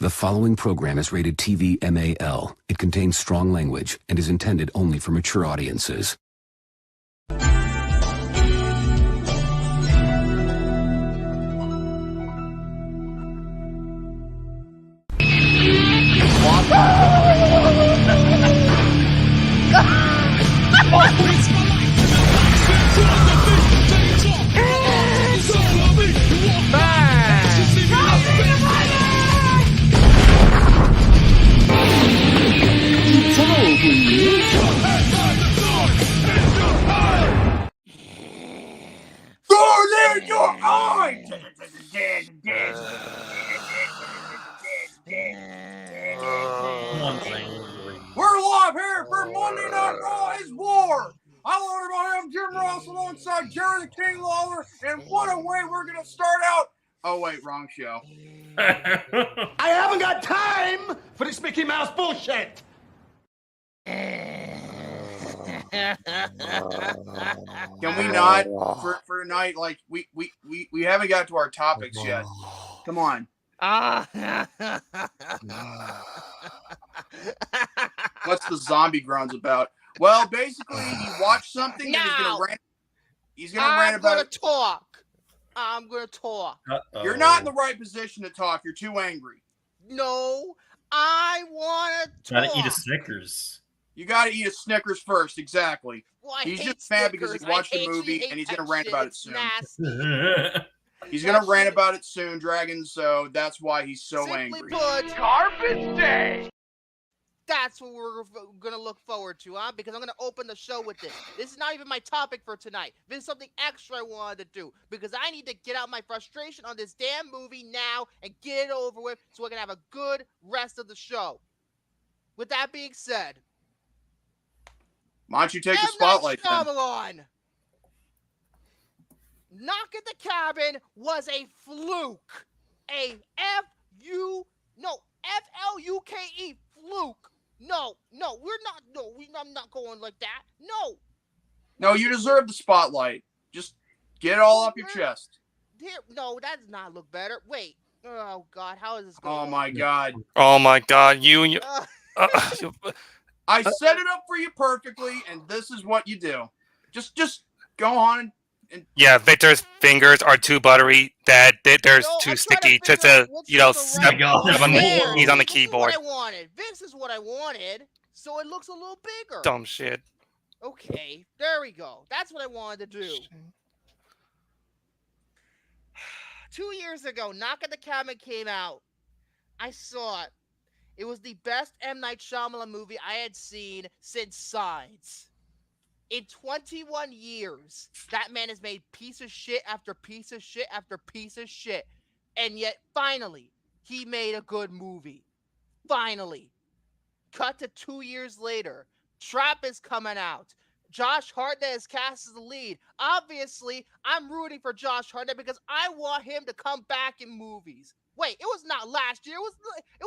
The following program is rated TV MAL. It contains strong language and is intended only for mature audiences. We're live here for Monday Night Raw is War. Hello everybody, I'm Jim Ross alongside Jerry the King Lawler, and what a way we're going to start out. Oh wait, wrong show. I haven't got time for this Mickey Mouse bullshit. Can we not for tonight? Like we haven't got to our topics yet. Come on. What's the zombie groans about? Well, basically, you watch something and he's gonna rant about it. I'm gonna talk. You're not in the right position to talk. You're too angry. No, I wanna talk. Gotta eat a Snickers. You gotta eat a Snickers first, exactly. Well, he's just mad because he watched the movie and he's gonna rant about it soon. He's gonna rant about it soon, Dragon, so that's why he's so angry. Put, Garbage Day! That's what we're gonna look forward to, huh? Because I'm gonna open the show with this. This is not even my topic for tonight. This is something extra I wanted to do. Because I need to get out my frustration on this damn movie now and get it over with so we can have a good rest of the show. With that being said, why don't you take the spotlight then? Knock at the Cabin was a fluke. A F-L-U-K-E fluke. No, I'm not going like that. No, you deserve the spotlight. Just get it all up your chest. No, that does not look better. Wait. Oh, God, how is this going? Oh, my God. Oh, my God. I set it up for you perfectly, and this is what you do. Just go on. Yeah, Victor's fingers are too buttery. That they're too sticky. Just he's on the keyboard. This is what I wanted, so it looks a little bigger. Dumb shit. Okay, there we go. That's what I wanted to do. 2 years ago, Knock at the Cabin came out. I saw it. It was the best M. Night Shyamalan movie I had seen since Signs. In 21 years, that man has made piece of shit after piece of shit after piece of shit. And yet, finally, he made a good movie. Finally. Cut to 2 years later. Trap is coming out. Josh Hartnett is cast as the lead. Obviously, I'm rooting for Josh Hartnett because I want him to come back in movies. Wait, it was not last year. It was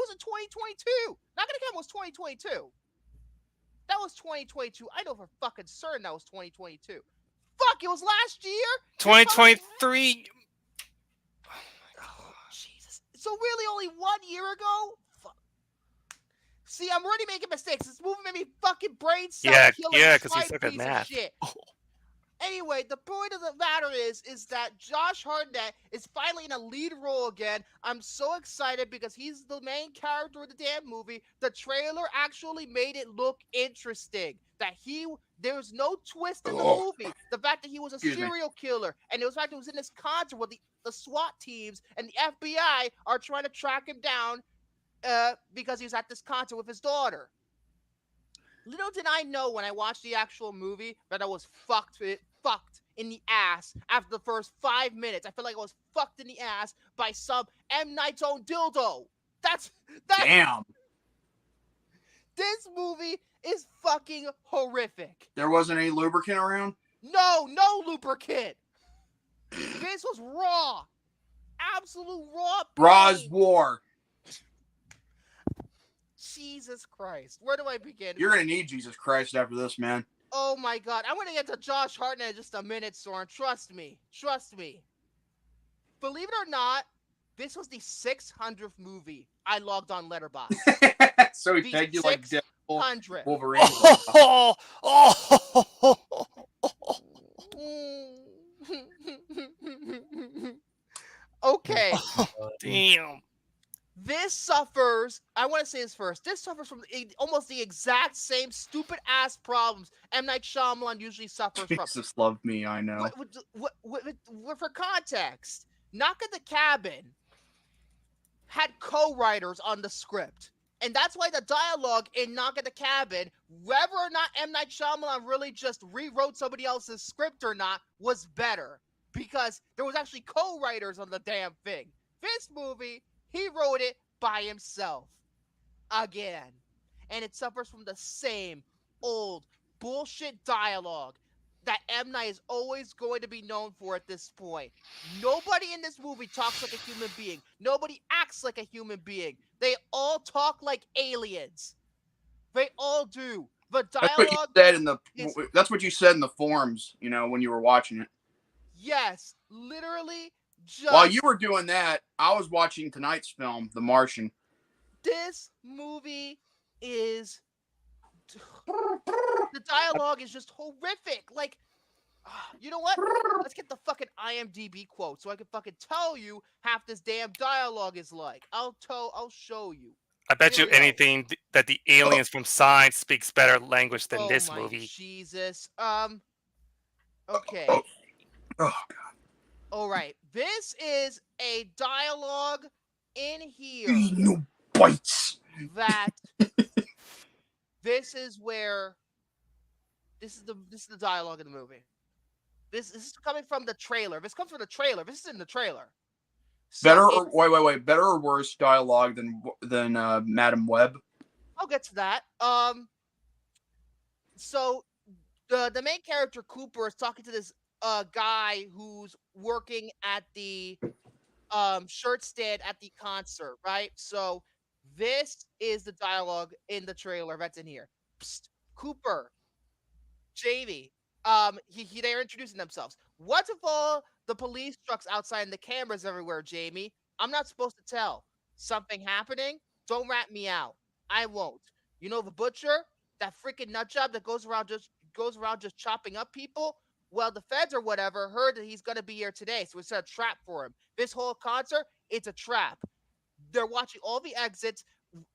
in 2022. Not gonna count. It was 2022. That was 2022. I know for fucking certain that was 2022. Fuck, it was last year? 2023. Oh, Jesus. So really only 1 year ago? Fuck. See, I'm already making mistakes. This movie made me fucking brain cell killing. Yeah, because you suck at math. Anyway, the point of the matter is that Josh Hartnett is finally in a lead role again. I'm so excited because he's the main character of the damn movie. The trailer actually made it look interesting. There was no twist in the movie. The fact that he was a serial killer, and the fact that he was in this concert where the SWAT teams and the FBI are trying to track him down because he was at this concert with his daughter. Little did I know when I watched the actual movie that I was fucked in the ass after the first 5 minutes. I feel like I was fucked in the ass by some M. Night's own dildo. That's damn. This movie is fucking horrific. There wasn't any lubricant around? No lubricant. This was raw. Absolute raw. Raw's war. Jesus Christ. Where do I begin? You're going to need Jesus Christ after this, man. Oh my God. I'm going to get to Josh Hartnett in just a minute, Soren. Trust me. Believe it or not, This was the 600th movie I logged on Letterboxd. So he pegged you like Deadpool, 600. Wolverine. Okay. Damn. This suffers, I want to say this first, this suffers from almost the exact same stupid ass problems M. Night Shyamalan usually suffers from. Jesus love me, I know. For context, Knock at the Cabin had co-writers on the script. And that's why the dialogue in Knock at the Cabin, whether or not M. Night Shyamalan really just rewrote somebody else's script or not, was better. Because there was actually co-writers on the damn thing. This movie, he wrote it by himself. Again. And it suffers from the same old bullshit dialogue that M. Night is always going to be known for at this point. Nobody in this movie talks like a human being. Nobody acts like a human being. They all talk like aliens. They all do. The dialogue. That's what you said in the forums, you know, when you were watching it. Yes, literally. Just while you were doing that, I was watching tonight's film, The Martian. This movie is. The dialogue is just horrific. Like, you know what? Let's get the fucking IMDb quote so I can fucking tell you half this damn dialogue is like. I'll show you. I bet you anything that the aliens from Signs speaks better language than this movie. Jesus. Okay. Oh God. All right. This is a dialogue in here. No bites. That. This is where. This is the dialogue in the movie. This is coming from the trailer. This comes from the trailer. This is in the trailer. So wait. Better or worse dialogue than Madam Web? I'll get to that. So the main character Cooper is talking to this guy who's working at the shirt stand at the concert, right? So this is the dialogue in the trailer that's in here. Psst, Cooper, Jamie, they're introducing themselves. What's with all the police trucks outside and the cameras everywhere, Jamie? I'm not supposed to tell. Something happening? Don't rat me out. I won't. You know the butcher? That freaking nutjob that goes around just chopping up people? Well, the feds or whatever heard that he's gonna be here today, so it's a trap for him. This whole concert, it's a trap. They're watching all the exits,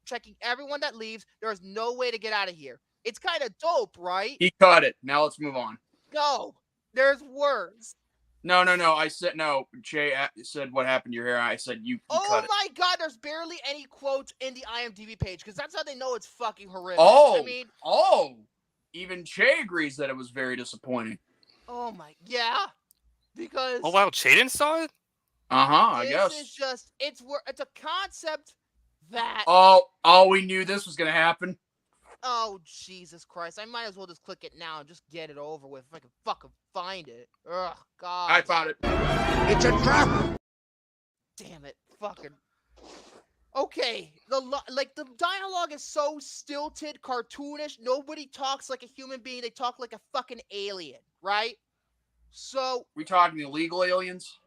checking everyone that leaves. There's no way to get out of here. It's kind of dope, right? He cut it. Now let's move on. No, there's worse. No. I said no. Jay said, "What happened to your hair?" I said, "You cut it." Oh my God! There's barely any quotes in the IMDb page because that's how they know it's fucking horrific. Even Jay agrees that it was very disappointing. Oh my, yeah, because. Oh wow, Chaden saw it. I guess. This is just it's a concept that. Oh, we knew this was gonna happen. Oh, Jesus Christ. I might as well just click it now and just get it over with if I can fucking find it. Ugh, God. I found it. It's a trap! Damn it. Fucking. Okay. The dialogue is so stilted, cartoonish. Nobody talks like a human being. They talk like a fucking alien, right? So. We talking illegal aliens?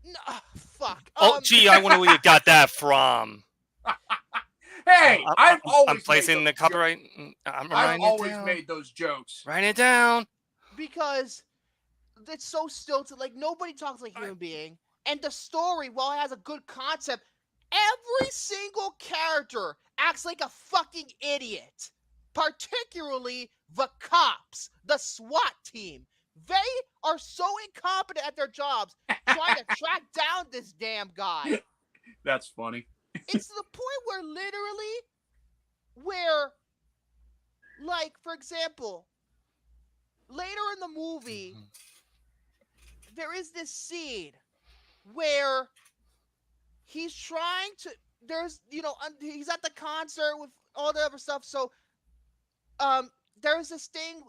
No, fuck. Oh, gee, I wonder where you got that from. Hey, I'm placing the copyright. I've always made those jokes. Write it down. Because it's so stilted. Like, nobody talks like a human being. And the story, while it has a good concept, every single character acts like a fucking idiot. Particularly the cops, the SWAT team. They are so incompetent at their jobs trying to track down this damn guy. That's funny. It's to the point where, like, for example, later in the movie, there is this scene where he's trying to, he's at the concert with all the other stuff. So, there's this thing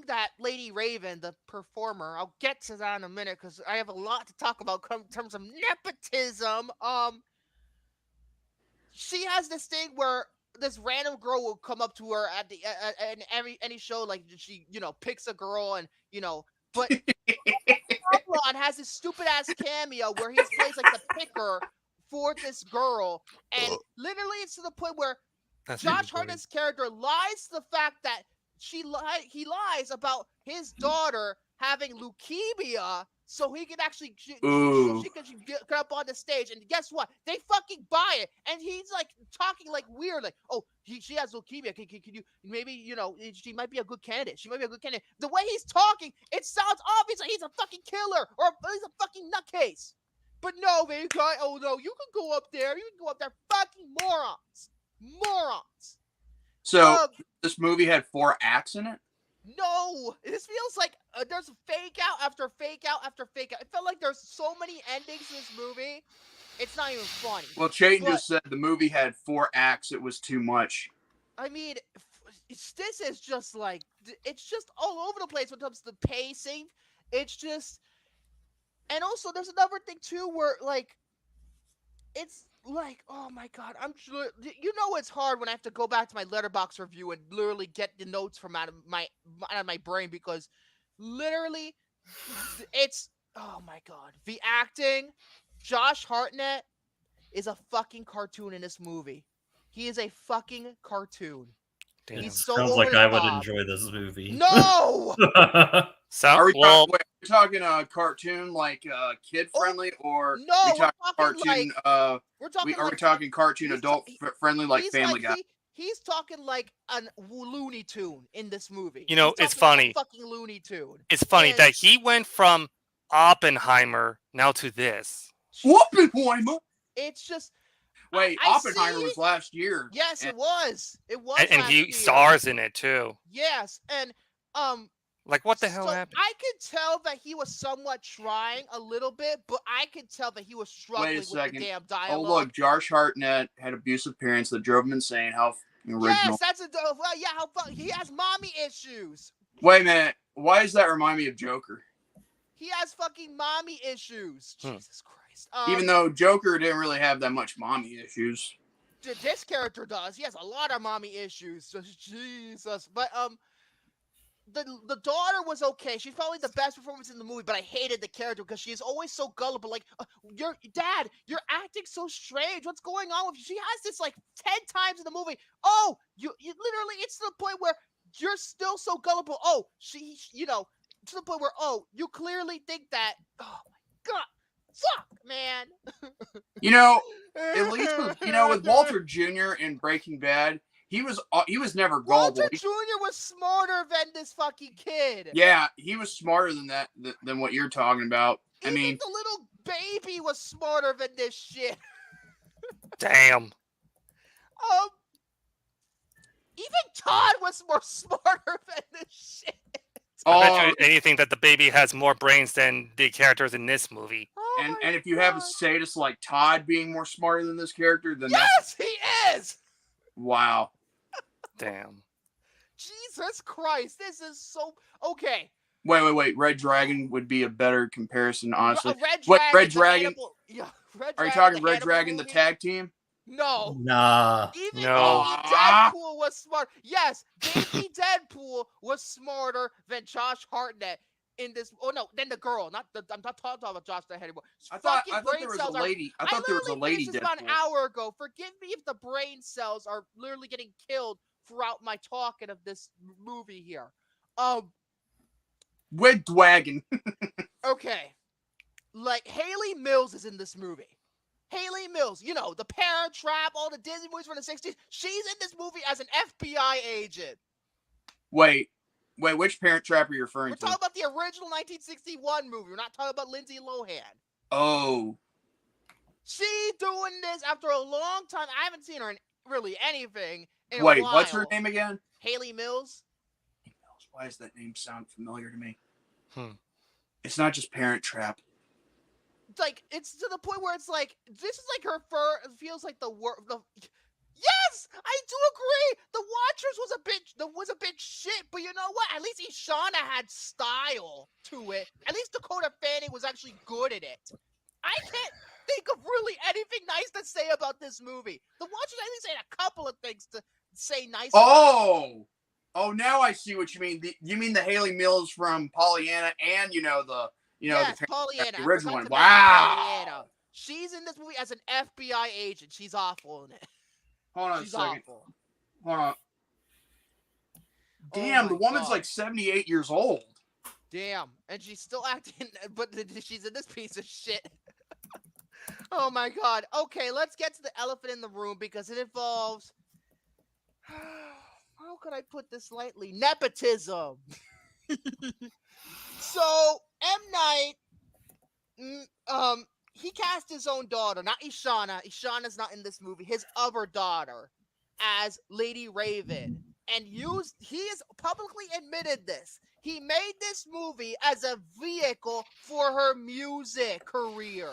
that Lady Raven, the performer, I'll get to that in a minute because I have a lot to talk about in terms of nepotism. She has this thing where this random girl will come up to her at any show, like she, picks a girl and, but Pablo has this stupid ass cameo where he plays like the picker for this girl, and literally it's to the point where Josh Hartnett's character lies to the fact that he lies about his daughter having leukemia, so he can actually she can get up on the stage. And guess what? They fucking buy it, and he's like talking like weird, like, "Oh, she has leukemia. Can you maybe she might be a good candidate. She might be a good candidate." The way he's talking, it sounds obvious like he's a fucking killer or he's a fucking nutcase. But no, baby, oh no, you can go up there. You can go up there, fucking morons. So this movie had 4 acts in it? No, this feels like there's fake out after fake out after fake out. It felt like there's so many endings in this movie. It's not even funny. Well, Chayton just said the movie had 4 acts. It was too much. I mean, this is just like, it's just all over the place when it comes to the pacing. It's just, and also there's another thing too where like, it's like, oh my god, it's hard when I have to go back to my Letterboxd review and literally get the notes from out of my brain, because literally it's, oh my god, the acting. Josh Hartnett is a fucking cartoon in this movie. He is a fucking cartoon. Damn. He's so sounds over like the I would top. enjoy this movie. No. Are we talking a cartoon like kid friendly, or no? we talking cartoon? Are we talking cartoon adult friendly like Family Guy? He's talking like a Looney Tune in this movie. It's funny. Like a fucking Looney Tune. It's funny that he went from Oppenheimer now to this. Oppenheimer. It's just. Wait, Oppenheimer was last year. Yes, it was. It was. And he stars in it too. Yes, and like what the hell happened? I could tell that he was somewhat trying a little bit, but I could tell that he was struggling with the damn dialogue. Oh look, Josh Hartnett had abusive parents that drove him insane. How original. Yes, that's he has mommy issues. Wait a minute. Why does that remind me of Joker? He has fucking mommy issues. Jesus Christ. Even though Joker didn't really have that much mommy issues. This character does. He has a lot of mommy issues. Jesus. But the daughter was okay. She's probably the best performance in the movie, but I hated the character because she is always so gullible. Like, your dad, you're acting so strange. What's going on with you? She has this like 10 times in the movie. Oh, you literally, it's to the point where you're still so gullible. Oh, she, to the point where, oh, you clearly think that, oh my God. Fuck, man. At least with Walter Jr. in Breaking Bad, he was never gullible. Walter Jr. was smarter than this fucking kid. Yeah, he was smarter than what you're talking about. I mean, the little baby was smarter than this shit. Damn. Even Todd was more smarter than this shit. I bet you anything that the baby has more brains than the characters in this movie. And if you have a status like Todd being more smarter than this character, then yes, he is. Wow. Damn. Jesus Christ, this is so okay. Wait. Red Dragon would be a better comparison, honestly. Red Dragon? Are you talking Red Dragon, the tag team? No. Nah. Even Deadpool was smart. Yes, baby Deadpool was smarter than Josh Hartnett in this. Oh no, then the girl. I'm not talking about Josh Hartnett anymore. I thought there was a lady. I thought there was a lady. This about an hour ago. Forgive me if the brain cells are literally getting killed throughout my talking of this movie here. Red Dragon. Okay, like Haley Mills is in this movie. Haley Mills, the Parent Trap, all the Disney movies from the 60s. She's in this movie as an FBI agent. Wait, which Parent Trap are you referring to? We're talking about the original 1961 movie. We're not talking about Lindsay Lohan. Oh. She's doing this after a long time. I haven't seen her in really anything in a while. Wait, what's her name again? Haley Mills. Why does that name sound familiar to me? It's not just Parent Trap. Like, it's to the point where it's like, this is like her feels like the yes, I do agree. The Watchers was a bit shit, but you know what? At least Ishana had style to it. At least Dakota Fanning was actually good at it. I can't think of really anything nice to say about this movie. The Watchers at least had a couple of things to say nice about. Oh, now I see what you mean. You mean the Haley Mills from Pollyanna and the Pollyanna. the original one. Wow. She's in this movie as an FBI agent. She's awful in it. Hold on She's a second. awful. Hold on. Damn, the woman's God. like 78 years old. Damn, and she's still acting, but she's in this piece of shit. Oh my God. Okay, let's get to the elephant in the room because it involves. How could I put this lightly? Nepotism. So M. Night, he cast his own daughter, not Ishana. Ishana's not in this movie. His other daughter as Lady Raven, and he has publicly admitted this. He made this movie as a vehicle for her music career.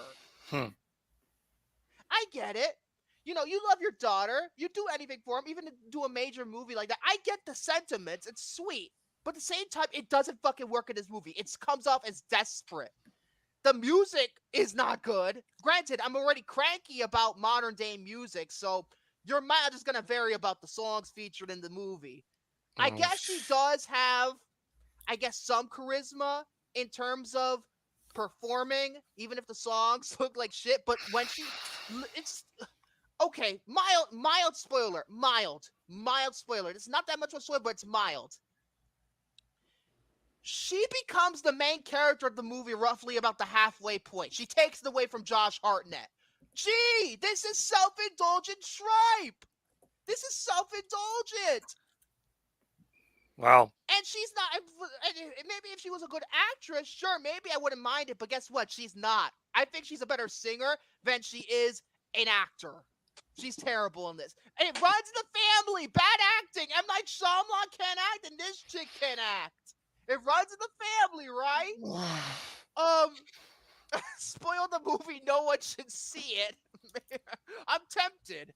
I get it. You know, you love your daughter. You do anything for him, even to do a major movie like that. I get the sentiments. It's sweet. But at the same time, it doesn't fucking work in this movie. It comes off as desperate. The music is not good. Granted, I'm already cranky about modern day music, so your mileage is going to vary about the songs featured in the movie. I guess she does have, some charisma in terms of performing, even if the songs look like shit. But when it's okay. Mild spoiler. Mild spoiler. It's not that much of a spoiler, but it's mild. She becomes the main character of the movie roughly about the halfway point. She takes it away from Josh Hartnett. Gee, this is self-indulgent tripe. This is self-indulgent. Wow. And she's not. Maybe if she was a good actress, sure, maybe I wouldn't mind it. But guess what? She's not. I think she's a better singer than she is an actor. She's terrible in this. And it runs in the family. Bad acting. M. Night Shyamalan can't act, and this chick can't act. It runs in the family, right? Spoil the movie. No one should see it. I'm tempted.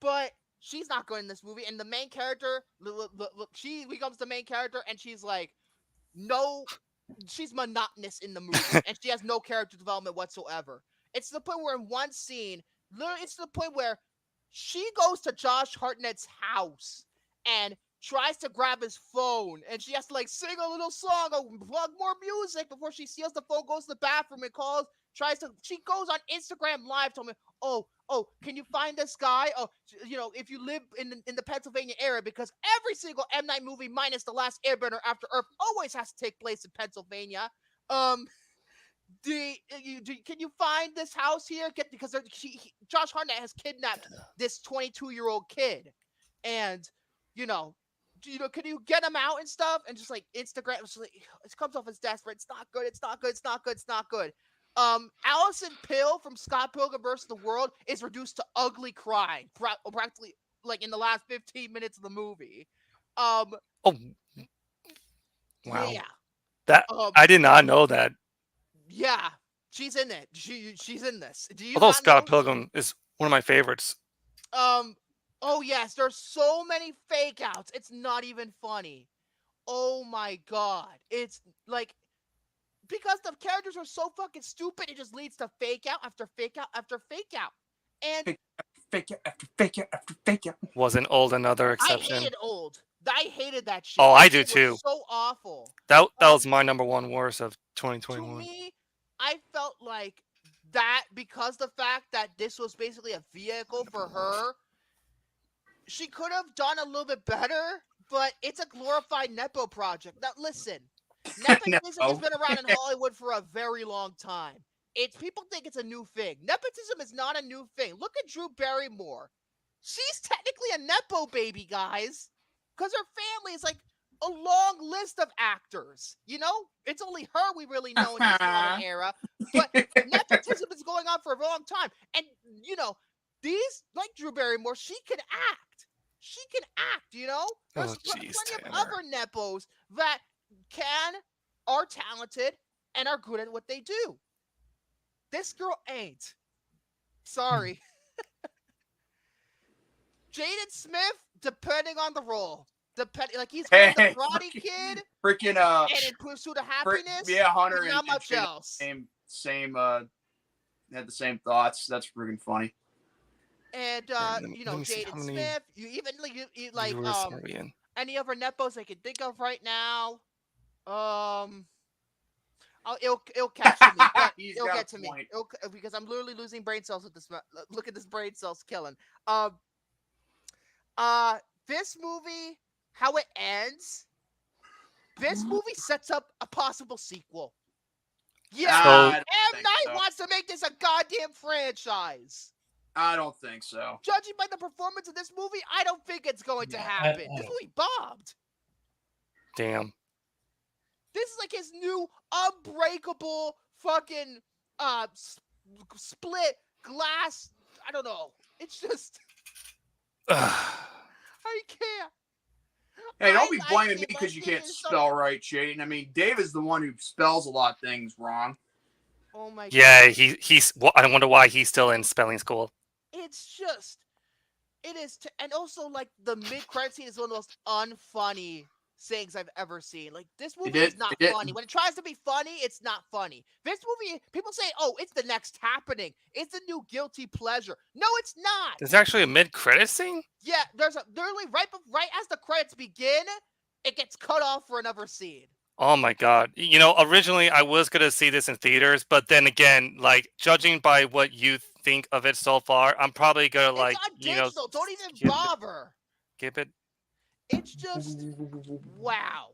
But she's not good in this movie. And the main character, she becomes the main character, and she's like, she's monotonous in the movie, and she has no character development whatsoever. It's to the point where in one scene, literally, it's to the point where she goes to Josh Hartnett's house and tries to grab his phone, and she has to like sing a little song or plug more music before she steals the phone, goes to the bathroom and she goes on Instagram Live, told me, oh, can you find this guy? Oh, you know, if you live in the Pennsylvania area, because every single M. Night movie minus The Last Airbender After Earth always has to take place in Pennsylvania. Can you find this house here? Because Josh Hartnett has kidnapped this 22-year-old kid, and can you get him out and stuff? And just like Instagram, it comes off as desperate. It's not good. It's not good. It's not good. It's not good. Allison Pill from Scott Pilgrim vs. the World is reduced to ugly crying practically like in the last 15 minutes of the movie. Wow. Yeah. That I did not know that. Yeah, she's in it. She's in this. Do you? Although Scott Pilgrim is one of my favorites. Oh yes, there's so many fake outs. It's not even funny. Oh my God. It's like, because the characters are so fucking stupid, it just leads to fake out after fake out after fake out. And fake out after fake out after fake out. Wasn't Old another exception? I hated Old. I hated that shit. Oh, I do too. So awful. That was my number one worst of 2021. To me, I felt like that because the fact that this was basically a vehicle for her, she could have done a little bit better, but it's a glorified Nepo project. Now, listen, nepotism has been around in Hollywood for a very long time. People think it's a new thing. Nepotism is not a new thing. Look at Drew Barrymore. She's technically a Nepo baby, guys, because her family is like a long list of actors. You know, it's only her we really know in this modern era. But nepotism is going on for a long time, and these, like Drew Barrymore, she can act. She can act, There's plenty of other Nepos that are talented, and are good at what they do. This girl ain't. Sorry. Jaden Smith, depending on the role. Like he's the Karate Kid. Freaking and In Pursuit of Happiness. Hunter and not much else. Same had the same thoughts. That's freaking funny. And Jaden Smith, you even like any other Nepos I can think of right now. It'll catch to me. But He's it'll got get a to me. point. Because I'm literally losing brain cells with this. Look at this brain cells killing. This movie, how it ends. This movie sets up a possible sequel. Yeah, M. Night wants to make this a goddamn franchise. I don't think so. Judging by the performance of this movie, I don't think it's going to happen. This movie bombed. Damn. This is like his new unbreakable fucking split glass. I don't know. It's just I can't. Hey, don't be blaming me because you can't spell right, Shaden. I mean, Dave is the one who spells a lot of things wrong. Oh my god. Yeah, he's. Well, I wonder why he's still in spelling school. It's just, it is, and also like the mid-credit scene is one of the most unfunny things I've ever seen. Like this movie is not funny. When it tries to be funny, it's not funny. This movie, people say, "Oh, it's the next happening. It's the new guilty pleasure." No, it's not. There's actually a mid-credit scene. Yeah, there's literally right as the credits begin, it gets cut off for another scene. Oh my god! You know, originally I was gonna see this in theaters, but then again, like judging by what you think of it so far, I'm probably gonna like don't even bother. Skip it. It's just wow.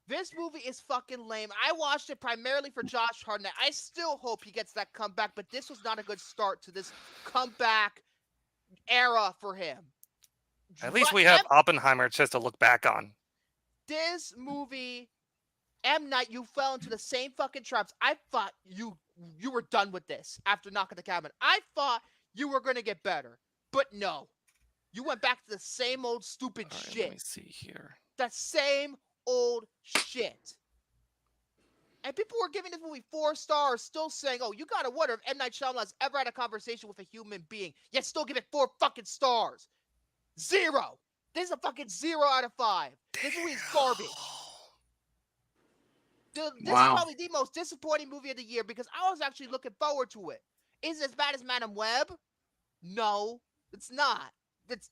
This movie is fucking lame. I watched it primarily for Josh Hartnett. I still hope he gets that comeback, but this was not a good start to this comeback era for him. At least we have Oppenheimer just to look back on. This movie, M. Night, you fell into the same fucking traps. I thought you were done with this after Knock at the Cabin. I thought you were going to get better, but no. You went back to the same old stupid shit. Let me see here. That same old shit. And people were giving this movie 4 stars, still saying, "Oh, you gotta wonder if M. Night Shyamalan's ever had a conversation with a human being." Yet still give it 4 fucking stars. 0. This is a fucking 0 out of 5. This movie is garbage. This is probably the most disappointing movie of the year because I was actually looking forward to it. Is it as bad as Madam Web? No, it's not.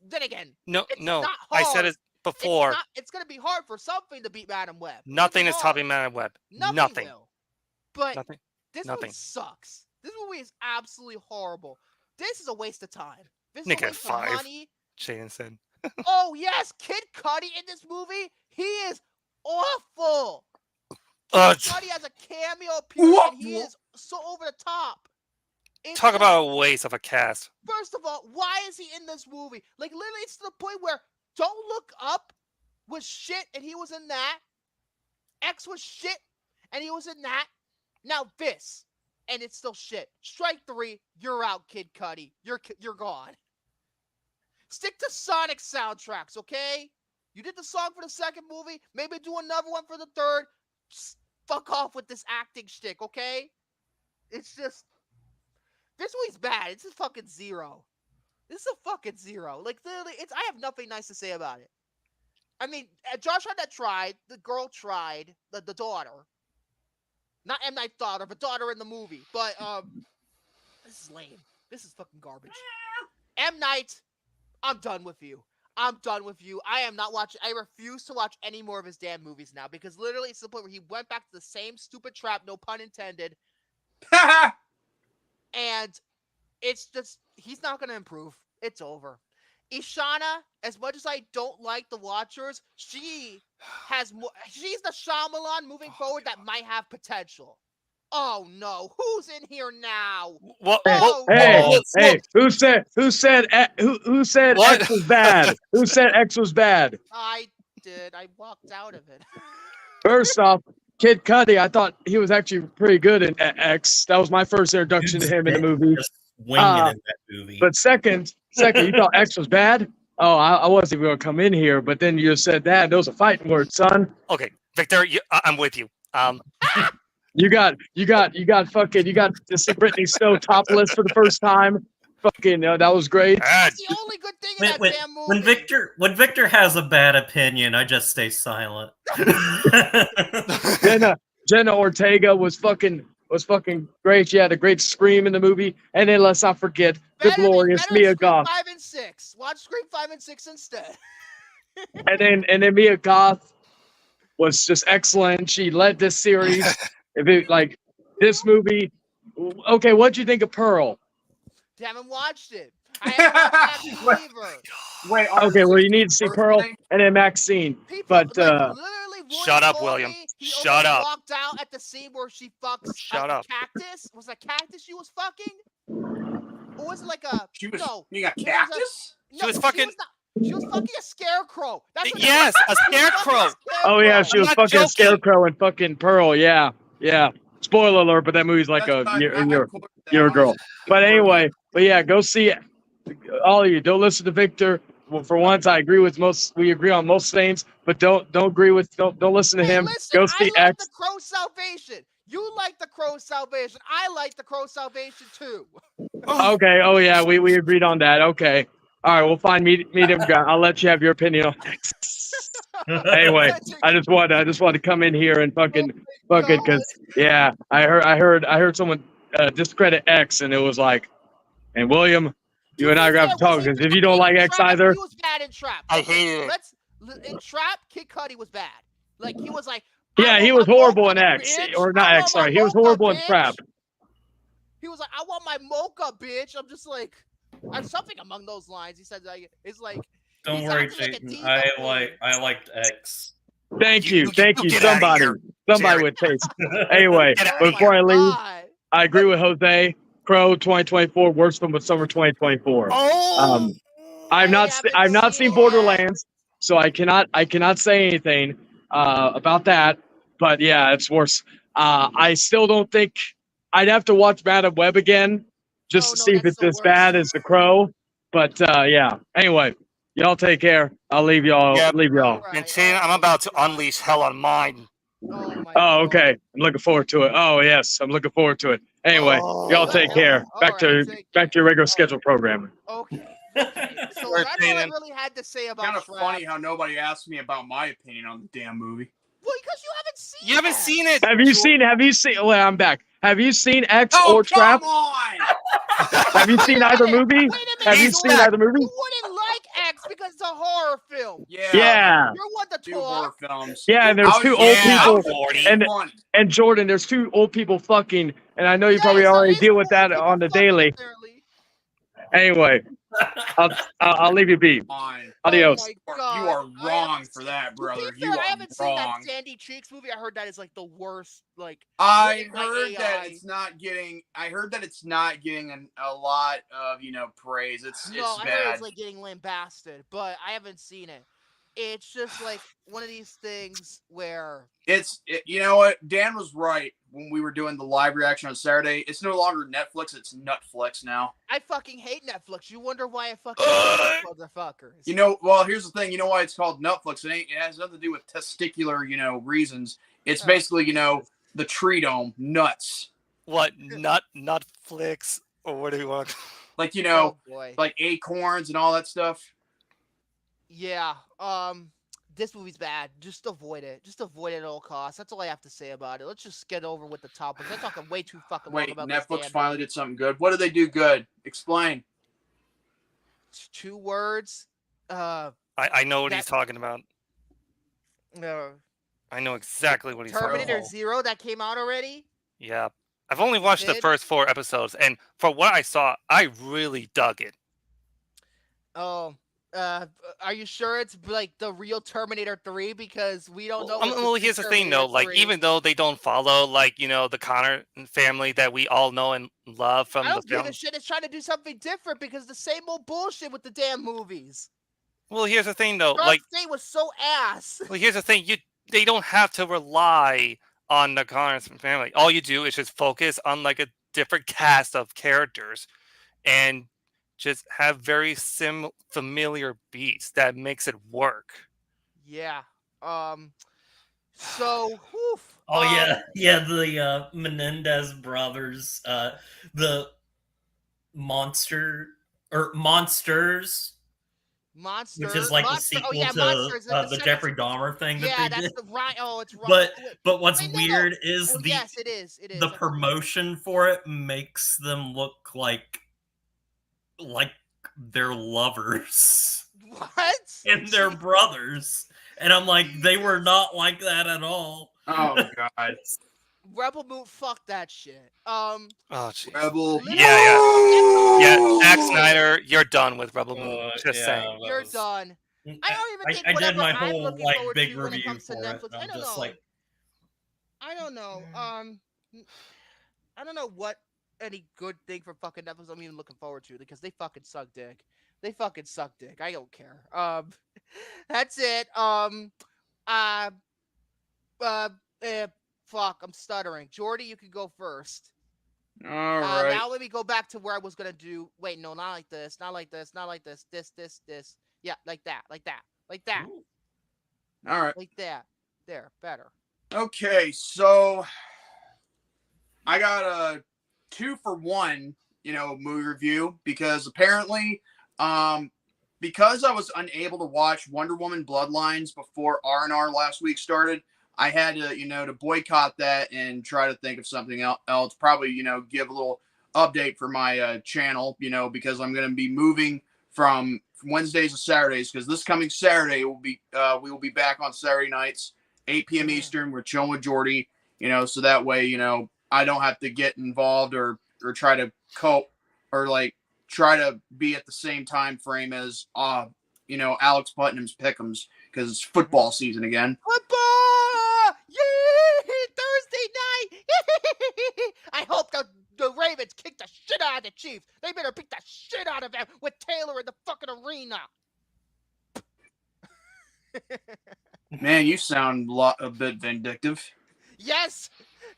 Then again, no. Not hard. I said it before. It's going to be hard for something to beat Madam Web. Nothing is topping Madam Web. Nothing. Will. But Nothing. This movie sucks. This movie is absolutely horrible. This is a waste of time. This is a waste of money. Shaden said. Oh yes, Kid Cudi in this movie. He is awful. Kid Cudi has a cameo appearance and he is so over the top. Talk about a waste of a cast. First of all, why is he in this movie? Like, literally, it's to the point where Don't Look Up was shit and he was in that. X was shit and he was in that. Now this, and it's still shit. Strike 3, you're out, Kid Cudi. You're gone. Stick to Sonic soundtracks, okay? You did the song for the second movie. Maybe do another one for the third. Just fuck off with this acting shtick, okay? It's just... This movie's bad. It's a fucking 0. This is a fucking 0. Like, literally, I have nothing nice to say about it. I mean, Josh Hartnett tried. The girl tried. The daughter. Not M. Night's daughter, but daughter in the movie. But, this is lame. This is fucking garbage. M. Night, I'm done with you. I'm done with you. I am not watching. I refuse to watch any more of his damn movies now because literally it's the point where he went back to the same stupid trap, no pun intended. And it's just, he's not going to improve. It's over. Ishana, as much as I don't like The Watchers, she has more. She's the Shyamalan moving forward that might have potential. Oh no, who's in here now? What? Hey, who said X was bad? Who said X was bad? I did. I walked out of it. First off, Kid Cudi, I thought he was actually pretty good in X. That was my first introduction to him in the movie. Winging in that movie. But second, you thought X was bad? Oh, I wasn't even going to come in here, but then you said that. Those are fighting words, son. Okay, Victor, I'm with you. You got this Britney Snow topless for the first time. Fucking, that was great. That's the only good thing in that damn movie. When Victor has a bad opinion, I just stay silent. Jenna Ortega was fucking great. She had a great scream in the movie. And then let's not forget the glorious Mia Goth. 5 and 6. Watch Scream 5 and 6 instead. and then Mia Goth was just excellent. She led this series. if it like this movie. Okay, what'd you think of Pearl? Haven't watched it. I haven't watched that either. Wait. Okay, well you need to see Pearl and then Maxine. People, But literally, Roy Shut up, told William. me he Shut almost up. walked out at the scene where she fucks Shut a up. cactus. Was it a cactus she was fucking? Or was it like a no? You got it was a- cactus? She was fucking- She was fucking a scarecrow. That's what Yes, a scarecrow. oh yeah, she was not fucking joking. Scarecrow and fucking Pearl. Yeah. Spoiler alert, but that movie's like That's fine. you're a girl. But anyway, but yeah, go see it. All of you, don't listen to Victor. Well, for once, I agree with most. We agree on most things, but don't listen to him. Listen, Go see I like X. the Crow Salvation. You like the Crow Salvation. I like the Crow Salvation too. Okay. Oh yeah, we agreed on that. Okay. All right, we'll find medium ground. I'll let you have your opinion on X. Anyway, I just want to come in here and fucking because yeah, I heard someone discredit X, and it was like, and William, you and I are gonna have to talk because if you don't like X either, He was bad in Trap. I hated it. In Trap, Kid Cudi was bad. Like he was like, yeah, he was horrible in X, or not X. Sorry, he was horrible in Trap. He was like, I want my mocha, bitch. I'm just like, something among those lines. He said like, it's like. Don't he's worry, acting like a Jason. diva. I liked X. Thank you. get outta Somebody here, with taste. Anyway, Get outta before I leave, God. I agree with Jose. Crow 2024, worst film of summer 2024. Oh, I've not seen Borderlands, so I cannot say anything about that. But yeah, it's worse. I still don't think I'd have to watch Madam Web again just to see if that's it's the as worst. bad as The Crow. But yeah. Anyway, y'all take care. I'll leave y'all. Yep. Right. and Shane, I'm about to unleash hell on mine. Oh, my Oh, God. okay. I'm looking forward to it. Oh yes, I'm looking forward to it. Anyway, y'all take care. Back to your regular schedule programming. Okay. So that's all I really had to say about Kind of Trap. funny how nobody asked me about my opinion on the damn movie. Well, because you haven't seen You haven't it. seen it. Have you seen? Oh, I'm back. Have you seen X Oh, or Trap? come on! Have you seen either movie? Wait a minute, Have you He's seen back. either movie? You wouldn't like X because it's a horror film. Yeah. You're one to Two horror talk. films. Yeah, and there's two old yeah, people. Jordy. And Jordan, there's two old people fucking, and I know you probably Yes, already there is deal with two that people on the fucking, daily. apparently. Anyway, I'll leave you be. Fine. Adios. Oh my You are God. I wrong haven't for seen- that, To be brother. fair, You I are haven't seen that wrong. Sandy Cheeks movie. I heard that is like the worst. Like I made by heard that AI. it's not getting. I heard that it's not getting a lot of praise. It's No, I heard bad. it's like getting lambasted, but I haven't seen it. It's just like one of these things where You know what? Dan was right when we were doing the live reaction on Saturday. It's no longer Netflix. It's Nutflix now. I fucking hate Netflix. You wonder why I fucking hate motherfuckers. Well, here's the thing. You know why it's called Nutflix? It has nothing to do with testicular, reasons. It's basically, the tree dome nuts. What Nutflix or what do you want? Like, Oh boy. like acorns and all that stuff. Yeah. This movie's bad. Just avoid it. Just avoid it at all costs. That's all I have to say about it. Let's just get over with the topic. They're talking way too fucking long Wait, about Netflix this finally did something good. What did they do good? Explain. 2 words. I know what he's talking about. I know exactly what he's talking Terminator about. Zero that came out already. Yeah. I've only watched the Did? first 4 episodes, and for what I saw, I really dug it. Oh, are you sure it's like the real Terminator 3? Because we don't know. what Well, the here's the thing, Terminator though. Like, 3 even though they don't follow, like, the Connor family that we all know and love from I the don't give film. a shit. It's trying to do something different because the same old bullshit with the damn movies. Well, here's the thing, though. Dark Like, State was so ass. well, here's the thing. They don't have to rely on the Connor family. All you do is just focus on like a different cast of characters, and just have very familiar beats that makes it work. Yeah. So. Woof, Oh yeah, the Menendez brothers, the monsters, Monster. which is like the Monster. sequel Oh, yeah, to Monsters. the second- Jeffrey Dahmer thing that Yeah, they that's did. the right. Oh, it's wrong. But what's Wait, no. weird is Oh, the yes, it is. It is. the I forgot. promotion for it makes them look like they're lovers What? and they're brothers, and I'm like, they were not like that at all. Oh God. Rebel Moon, fuck that shit. Oh, jeez. Rebel. Yeah. Zack Snyder, you're done with Rebel Moon. Just saying. You're done. I don't even think I did whatever my I'm whole looking like forward big to when it review comes to for it. Netflix. And I I'm don't just know. like, I don't know. I don't know what any good thing for fucking Netflix I'm even looking forward to because they fucking suck dick. They fucking suck dick. I don't care. That's it. Uh, uh, fuck. I'm stuttering. Jordy, you can go first. All right. Now let me go back to where I was gonna do. Wait, no, not like this. Not like this. Not like this. This. Yeah, like that. Like that. Like that. All right. Like that. There. Better. Okay, so I got a 2-for-1, movie review because apparently, because I was unable to watch Wonder Woman Bloodlines before R&R last week started, I had to, to boycott that and try to think of something else. Probably, give a little update for my channel, because I'm going to be moving from Wednesdays to Saturdays because this coming Saturday we will be back on Saturday nights, 8 p.m. Eastern. We're chilling with Jordy, so that way, I don't have to get involved or try to cope or like try to be at the same time frame as Alex Putnam's Pick'ems because it's football season again. Football! Yeah! Thursday night! I hope the Ravens kick the shit out of the Chiefs. They better beat the shit out of them with Taylor in the fucking arena. Man, you sound a bit vindictive. Yes!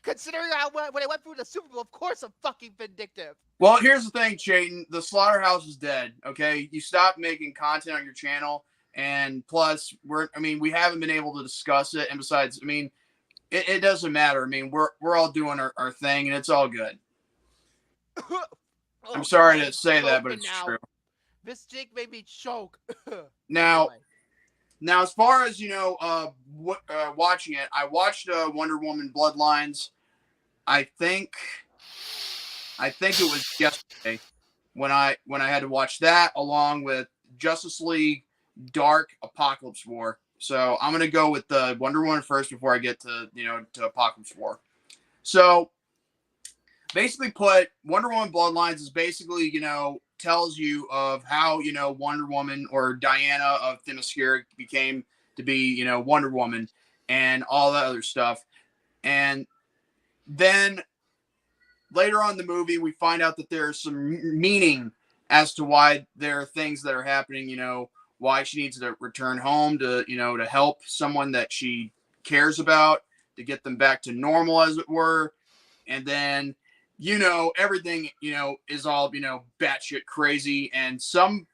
Considering when I went through the Super Bowl, of course I'm fucking vindictive. Well, here's the thing, Chayton. The slaughterhouse is dead, okay? You stopped making content on your channel, and plus, we haven't been able to discuss it, and besides, it doesn't matter. We're all doing our thing, and it's all good. I'm sorry to say that, but it's true. This Jake made me choke. Now, as far as watching it, I watched Wonder Woman Bloodlines. I think it was yesterday when I had to watch that along with Justice League Dark Apocalypse War. So I'm gonna go with the Wonder Woman first before I get to to Apocalypse War. So basically, put Wonder Woman Bloodlines is basically tells you of how Wonder Woman or Diana of Themyscira became to be Wonder Woman and all that other stuff. And then later on in the movie we find out that there's some meaning as to why there are things that are happening, why she needs to return home to to help someone that she cares about, to get them back to normal, as it were. And then everything, is all, batshit crazy, and some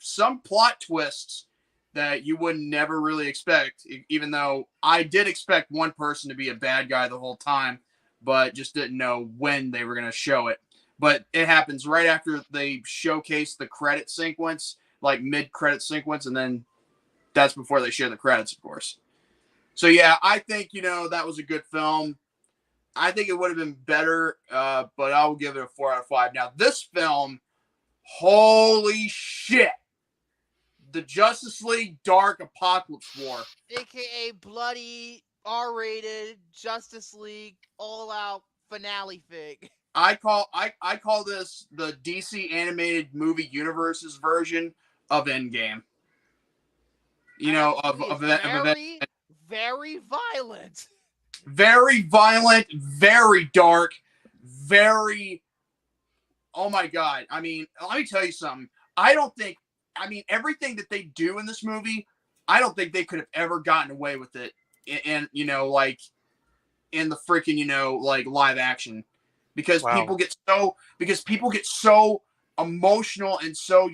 plot twists that you would never really expect, even though I did expect one person to be a bad guy the whole time, but just didn't know when they were going to show it. But it happens right after they showcase the credit sequence, like mid-credit sequence, and then that's before they share the credits, of course. So yeah, I think, that was a good film. I think it would have been better, but I will give it a 4 out of 5. Now, this film, holy shit. The Justice League Dark Apocalypse War. AKA bloody, R-rated, Justice League, all-out finale fig. I call this the DC animated movie universe's version of Endgame. Very violent. Very violent, very dark, very... Oh my God. let me tell you something. Everything that they do in this movie, I don't think they could have ever gotten away with it in in the freaking, live action. Because people get so emotional and so,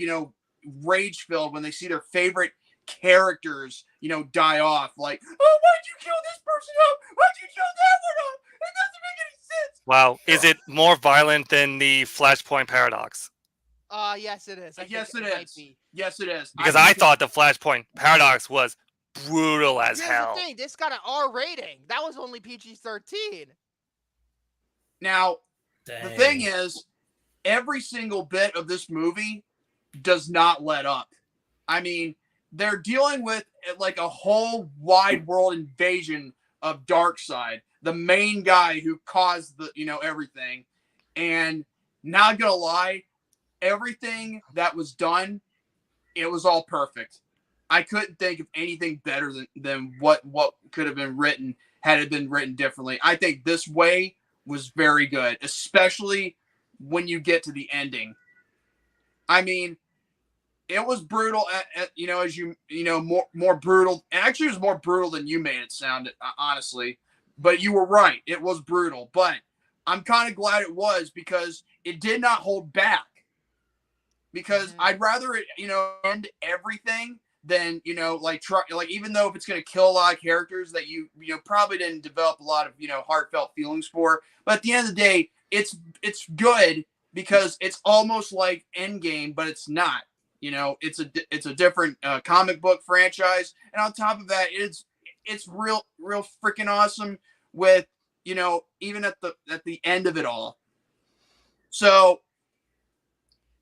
rage filled when they see their favorite characters, die off. Like, oh, why'd you kill this person up? Why'd you kill that one up? It doesn't make any sense. Wow. Is it more violent than the Flashpoint Paradox? Yes, it is. Yes, it is. Yes, it is. Because I thought the Flashpoint Paradox was brutal as hell. Here's the thing. This got an R rating. That was only PG-13. Now, the thing is, every single bit of this movie does not let up. They're dealing with a whole wide world invasion of Darkseid. the main guy who caused the, everything. And not gonna lie, everything that was done, it was all perfect. I couldn't think of anything better than what could have been written had it been written differently. I think this way was very good, especially when you get to the ending. I mean, it was brutal as more brutal. Actually, it was more brutal than you made it sound, honestly. But you were right. It was brutal. But I'm kind of glad it was because it did not hold back. Because I'd rather it, end everything than, even though if it's going to kill a lot of characters that you probably didn't develop a lot of, heartfelt feelings for. But at the end of the day, it's good because it's almost like Endgame, but it's not. It's a different comic book franchise, and on top of that, it's real freaking awesome with even at the end of it all. So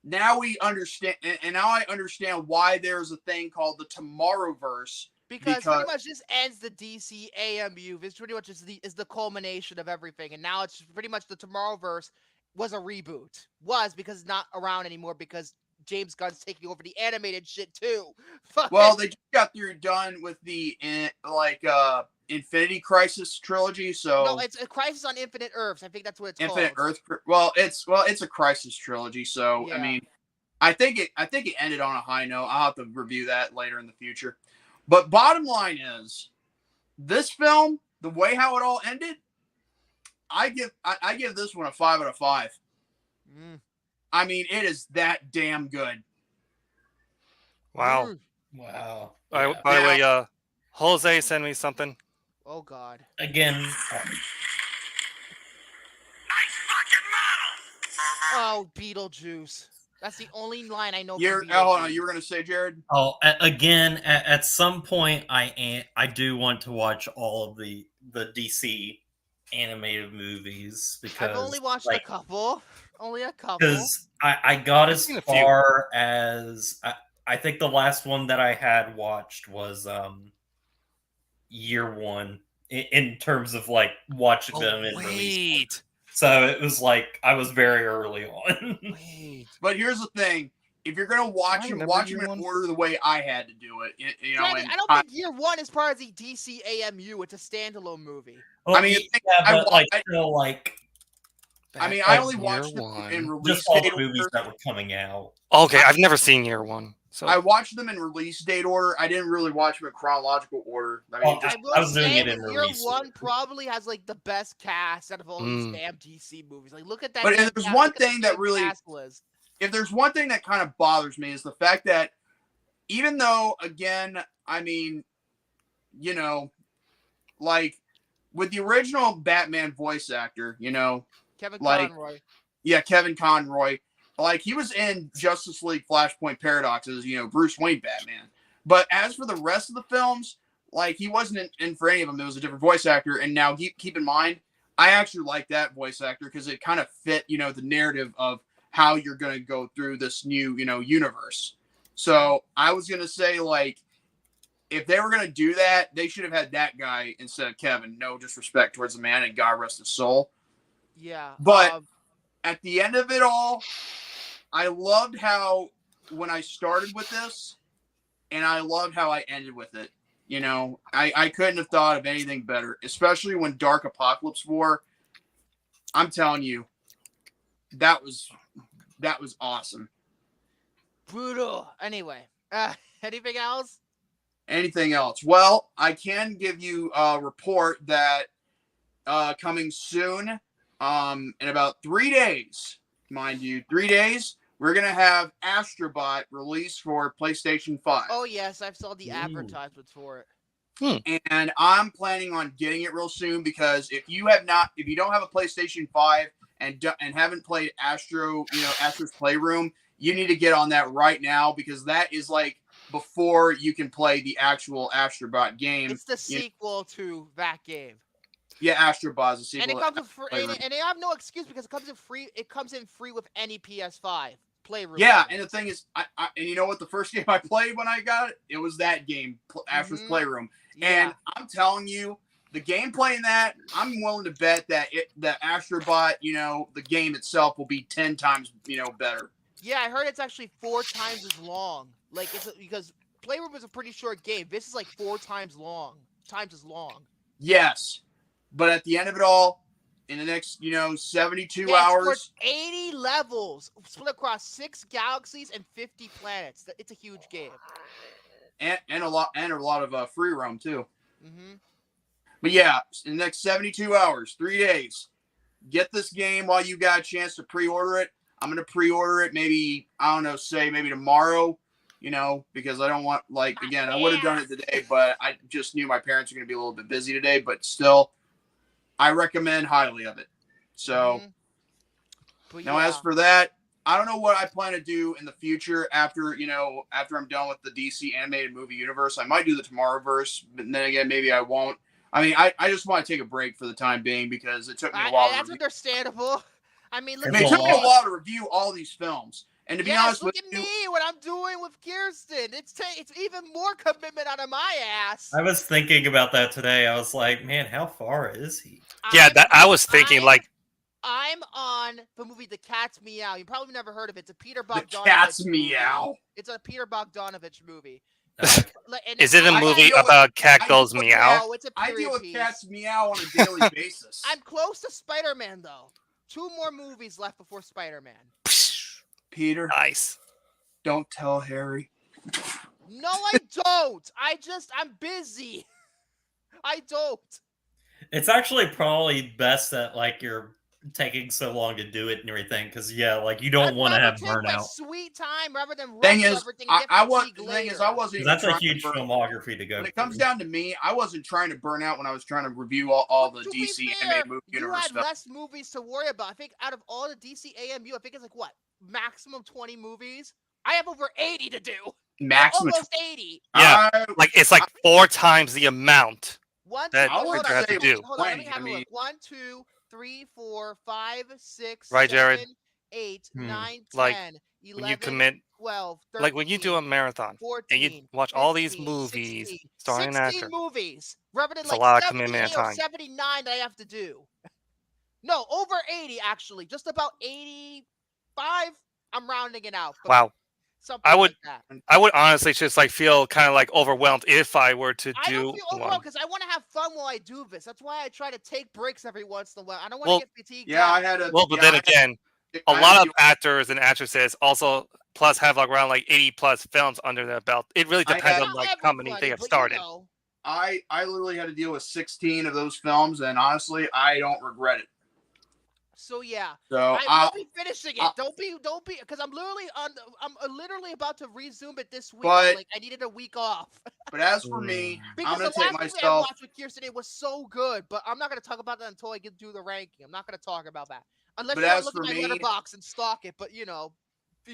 now we understand, and now I understand why there's a thing called the Tomorrowverse. Because pretty much this ends the DC AMU. This pretty much is the culmination of everything, and now it's pretty much the Tomorrowverse was a reboot. Because it's not around anymore because James Gunn's taking over the animated shit too. Well, they just got done with the Infinity Crisis trilogy, so no, it's a Crisis on Infinite Earths. I think that's what it's Infinite called. Earth. Well, it's a Crisis trilogy, so Yeah. I mean, I think it ended on a high note. I'll have to review that later in the future. But bottom line is, this film, the way how it all ended, I give this one a 5 out of 5. I mean, it is that damn good. Wow. Wow. By the way, Jose sent me something. Oh God. Again. Oh, Beetlejuice. That's the only line I know. Hold on, you were gonna say, Jared? Oh, again, at some point, I do want to watch all of the DC animated movies because I've only watched a couple. Only a couple. Because I got I've as seen a few. far as I think the last one that I had watched was Year One in terms of like watching them in release. So it was like I was very early on. But here's the thing: if you're gonna watch them in order the way I had to do it, I don't think Year One is part of the DC AMU. It's a standalone movie. Well, I mean, I only watched them in release just all the date movies order. that were coming out. Okay, I've never seen Year One. So I watched them in release date order. I didn't really watch them in chronological order. I mean, I was doing it in Year release One order. probably has like the best cast out of all these damn DC movies. Like, look at that. But if there's one thing that really, list. if there's one thing that kind of bothers me is the fact that even though, again, I mean, like with the original Batman voice actor, Kevin like, Conroy. Yeah, Kevin Conroy. Like, he was in Justice League Flashpoint Paradox as, Bruce Wayne Batman. But as for the rest of the films, like, he wasn't in for any of them. It was a different voice actor. And now, keep in mind, I actually like that voice actor because it kind of fit, the narrative of how you're going to go through this new, universe. So I was going to say, like, if they were going to do that, they should have had that guy instead of Kevin. No disrespect towards the man, and God rest his soul. Yeah. But at the end of it all, I loved how when I started with this, and I loved how I ended with it. I couldn't have thought of anything better, especially when Dark Apocalypse War. I'm telling you, that was awesome. Brutal. Anyway, anything else? Anything else? Well, I can give you a report that coming soon, in about 3 days, mind you, 3 days, we're going to have Astrobot released for PlayStation 5. Oh, yes, I saw the advertisements for it. And I'm planning on getting it real soon because if you don't have a PlayStation 5 and haven't played Astro's Playroom, you need to get on that right now because that is like before you can play the actual Astrobot game. It's the sequel to that game. Yeah, Astrobot is a sequel. And it comes with free, and they have no excuse because it comes in free. It comes in free with any PS5 Playroom. Yeah, and the thing is, and you know what? The first game I played when I got it, it was that game, Astro's Playroom. Yeah. And I'm telling you, the gameplay in that, I'm willing to bet that the Astrobot, the game itself will be 10 times, better. Yeah, I heard it's actually 4 times as long. Like because Playroom is a pretty short game. This is like 4 times as long. Yes, but at the end of it all, in the next 72 hours, 80 levels split across 6 galaxies and 50 planets. It's a huge game. And a lot of free roam too. Mm-hmm. But yeah, in the next 72 hours, 3 days, get this game while you got a chance to pre-order it. I'm going to pre-order it maybe, I don't know, maybe tomorrow, because I don't want, again, I would have done it today, but I just knew my parents are going to be a little bit busy today, but still, I recommend highly of it. So, now as for that, I don't know what I plan to do in the future after I'm done with the DC animated movie universe. I might do the Tomorrowverse, but then again, maybe I won't. I mean, I just want to take a break for the time being because it took me a while. That's understandable. I mean, it took me a while to review all these films, and to be honest with you, look at me, what I'm doing with Kirsten. It's even more commitment out of my ass. I was thinking about that today. I was like, man, how far is he? Yeah, I was thinking I'm on the movie The Cat's Meow. You probably never heard of it. It's a Peter Bogdanovich. The Cat's Meow. It's a Peter Bogdanovich movie. Is it a movie about cat goes meow? No, it's a I deal with piece. Cat's Meow on a daily basis. I'm close to Spider-Man, though. 2 more movies left before Spider-Man. Peter. Nice. Don't tell Harry. No, I don't. I'm busy. I don't. It's actually probably best that you're taking so long to do it and everything, because you don't want to have burnout. My sweet time rather than thing is, everything. I wasn't even that's a huge filmography to go. When it comes down to me, I wasn't trying to burn out when I was trying to review all the DC animated movie universe stuff. You had less movies to worry about. I think out of all the DC AMU, I think it's maximum 20 movies. I have over 80 to do. Maximum almost 80. Yeah, it's 4 times the amount that Hold you have to do. Hold on, let me have a look. 1, 2, 3, 4, 5, 6, right, 7, Jared? 8, 9, 10, Like, 11, when you commit, 12, 13, when you do a marathon 14, and you watch all these movies 16, starring an actor. 16 movies. Rather than It's a lot of commitment and 78 or time. 79 that I have to do. No, over 80 actually. Just about 85. I'm rounding it out. Wow. Something like that. I would honestly just feel kind of overwhelmed if I were to do I don't feel overwhelmed one. because I want to have fun while I do this. That's why I try to take breaks every once in a while. I don't want to get fatigued. Yeah, I had a. Well, but then again, a lot of actors and actresses also plus have around 80 plus films under their belt. It really depends on how many they have started. I literally had to deal with 16 of those films, and honestly, I don't regret it. So yeah, so I'll be finishing it. Don't be, because I'm literally about to resume it this week. I needed a week off. But as for me, because I'm gonna the take last movie I myself. watched with Kirsten, it was so good, but I'm not gonna talk about that until I get to the ranking. I'm not gonna talk about that unless you want to look at my Letterboxd and stalk it. But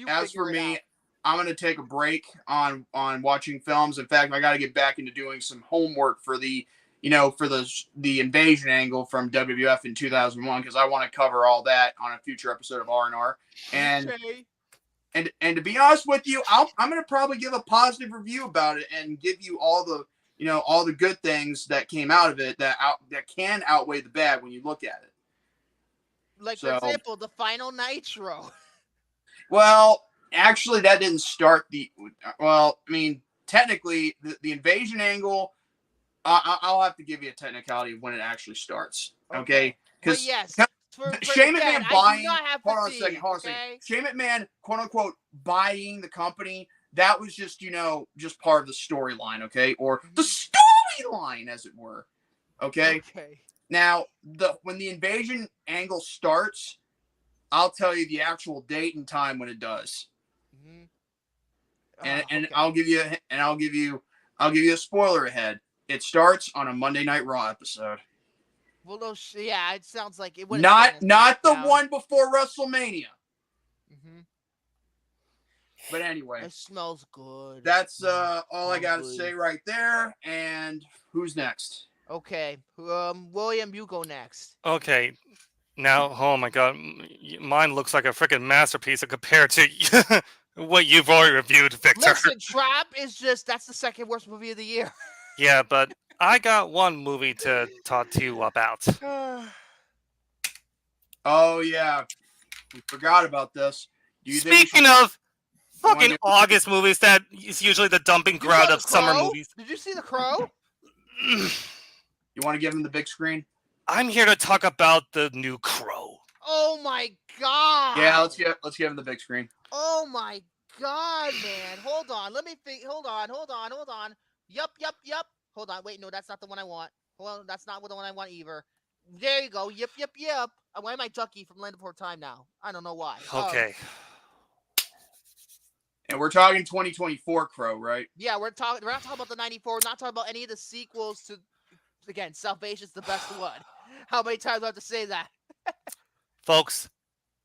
as for me, I'm gonna take a break on watching films. In fact, I got to get back into doing some homework for the the invasion angle from WWF in 2001 because I want to cover all that on a future episode of R&R. And to be honest with you, I'm going to probably give a positive review about it and give you all the good things that came out of it that can outweigh the bad when you look at it. For example, the final Nitro. Well, actually, that didn't start technically the invasion angle. I'll have to give you a technicality of when it actually starts. Okay? Because Shane McMahon buying. Hold on a second. Shane McMahon, quote unquote, buying the company. That was just part of the storyline. Okay, or the storyline, as it were. Okay. Now, when the invasion angle starts, I'll tell you the actual date and time when it does. And I'll give you a spoiler ahead. It starts on a Monday Night Raw episode. Well, no, yeah, it sounds like it would. Not the one before WrestleMania. But anyway, it smells good. That's all I got to say right there. And who's next? Okay, William, you go next. Okay, now, oh my God, mine looks like a freaking masterpiece compared to what you've already reviewed, Victor. Listen, Trap is that's the second worst movie of the year. Yeah, but I got one movie to talk to you about. Oh yeah, we forgot about this. Do you think we Speaking should- of fucking August movies, that is usually the dumping You ground saw of The summer Crow? movies. Did you see The Crow? You want to give him the big screen? I'm here to talk about the new Crow. Oh my god! Yeah, let's give him the big screen. Oh my god, man! Hold on, let me think. Hold on. Yup. Hold on. Wait, no, that's not the one I want. Well, that's not the one I want either. There you go. Yep. Why am I Ducky from Land Before Time now? I don't know why. Okay. And we're talking 2024 Crow, right? Yeah, we're not talking about the 94. We're not talking about any of the sequels to. Again, Salvation's the best one. How many times do I have to say that? Folks,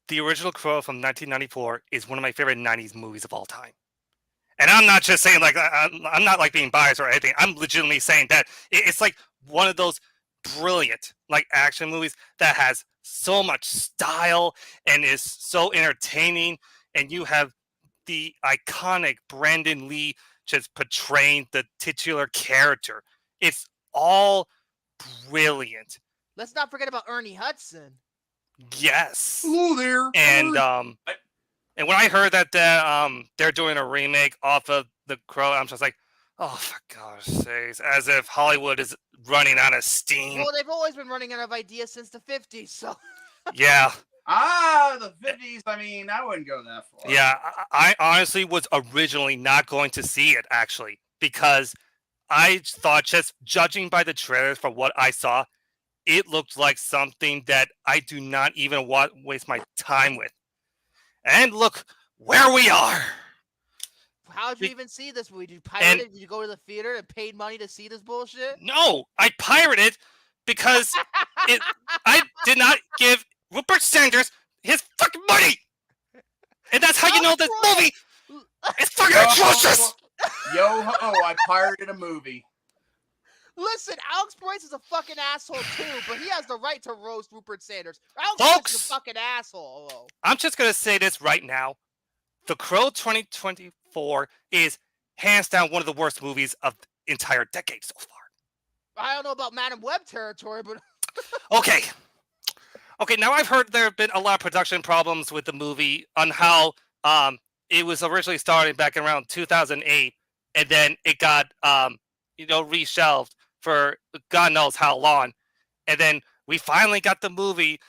the original Crow from 1994 is one of my favorite 90s movies of all time. And I'm not just saying like I'm not like being biased or anything. I'm legitimately saying that it's like one of those brilliant like action movies that has so much style and is so entertaining. And you have the iconic Brandon Lee just portraying the titular character. It's all brilliant. Let's not forget about Ernie Hudson. Yes. Hello there. And when I heard that they're doing a remake off of The Crow, I'm just like, oh, for gosh sakes, as if Hollywood is running out of steam. Well, they've always been running out of ideas since the 50s, so. Yeah. The 50s. I mean, I wouldn't go that far. Yeah, I honestly was originally not going to see it, actually, because I thought, just judging by the trailers for what I saw, it looked like something that I do not even want to waste my time with. And look where we are. How did you even see this movie? Did you pirate it? Did you go to the theater and paid money to see this bullshit? No, I pirated because I did not give Rupert Sanders his fucking money. And that's how you know this movie is fucking atrocious. I pirated a movie. Listen, Alex Bryce is a fucking asshole too, but he has the right to roast Rupert Sanders. Alex Bryce is a fucking asshole. I'm just going to say this right now. The Crow 2024 is hands down one of the worst movies of the entire decade so far. I don't know about Madam Web territory, but... Okay, now I've heard there have been a lot of production problems with the movie on how it was originally started back in around 2008, and then it got reshelved for God knows how long. And then we finally got the movie,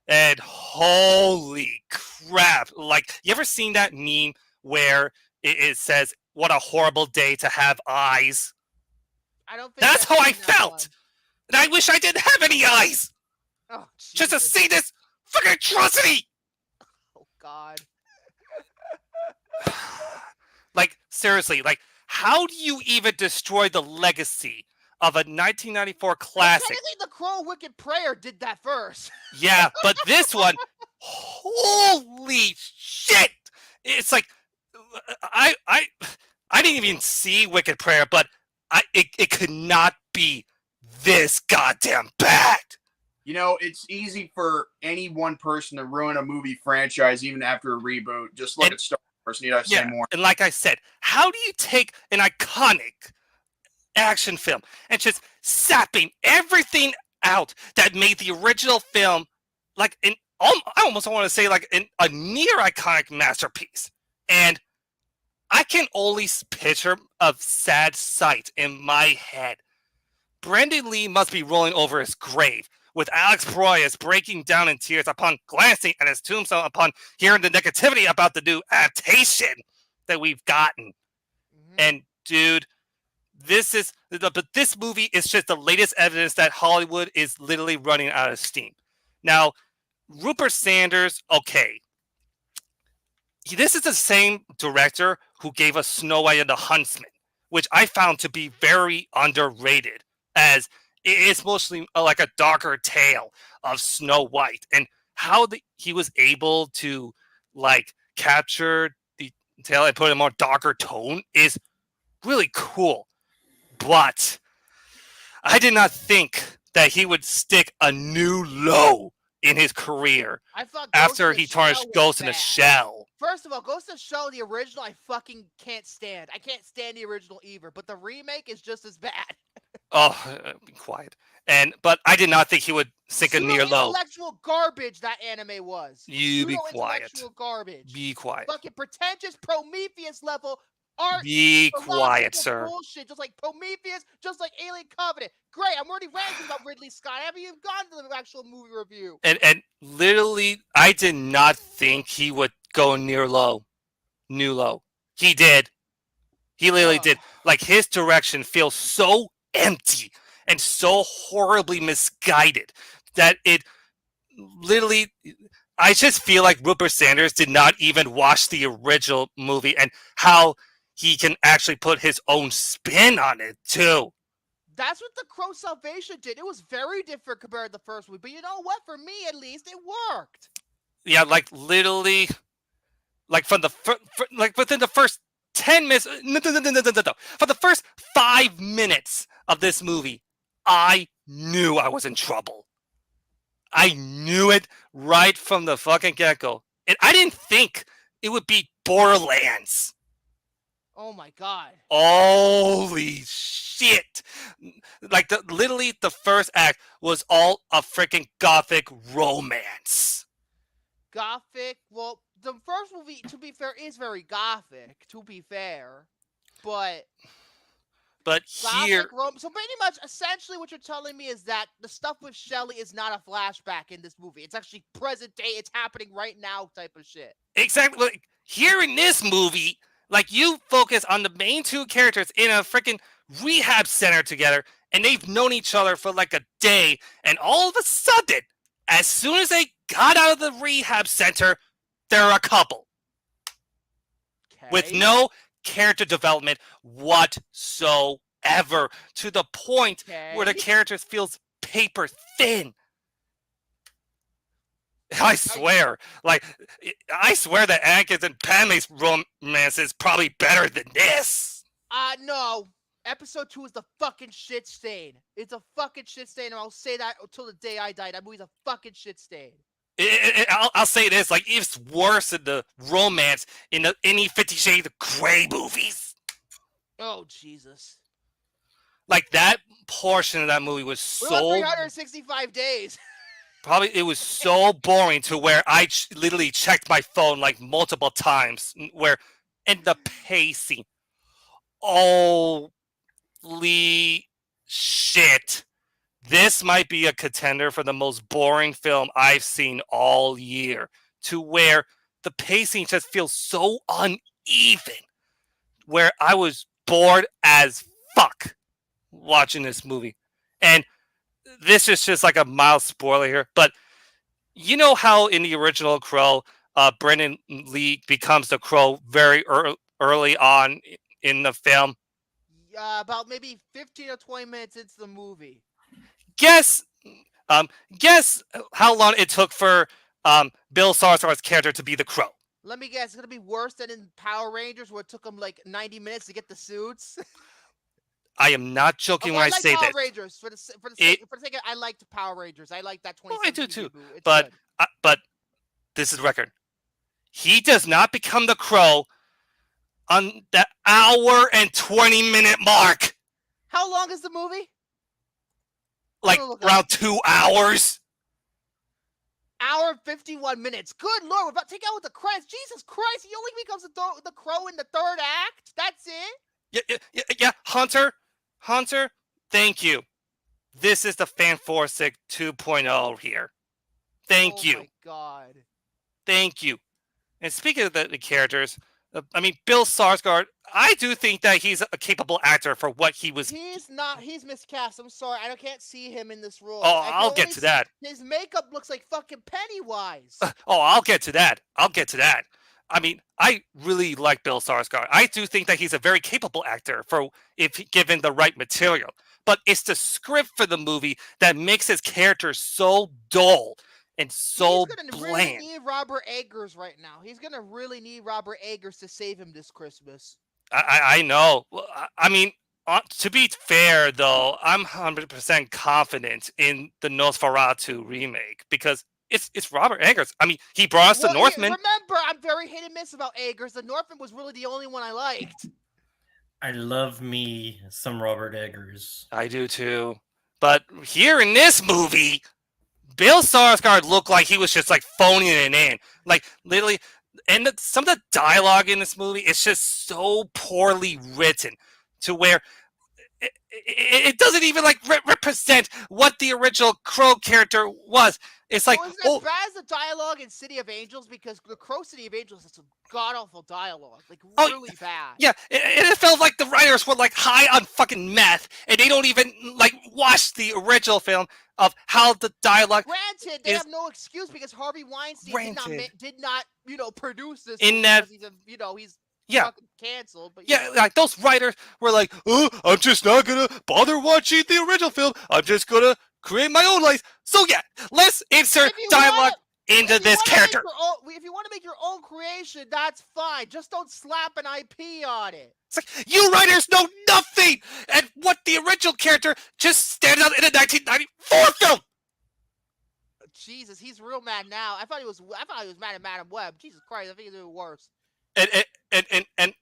and holy crap. Like, you ever seen that meme where it says, what a horrible day to have eyes? I don't think that's how I felt. One. And I wish I didn't have any eyes. Oh, just to see this fucking atrocity. Oh, God. Like, seriously, like, how do you even destroy the legacy of a 1994 classic? Technically, The Crow Wicked Prayer did that first. Yeah, but this one, holy shit! It's like, I didn't even see Wicked Prayer, but it could not be this goddamn bad. You know, it's easy for any one person to ruin a movie franchise even after a reboot. Just look at Star Wars. Need I say more? And like I said, how do you take an iconic action film and just sapping everything out that made the original film like I almost want to say like a near iconic masterpiece? And I can only picture a sad sight in my head. Brandon Lee must be rolling over his grave, with Alex Proyas breaking down in tears upon glancing at his tombstone upon hearing the negativity about the new adaptation that we've gotten. Mm-hmm. And dude, this movie is just the latest evidence that Hollywood is literally running out of steam. Now, Rupert Sanders, okay. This is the same director who gave us Snow White and the Huntsman, which I found to be very underrated, as it's mostly like a darker tale of Snow White, and how he was able to like capture the tale and put in a more darker tone is really cool. But I did not think that he would stick a new low in his career after he tarnished Ghost in the Shell. First of all, Ghost in the Shell, the original, I fucking can't stand. I can't stand the original either, but the remake is just as bad. Be quiet. But I did not think he would sink a near low. Intellectual garbage that anime was. You be quiet. Intellectual garbage. Be quiet. Fucking pretentious Prometheus level art. Be quiet, sir. Bullshit, just like Prometheus, just like Alien Covenant. Great, I'm already ranting about Ridley Scott. I haven't even gotten to the actual movie review. And literally, I did not think he would go near low. New low. He did. He literally did. Like, his direction feels so empty and so horribly misguided that it literally, I just feel like Rupert Sanders did not even watch the original movie and how he can actually put his own spin on it too. That's what The Crow Salvation did. It was very different compared to the first movie, but you know what? For me, at least, it worked. Yeah, like literally, like from the like within the first 10 minutes, no. For the first 5 minutes of this movie, I knew I was in trouble. I knew it right from the fucking get-go. And I didn't think it would be Borderlands. Oh my god. Holy shit. Like, literally the first act was all a freaking gothic romance. Gothic? Well, the first movie, to be fair, is very gothic, to be fair. But here... So pretty much, essentially what you're telling me is that the stuff with Shelley is not a flashback in this movie. It's actually present day, it's happening right now type of shit. Exactly. Like, here in this movie, like, you focus on the main two characters in a freaking rehab center together, and they've known each other for like a day, and all of a sudden, as soon as they got out of the rehab center, they're a couple. Okay. With no character development whatsoever, to the point where the characters feels paper thin. I swear that Anakin's and Padme's romance is probably better than this. No. Episode 2 is the fucking shit stain. It's a fucking shit stain, and I'll say that until the day I die. That movie's a fucking shit stain. I'll say this, like, it's worse than the romance in any 50 Shades of Grey movies. Oh, Jesus. Like, that portion of that movie was so... 365 days. Probably, it was so boring to where I literally checked my phone, like, multiple times. And the pacing. Holy shit. This might be a contender for the most boring film I've seen all year, to where the pacing just feels so uneven, where I was bored as fuck watching this movie. And this is just like a mild spoiler here, but you know how in the original Crow, Brendan Lee becomes the Crow very early on in the film? About maybe 15 or 20 minutes into the movie. Guess how long it took for Bill Skarsgård's character to be the Crow. Let me guess, it's gonna be worse than in Power Rangers, where it took them like 90 minutes to get the suits. I am not joking when I say Power that. Rangers for the sake of, I liked Power Rangers. I like that 20. I do too. But this is the record. He does not become the Crow on the hour and 20-minute mark. How long is the movie? Like around 2 hours. Hour and 51 minutes. Good Lord, we're about to take out with the credits. Jesus Christ, he only becomes the Crow in the third act. That's it. Yeah. Hunter, thank you. This is the Fanforsic 2.0 here. Thank you. Oh my God. Thank you. And speaking of the characters, I mean, Bill Skarsgård, I do think that he's a capable actor for what he was. He's not. He's miscast. I'm sorry. I can't see him in this role. Oh, I'll get to that. His makeup looks like fucking Pennywise. I'll get to that. I mean, I really like Bill Skarsgård. I do think that he's a very capable actor if given the right material. But it's the script for the movie that makes his character so dull and so bland. He's gonna really need Robert Eggers right now. He's gonna really need Robert Eggers to save him this Christmas. I know. I mean, to be fair though, I'm 100% confident in the Nosferatu remake because it's Robert Eggers. I mean, he brought us the Northman. Remember, I'm very hit and miss about Eggers. The Northman was really the only one I liked. I love me some Robert Eggers. I do too. But here in this movie, Bill Skarsgård looked like he was just like phoning it in. Like literally, and some of the dialogue in this movie is just so poorly written to where it doesn't even like represent what the original Crow character was. It's like, it's as bad as the dialogue in City of Angels, because the Crow City of Angels has some god awful dialogue, like really bad. Yeah, it felt like the writers were like high on fucking meth, and they don't even like watch the original film of how the dialogue. Granted, they have no excuse because Harvey Weinstein did not produce this in that. He's fucking canceled. But like those writers were like, oh, I'm just not gonna bother watching the original film. I'm just gonna create my own life. So yeah, let's insert dialogue into this character. If you want to make your own creation, that's fine. Just don't slap an IP on it. It's like, you writers know nothing, and what the original character just stands out in a 1994 film. Jesus, he's real mad now. I thought he was mad at Madam Web. Jesus Christ, I think he's doing worse. And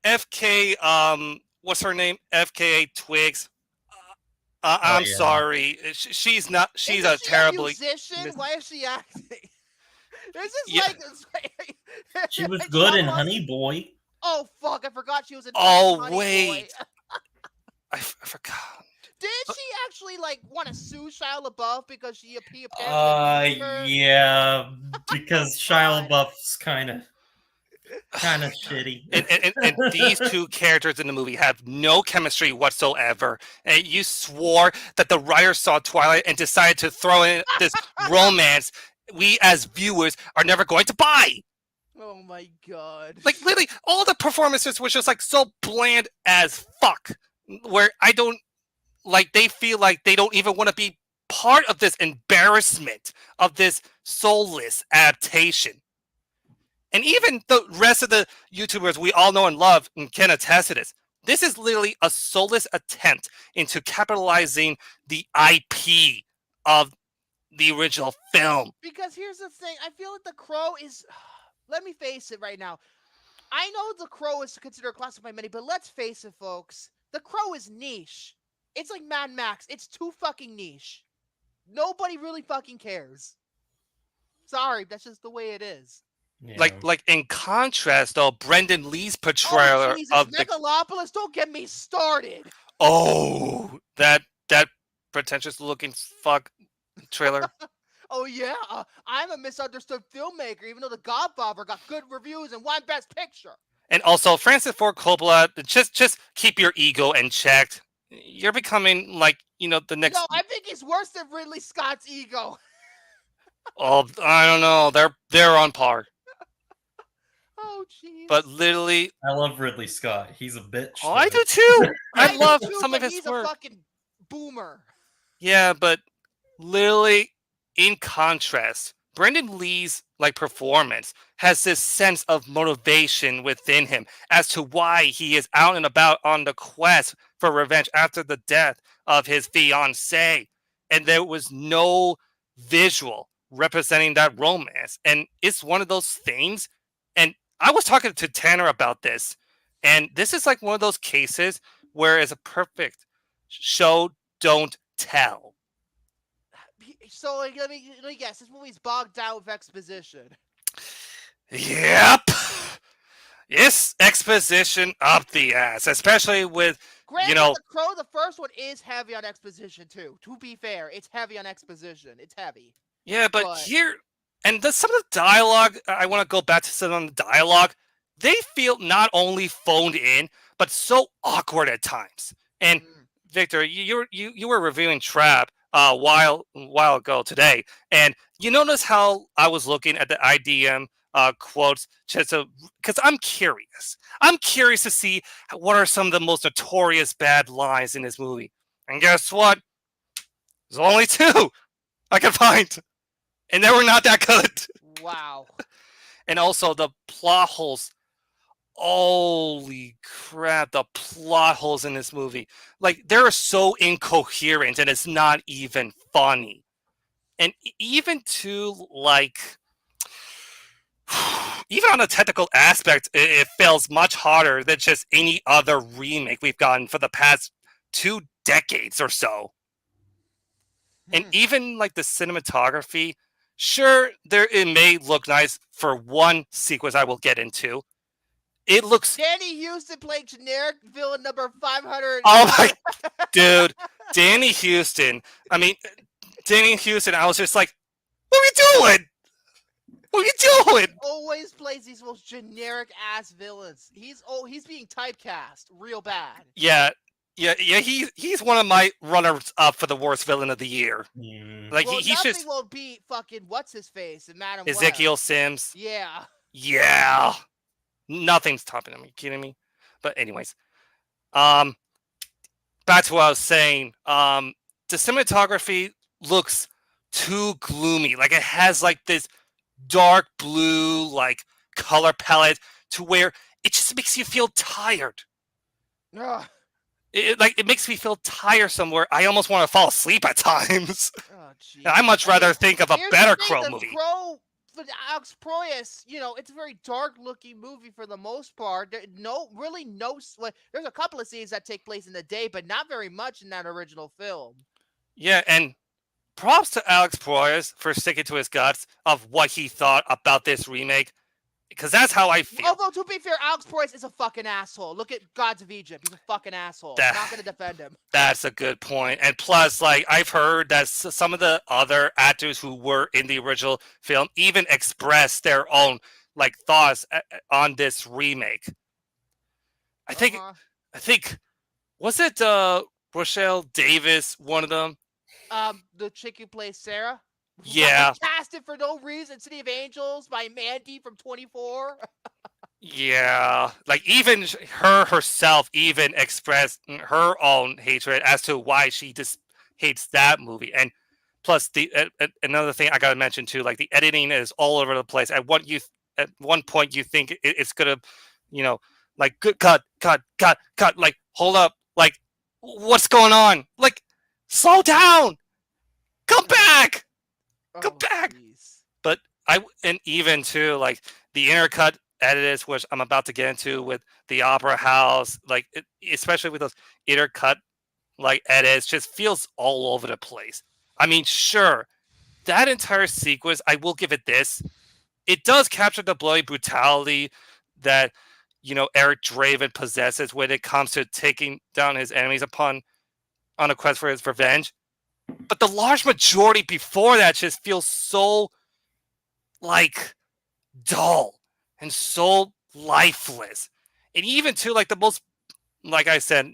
FK, what's her name? FKA Twigs. I'm sorry. She's not. She's a terrible musician. Why is she acting? This is like she was good in Honey Boy. Oh fuck! I forgot she was in. Oh wait, I forgot. Did she actually like want to sue Shia LaBeouf because she appeared? Yeah, because Shia LaBeouf's kind of shitty. And these two characters in the movie have no chemistry whatsoever. And you swore that the writers saw Twilight and decided to throw in this romance we as viewers are never going to buy. Oh my god. Like literally all the performances were just like so bland as fuck. Where I don't like, they feel like they don't even want to be part of this embarrassment of this soulless adaptation. And even the rest of the YouTubers we all know and love and can attest to this. This is literally a soulless attempt into capitalizing the IP of the original film. Because here's the thing. I feel like The Crow is... Let me face it right now. I know The Crow is considered a classic by many, but let's face it, folks. The Crow is niche. It's like Mad Max. It's too fucking niche. Nobody really fucking cares. Sorry, that's just the way it is. Yeah. Like in contrast, though, Brendan Lee's portrayal of Megalopolis, don't get me started. Oh, that pretentious looking fuck trailer. Oh yeah, I'm a misunderstood filmmaker, even though The Godfather got good reviews and won Best Picture. And also, Francis Ford Coppola, just keep your ego in check. You're becoming like, the next. No, I think he's worse than Ridley Scott's ego. Oh, I don't know. They're on par. Oh, jeez. But literally, I love Ridley Scott. He's a bitch. Oh, I do too. I love some of his he's work. He's a fucking boomer. Yeah, but literally, in contrast, Brendan Lee's performance has this sense of motivation within him as to why he is out and about on the quest for revenge after the death of his fiancée, and there was no visual representing that romance. And it's one of those things. And I was talking to Tanner about this, and this is like one of those cases where it's a perfect show don't tell. So let me guess, this movie's bogged down with exposition. Yep. Yes, exposition up the ass, especially with Granted, The Crow, the first one is heavy on exposition too. To be fair, it's heavy on exposition. It's heavy. Yeah, but here, and some of the dialogue, I want to go back to some of the dialogue. They feel not only phoned in, but so awkward at times. And Victor, you were reviewing Trap a while ago today, and you notice how I was looking at the IDM quotes just because I'm curious. I'm curious to see what are some of the most notorious bad lines in this movie. And guess what? There's only two I could find. And they were not that good. Wow. And also the plot holes. Holy crap, the plot holes in this movie. They're so incoherent and it's not even funny. And even to even on a technical aspect, it feels much harder than just any other remake we've gotten for the past 2 decades or so. And even like the cinematography, sure, it may look nice for one sequence I will get into. It looks. Danny Houston playing generic villain number 500. Oh my, dude, Danny Houston. I mean, Danny Houston. I was just like, what are you doing? What are you doing? He always plays these most generic ass villains. He's being typecast real bad. Yeah. He's one of my runners up for the worst villain of the year. Like well, he's nothing just will beat fucking what's his face and Madam Ezekiel Web. Sims. Yeah. Nothing's topping him. Are you kidding me? But anyways, back to what I was saying. The cinematography looks too gloomy. Like it has like this dark blue like color palette to where it just makes you feel tired. Ugh. It makes me feel tiresome where I almost want to fall asleep at times. Oh, geez. I much rather think of a better Crow movie. For Alex Proyas, it's a very dark-looking movie for the most part. There's a couple of scenes that take place in the day, but not very much in that original film. Yeah, and props to Alex Proyas for sticking to his guts of what he thought about this remake. Because that's how I feel. Although, to be fair, Alex Proyas is a fucking asshole. Look at Gods of Egypt. He's a fucking asshole. I'm not going to defend him. That's a good point. And plus, like, I've heard that some of the other actors who were in the original film even expressed their own, like, thoughts on this remake. I think, was it Rochelle Davis, one of them? The chick who plays Sarah? Yeah. Casted for no reason. City of Angels by Mandy from 24. Yeah. Like, even her herself even expressed her own hatred as to why she just hates that movie. And plus, another thing I gotta mention too, like, the editing is all over the place. At one point, you think it's gonna, like, good cut. Like, hold up. Like, what's going on? Like, slow down. Come back. Go back. Geez. But even too, like, the intercut edits, which I'm about to get into with the Opera House, like, especially with those intercut like edits, just feels all over the place. I mean, sure, that entire sequence, I will give it this. It does capture the bloody brutality that, Eric Draven possesses when it comes to taking down his enemies on a quest for his revenge. But the large majority before that just feels so, like, dull and so lifeless. And even to, like, the most, like I said,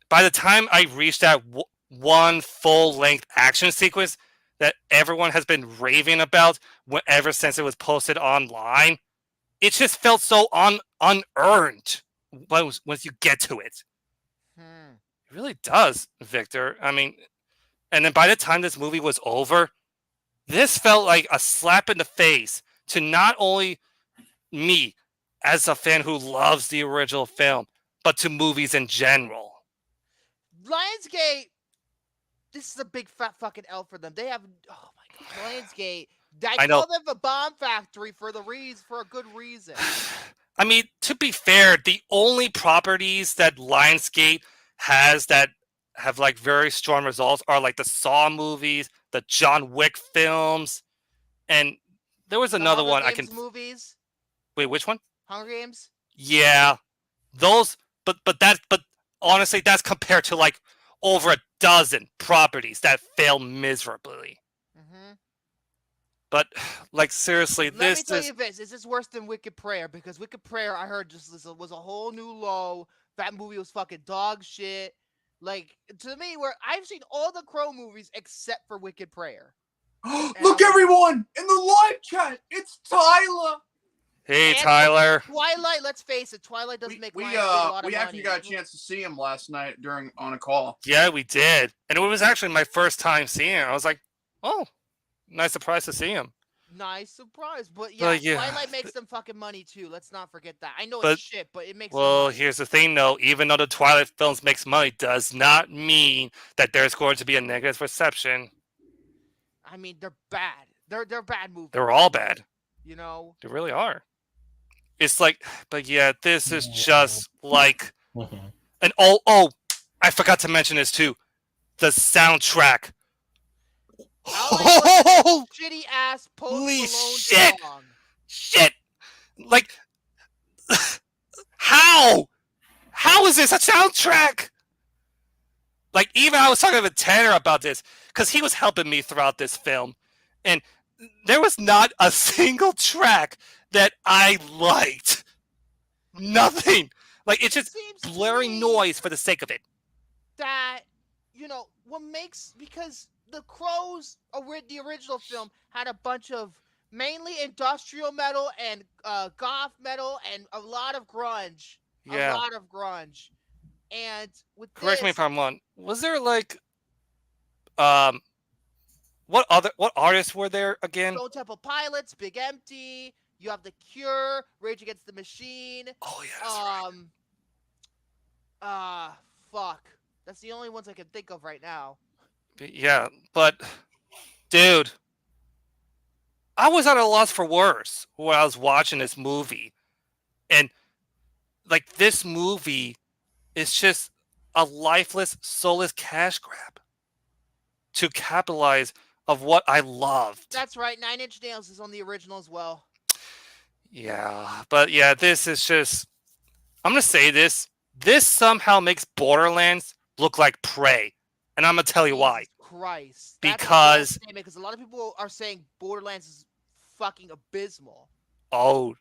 by the time I reached that one full-length action sequence that everyone has been raving about ever since it was posted online, it just felt so unearned once you get to it. It really does, Victor. I mean, and then by the time this movie was over, this felt like a slap in the face to not only me as a fan who loves the original film, but to movies in general. Lionsgate, this is a big fat fucking L for them. They have, oh my god, Lionsgate. I call them a bomb factory for a good reason. I mean, to be fair, the only properties that Lionsgate has that have, like, very strong results are, like, the Saw movies, the John Wick films, and there was another one I can. Movies. Wait, which one? Hunger Games. Yeah, those. But honestly, that's compared to, like, over a dozen properties that fail miserably. Mm-hmm. But, like, seriously, Let me tell you this: is this worse than Wicked Prayer? Because Wicked Prayer, I heard, just was a whole new low. That movie was fucking dog shit. Like, to me, where I've seen all the Crow movies except for Wicked Prayer. Look, everyone in the live chat, it's Tyler. Hey, Tyler. Twilight, let's face it, Twilight doesn't make we a lot of we actually money. got a chance to see him last night on a call. Yeah, we did, and it was actually my first time seeing him. I was like, oh, nice surprise to see him. Nice surprise, but yeah, Twilight makes them fucking money too. Let's not forget that. I know it's shit, but it makes. Well, here's the thing, though. Even though the Twilight films makes money, does not mean that there's going to be a negative reception. I mean, they're bad. They're bad movies. They're all bad. You know, They really are. It's like, but yeah, this is just like an I forgot to mention this too. The soundtrack. shitty ass Post Holy Malone shit! song. Shit! Like, how? How is this a soundtrack? Like, even I was talking to Tanner about this because he was helping me throughout this film, and there was not a single track that I liked. Nothing. Like, it's just blaring noise for the sake of it. That, what makes, because the Crows, the original film, had a bunch of mainly industrial metal and goth metal and a lot of grunge. Yeah. A lot of grunge. And with Correct me if I'm wrong. Was there like, what artists were there again? Stone Temple Pilots, Big Empty. You have The Cure, Rage Against the Machine. Oh yeah. Right. Fuck. That's the only ones I can think of right now. Yeah, but dude, I was at a loss for words when I was watching this movie, and like this movie is just a lifeless, soulless cash grab to capitalize of what I loved. That's right. 9 Inch Nails is on the original as well. Yeah, but yeah, this is just. I'm gonna say this. This somehow makes Borderlands look like Prey, and I'm gonna tell you why. Christ. Because a lot of people are saying Borderlands is fucking abysmal. Oh,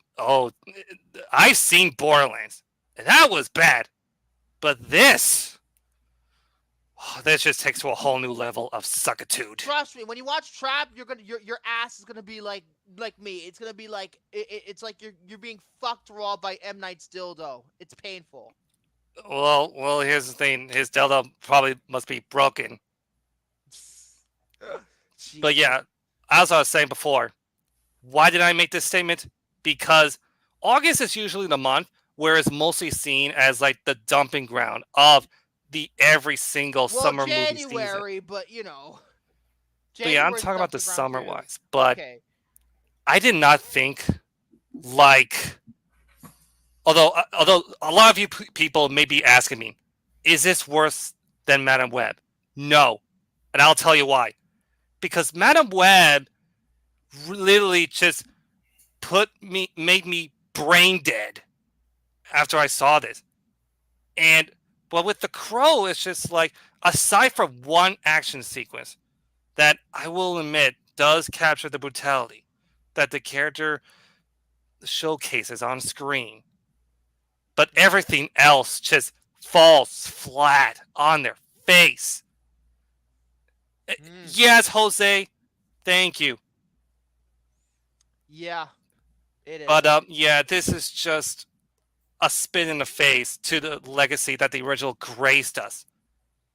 I've seen Borderlands, and that was bad. But this just takes to a whole new level of suckitude. Trust me, when you watch Trap, your ass is gonna be like me. It's gonna be like it's like you're being fucked raw by M. Night's dildo. It's painful. Well, here's the thing. His dildo probably must be broken. But yeah, as I was saying before, why did I make this statement? Because August is usually the month where it's mostly seen as like the dumping ground of the every single summer movie season. But But yeah, I'm talking about the summer wise. But okay. I did not think like. Although a lot of you people may be asking me, is this worse than Madame Web? No. And I'll tell you why. Because Madame Web literally just made me brain dead after I saw this. But with The Crow, it's just like, aside from one action sequence that I will admit does capture the brutality that the character showcases on screen, but everything else just falls flat on their face. Yes, Jose. Thank you. Yeah, it is. But yeah, this is just a spin in the face to the legacy that the original graced us.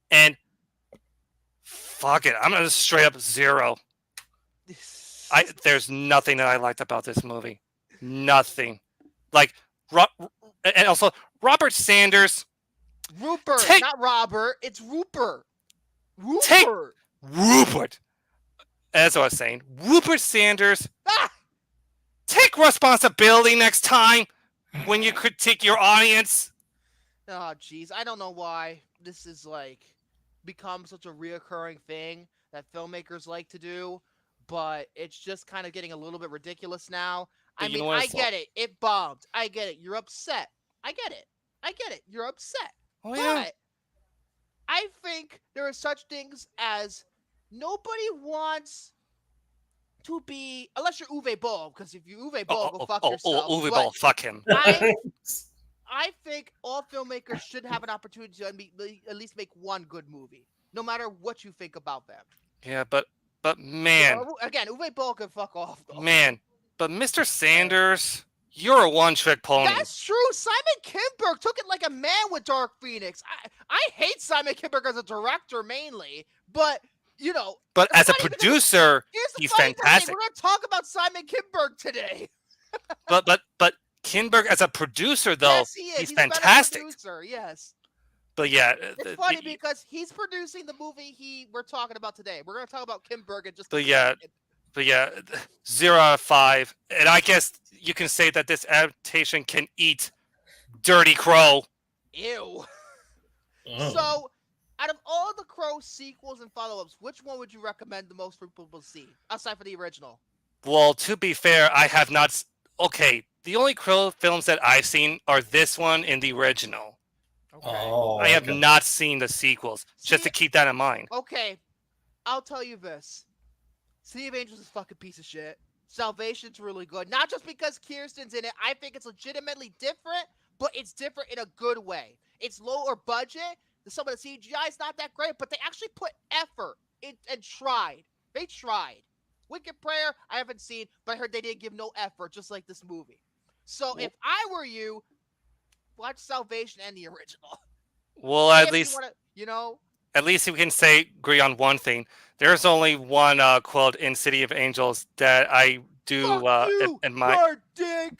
And fuck it, I'm gonna straight up 0. There's nothing that I liked about this movie. Nothing. Like, and also Robert Sanders. Rupert, not Robert. It's Rupert. Rupert. That's what I was saying. Rupert Sanders. Take responsibility next time when you critique your audience. Oh, jeez. I don't know why this is like become such a reoccurring thing that filmmakers like to do, but it's just kind of getting a little bit ridiculous now. I mean, I get it. It bombed. I get it. You're upset. I get it. You're upset. Oh, yeah. But I think there are such things as nobody wants to be, unless you're Uwe Boll, because if you Uwe Boll, go fuck yourself. Uwe Boll, fuck him. I think all filmmakers should have an opportunity to at least make one good movie, no matter what you think about them. Yeah, but man. Again, Uwe Boll can fuck off, though. Man, but Mr. Sanders, you're a one-trick pony. That's true. Simon Kinberg took it like a man with Dark Phoenix. I hate Simon Kinberg as a director mainly, but But as a producer, he's fantastic. We're going to talk about Simon Kinberg today. but Kinberg as a producer, though, yes, he is. He's fantastic. A producer, yes. But yeah, it's funny because he's producing the movie we're talking about today. We're going to talk about Kinberg in just. But yeah, But yeah, 0 out of 5. And I guess you can say that this adaptation can eat Dirty Crow. Ew. Oh. So, out of all the Crow sequels and follow-ups, which one would you recommend the most for people to see, aside from the original? Well, to be fair, I have not. Okay, the only Crow films that I've seen are this one and the original. Okay. Oh, I have okay. not seen the sequels, just See- to keep that in mind. Okay, I'll tell you this. City of Angels is a fucking piece of shit. Salvation's really good. Not just because Kirsten's in it. I think it's legitimately different, but it's different in a good way. It's lower budget. Some of the CGI is not that great, but they actually put effort in and tried. They tried. Wicked Prayer, I haven't seen, but I heard they didn't give no effort, just like this movie. So if I were you, watch Salvation and the original. Well, at If you least, wanna, you know, at least we can agree on one thing. There's only one quote in City of Angels that I do fuck you, admire. your dick.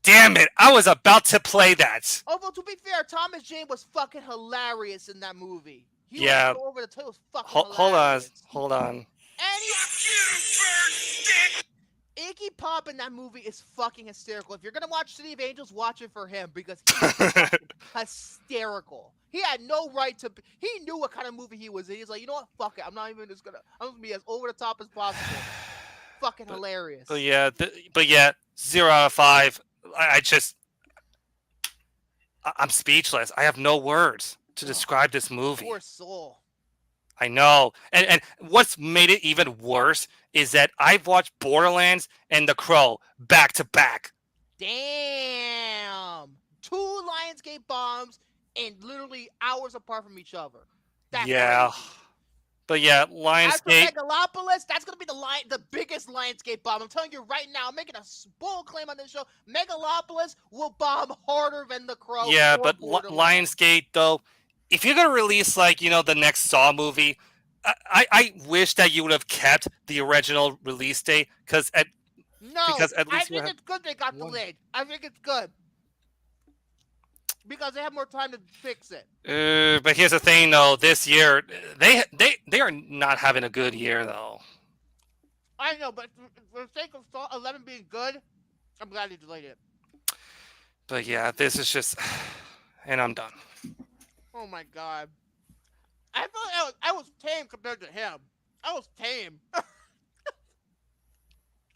Damn it! I was about to play that. Although to be fair, Thomas Jane was fucking hilarious in that movie. He Yeah. was over the top. It was fucking Hold on, hilarious. hold on. Iggy Pop in that movie is fucking hysterical. If you're gonna watch City of Angels, watch it for him because he's fucking hysterical. He had no right to. He knew what kind of movie he was in. He's like, you know what? Fuck it. I'm gonna be as over the top as possible. Fucking hilarious. But yeah, 0 out of 5. I'm speechless. I have no words to describe this movie. Poor soul. I know. And what's made it even worse is that I've watched Borderlands and The Crow back to back. Damn. 2 Lionsgate bombs and literally hours apart from each other. That's Yeah. crazy. But yeah, After Lionsgate. Megalopolis, that's gonna be the biggest Lionsgate bomb. I'm telling you right now, I'm making a bold claim on this show. Megalopolis will bomb harder than The Crow. Yeah, or but Borderlands. Lionsgate, though, if you're going to release, the next Saw movie, I wish that you would have kept the original release date, because at least I you think have it's good they got delayed. I think it's good. Because they have more time to fix it. but here's the thing, though. This year, they are not having a good year, though. I know, but for the sake of Saw 11 being good, I'm glad they delayed it. But yeah, this is just... And I'm done. Oh my god. I felt I was tame compared to him. I was tame.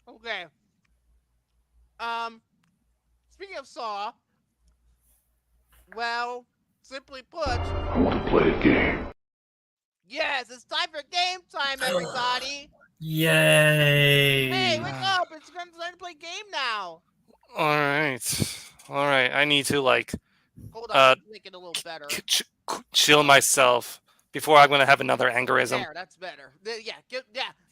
Okay. Speaking of Saw, well, simply put, I want to play a game. yes, it's time for game time, everybody. Yay! Hey, wake up! It's time to play game now. All right. I need to, Hold on, make it a little better. chill myself before I'm going to have another aneurysm. There, that's better. Yeah,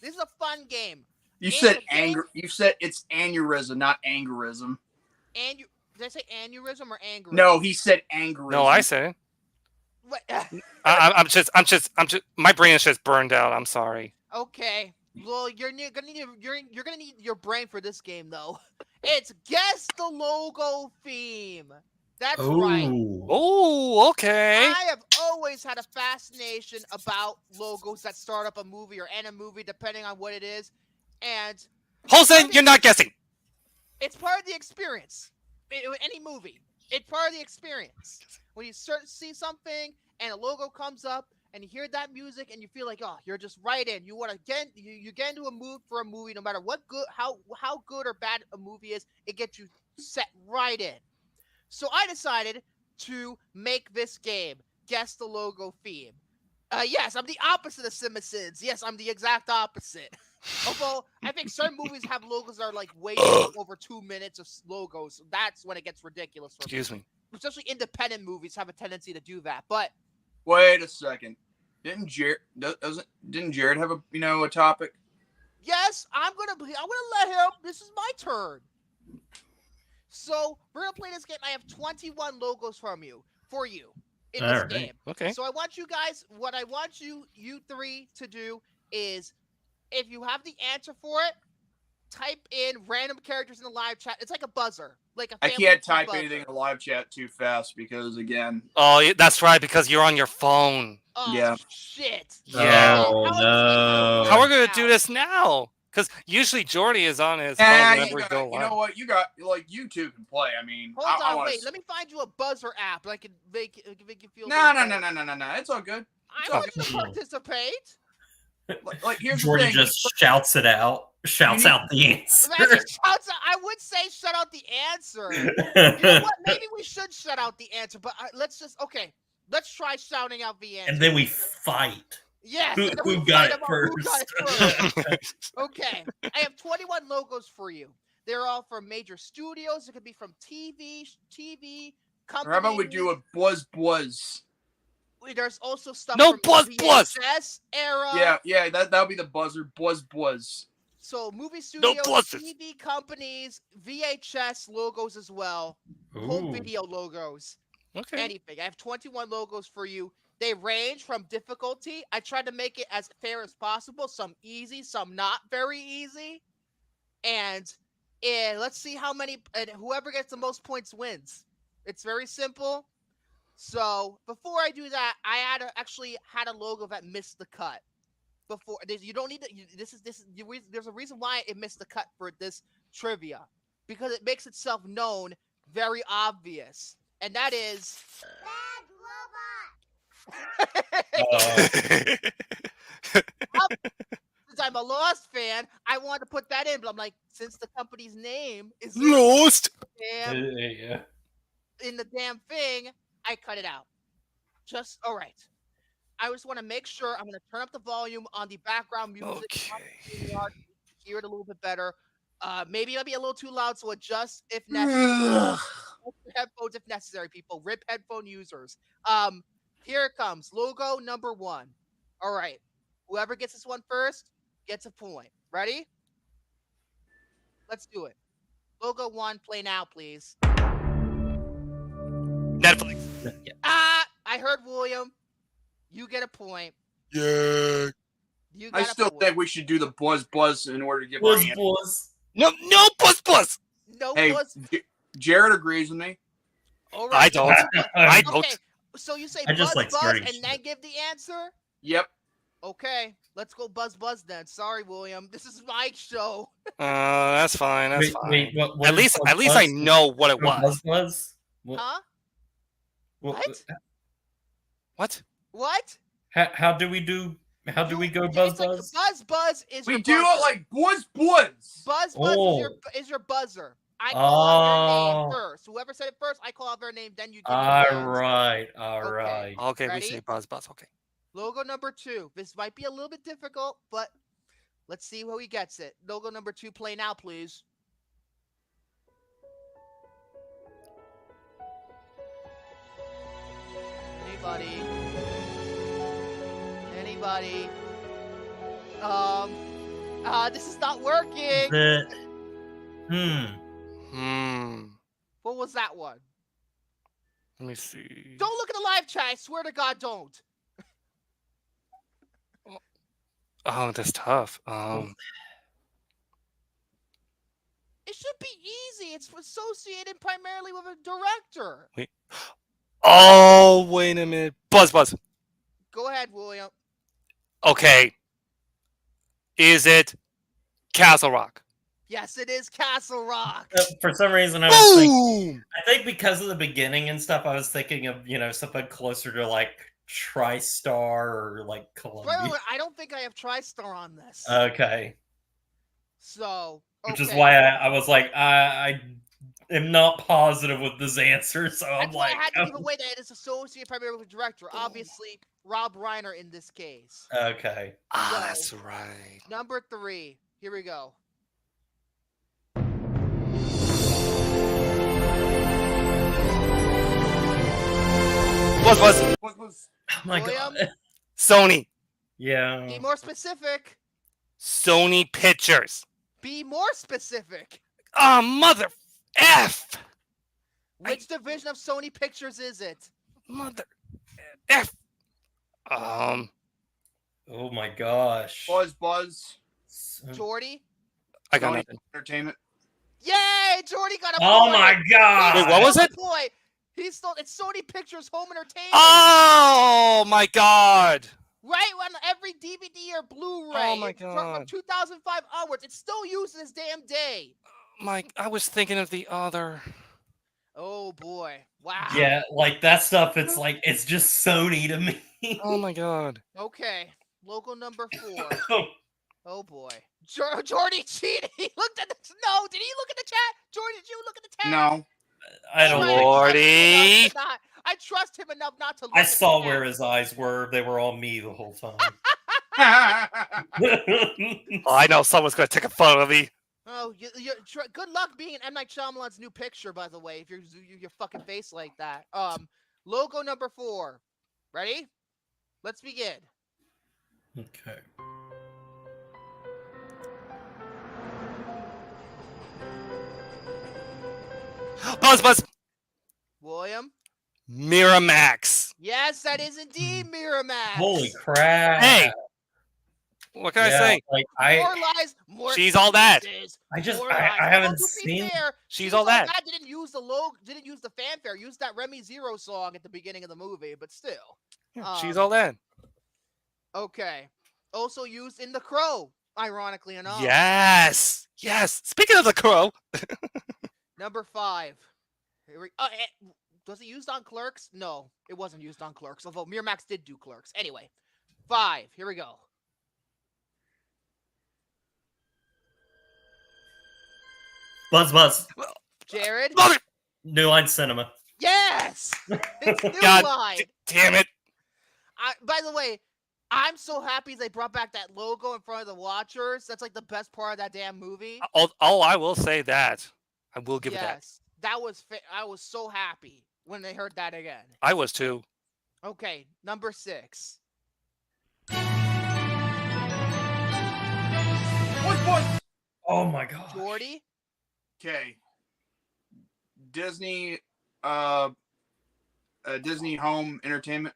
this is a fun game. You It's said a game- anger. You said it's aneurysm, not angerism. Did I say aneurysm or anger? No, he said angerism. No, I said it. What? I'm just. My brain is just burned out. I'm sorry. Okay. Well, you're gonna need your brain for this game though. It's guess the logo theme. That's right. Ooh. Oh, okay. I have always had a fascination about logos that start up a movie or end a movie, depending on what it is, and Holson, you're not guessing. it's part of the experience. Any movie, it's part of the experience. When you see something and a logo comes up and you hear that music and you feel like, oh, you're just right in. You want to you get into a mood for a movie, no matter how good or bad a movie is, it gets you set right in. So I decided to make this game, Guess the Logo Theme. Yes, I'm the opposite of Simpsons. Yes, I'm the exact opposite. Although, I think certain movies have logos that are like way over 2 minutes of logos. So that's when it gets ridiculous for Excuse me. Especially independent movies have a tendency to do that. But Wait a second. Didn't Jared have a topic? yes, I'm gonna let him. This is my turn. So we're gonna play this game. I have 21 logos for you in this Alright. game. Okay. So I want you guys. What I want you three to do is, if you have the answer for it, type in random characters in the live chat. It's like a buzzer, like a. I Family can't Feud type buzzer. anything in the live chat too fast because, again, Oh, that's right, because you're on your phone. Oh, Yeah. shit. Yeah. Oh, no. How are we gonna do this now? Because usually Jordy is on his phone whenever we go you live. know what? You got like you two can play. I mean, Hold I on, wanna wait. Let me find you a buzzer app. I can make you feel. No. It's all good. I want you to participate. Like here's Jordy the thing. just shouts it out, shouts out the answer. Imagine I would say shut out the answer. You know what? Maybe we should shut out the answer, but let's try shouting out the answer. And then we fight. Yes. Who got it first? Okay. I have 21 logos for you. They're all from major studios. It could be from TV companies. Or how about we do a buzz? There's also stuff No from buzz. VHS era. Yeah, that'll be the buzzer. Buzz. So movie studios, buzzes. TV companies, VHS logos as well, home video logos, anything. I have 21 logos for you. They range from difficulty. I tried to make it as fair as possible. Some easy, some not very easy. And let's see how many, and whoever gets the most points wins. It's very simple. So before I do that, I actually had a logo that missed the cut. Before you don't need to. There's a reason why it missed the cut for this trivia, because it makes itself known very obvious, and that is since I'm a Lost fan, I wanted to put that in, but I'm like, since the company's name is Lost in the damn thing, I cut it out. Just all right. I just want to make sure. I'm going to turn up the volume on the background music. Okay. Hear it a little bit better. Maybe it'll be a little too loud, so adjust if necessary. Headphones if necessary, people. RIP headphone users. Here it comes. Logo number 1. All right. Whoever gets this one first gets a point. Ready? Let's do it. Logo 1, play now, please. Netflix. I heard William. You get a point. Yeah. I still think we should do the buzz in order to give Buzz. No buzz. No Hey, buzz. Jared agrees with me. All right. I don't. I don't. Okay, so you say I buzz, just like buzz, starting and shit. then give the answer? Yep. Okay, let's go buzz, then. Sorry, William. This is my show. That's fine. That's fine. Wait, what At least I know what it was. Buzz? Huh? What? What? How do we go buzz? Buzz is We your do buzzer. it like buzz. Buzz Oh. is your buzzer. I call out your name first. Whoever said it first, I call out their name, then you give me the answer. All right. Okay, Ready? we say buzz. Okay. Logo number 2. This might be a little bit difficult, but let's see who he gets it. Logo number 2, play now, please. Anybody? This is not working. What was that one? Let me see. Don't look at the live chat. I swear to God, don't. Oh, that's tough. It should be easy. It's associated primarily with a director. Wait. Oh, wait a minute. Buzz. Go ahead, William. Okay. Is it Castle Rock? Yes, it is Castle Rock. For some reason, I was thinking. Boom! I think because of the beginning and stuff, I was thinking of something closer to like TriStar or like Columbia. Wait, I don't think I have TriStar on this. Okay. So, which is why I was like, I am not positive with this answer, so I'm that's why like, I had to give away that it is associated primarily with the director. Obviously, Rob Reiner in this case. Okay. Ah, that's right. Number 3. Here we go. Buzz. Oh my William? god. Sony. Yeah. Be more specific. Sony Pictures. Be more specific. Ah, mother F. Which division of Sony Pictures is it? Mother F. Oh my gosh. Buzz. Jordy? I got Sony nothing. Entertainment. Yay! Jordy got a point. Oh my god. Wait, what was it? Point. It's Sony Pictures Home Entertainment. Oh my god. Right on every DVD or Blu-ray. Oh my From God. 2005 onwards, it's still used to this damn day. Mike, I was thinking of the other. Oh boy! Wow. Yeah, like that stuff. It's like it's just Sony to me. Oh my God. Okay, local number 4. Oh boy, Jordy cheated. He looked at the no. Did he look at the chat? Jordy, did you look at the chat? No. I don't Right, know. Jordy. I trust him enough not to look I at saw the where chat. his eyes were. They were on me the whole time. Oh, I know someone's gonna take a photo of me. Oh, good luck being in M. Night Shyamalan's new picture, by the way, if you're your fucking face like that. Logo number 4. Ready? Let's begin. Okay. Buzz. William? Miramax. Yes, that is indeed Miramax. Holy crap! Hey, what can I say? Like More lies, more She's all that. excuses, I just- more I lies. haven't Although, to be seen- fair, She's all that. Didn't use the logo, didn't use the fanfare, used that Remy Zero song at the beginning of the movie, but still. She's all that. Okay. Also used in The Crow, ironically enough. Yes. Speaking of the Crow. Number 5. Was it used on Clerks? No, it wasn't used on Clerks, although Miramax did do Clerks. Anyway, 5. Here we go. Buzz. Jared? New Line Cinema. Yes! It's New God Line. damn it. By the way, I'm so happy they brought back that logo in front of the Watchers. That's like the best part of that damn movie. Oh, I will say that. I will give it that. Yes, that was. I was so happy when they heard that again. I was too. Okay, number 6. What? Oh my god. Jordy? Okay. Disney Disney Home Entertainment.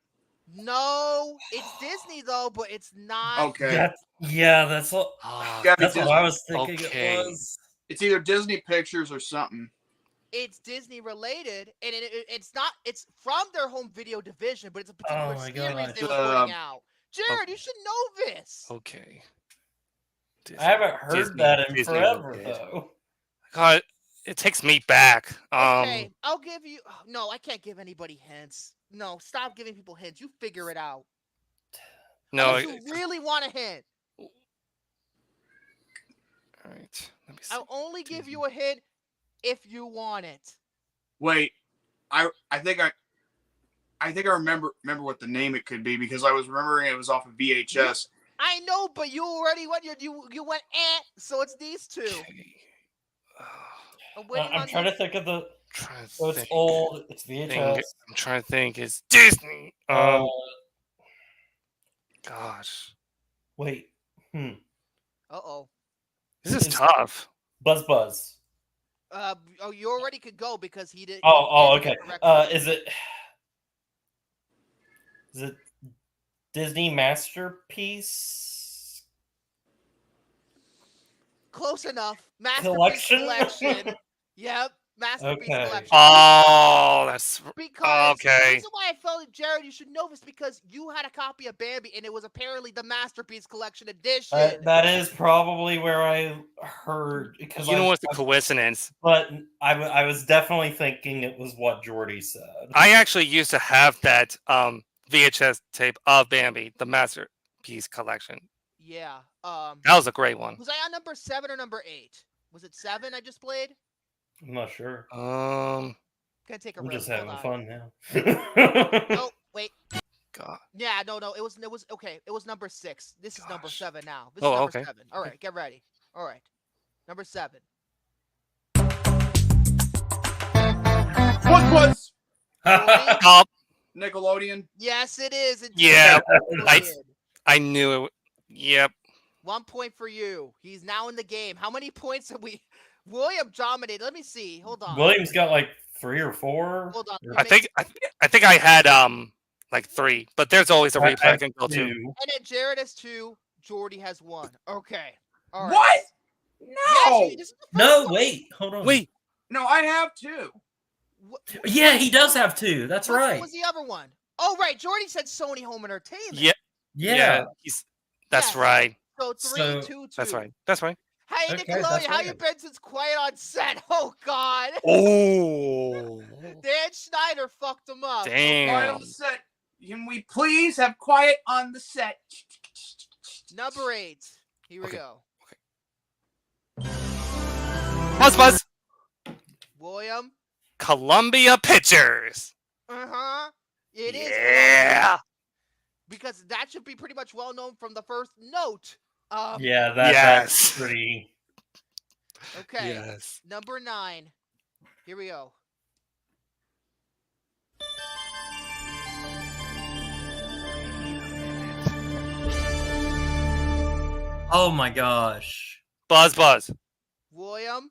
No, it's Disney though, but it's not. Okay. That's what. Gotta be That's what Disney. I was thinking Okay. it was. It's either Disney Pictures or something. It's Disney related, and it's not. It's from their home video division, but it's a particular Oh my series God. they were putting out. Jared, you should know this. Okay. I haven't heard Disney- that in Disney forever related. though. God, it takes me back. Okay, I'll give you. No, I can't give anybody hints. No, stop giving people hints. You figure it out. No. Unless you really want a hint. All right. Let me see. I'll only give you a hint if you want it. Wait, I think I remember what the name it could be because I was remembering it was off of VHS. I know, but you already went. You went so it's these two. Okay. I'm trying to think of the. Trying to So it's think. old. It's VHS. I'm trying to think. It's Disney. Gosh, Wait. Uh-oh. this is It's- tough. Buzz. You already could go because he did. Oh, he did okay. it correctly. Is it Disney Masterpiece? Close enough. Masterpiece Collection? collection. Yep. Masterpiece Okay. collection. Oh, that's Because okay. the reason why I felt Jared, you should know this because you had a copy of Bambi and it was apparently the Masterpiece Collection edition. That is probably where I heard because you know what's the coincidence? But I was definitely thinking it was what Jordy said. I actually used to have that VHS tape of Bambi, the Masterpiece Collection. Yeah. That was a great one. Was I on number 7 or number 8? Was it 7 I just played? I'm not sure. Gonna take a I'm risk. just having fun now. Oh, wait. God. Yeah, no. It was okay. It was number 6. This is number Gosh. 7 now. This Oh, is number okay. 7. All right, get ready. All right. Number 7. What was Jordy? Oh, Nickelodeon? Yes, it is. It's Yeah, Nickelodeon. I knew it. Yep. 1 point for you. He's now in the game. How many points have we? William dominated. Let me see. Hold on. William's got like 3 or 4. Hold on. I think I had like 3, but there's always a replay I can go to. And then Jared has 2. Jordy has 1. Okay. All right. What? No. Yes, this is the first No, one. wait, hold on. Wait, No, I have 2. Yeah, he does have 2. That's What right. was the other one? Oh, right. Jordy said Sony Home Entertainment. yeah, Yeah. That's Yes. right. So 3, So- 2, 2. That's right. That's right. Hey, Okay, Nickelodeon, that's how right. you been since Quiet on Set? Oh, God. Oh, Dan Schneider fucked him up. Quiet damn. on the set. Can we please have quiet on the set? Number 8. Here we Okay. go. Buzz. William. Columbia Pictures. Uh-huh. It is. Yeah. Because that should be pretty much well known from the first note. Yeah, Yes. that's pretty. Okay. Yes. Number 9. Here we go. Oh my gosh. Buzz. William.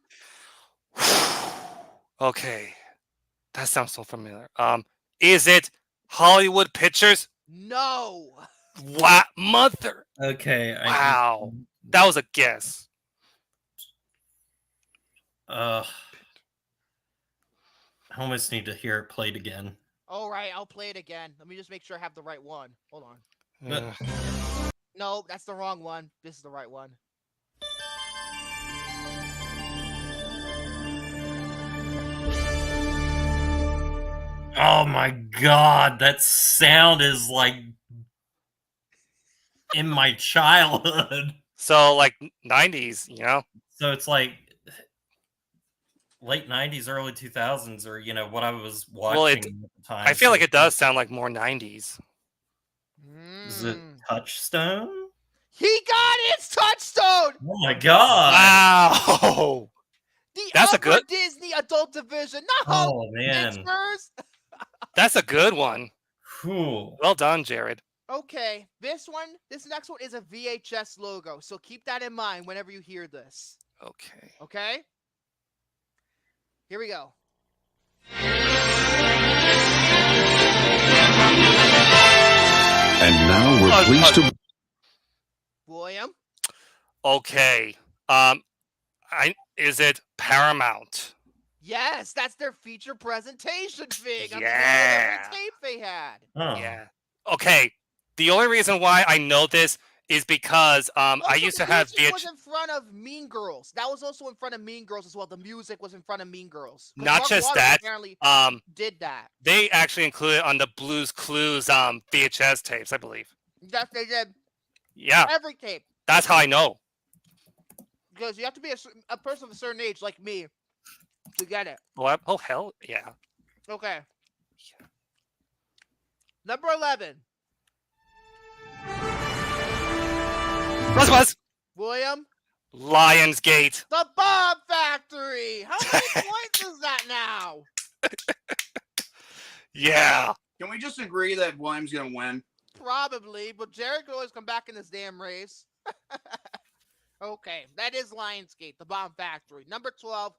Okay. That sounds so familiar. Is it Hollywood Pictures? No. What mother? Okay. Wow. That was a guess. I almost need to hear it played again. All right, I'll play it again. Let me just make sure I have the right one. Hold on. Uh, No, that's the wrong one. This is the right one. Oh my god, that sound is like in my childhood. so like 90s, you know? So it's like late 90s, early 2000s, or what I was watching Well, at the time. I feel so like it does sound like more 90s. Is it Mm. Touchstone? He got its Touchstone! Oh my god! Wow. The That's a upper good- Disney adult division. No, Oh man. Pictures. That's a good one. Cool. Well done, Jared. Okay, this next one is a VHS logo, so keep that in mind whenever you hear this. Okay. Okay? Here we go. And now we're pleased to... William? Okay. Is it Paramount? Yes, that's their feature presentation thing. Yeah. On the tape they had. Oh. Yeah. Okay. The only reason why I know this is because I Also, used the to have music was VH. in front of Mean Girls. That was also in front of Mean Girls as well. The music was in front of Mean Girls. 'Cause Not Mark just Wahlberg that. apparently did that. They actually included on the Blues Clues VHS tapes, I believe. Yes, they did. Yeah, Every tape. that's how I know. Because you have to be a person of a certain age like me to get it. Oh hell yeah. Okay. Number 11. Buzz. William. Lionsgate. The Bomb Factory. How many points is that now? Yeah. Can we just agree that William's gonna win? Probably, but Jared could always come back in this damn race. Okay, that is Lionsgate, The Bomb Factory. Number 12.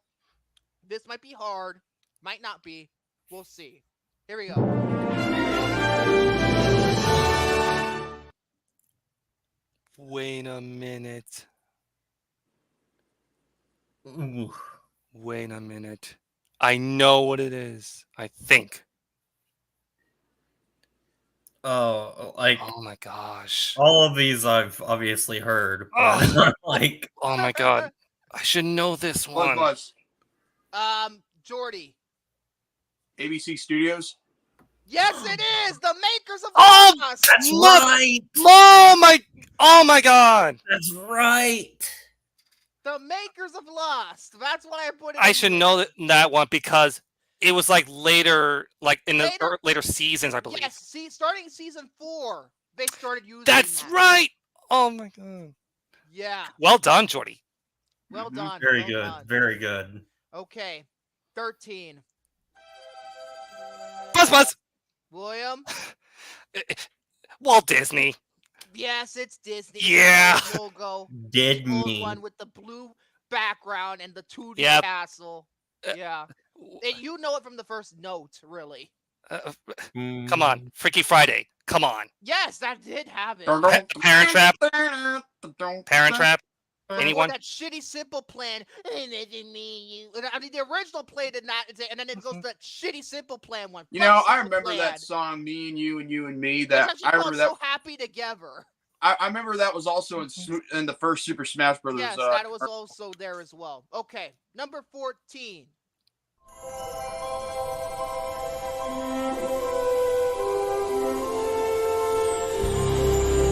This might be hard. Might not be. We'll see. Here we go. Wait a minute. Ooh. Wait a minute. I know what it is. I think. Oh, like Oh my gosh. all of these I've obviously heard, but like Oh my god. I should know this one. Buzz. Jordy. ABC Studios. Yes, it is! The makers of Oh, Lost! that's Look! right. Oh my god. That's right. The makers of Lost. That's why I put it I in should there. know that one because it was like later, like in the Later? later seasons, I believe. Yes, see, starting season 4, they started using That's that. right. Oh my god. Yeah. Well done, Jordy. Well Mhm. done. Very well good. done. Very good. Okay. 13. Buzz. William? Walt Disney. Yes, it's Disney. Yeah. The logo. Did Old me. one with the blue background and the 2D Yep. castle. Yeah. And you know it from the first note, really. Come on, Freaky Friday. Come on, Yes, that did have it. Parent Trap. Parent Trap. Anyone? That shitty Simple Plan. I mean, the original play did not, and then it goes to that shitty Simple Plan one. You Fuck know, I Simple remember Plan. that song, "Me and You and You and Me." That's That actually I called remember that. So Happy Together. I remember that was also in the first Super Smash Brothers. Yes, that was also there as well. Okay, number 14.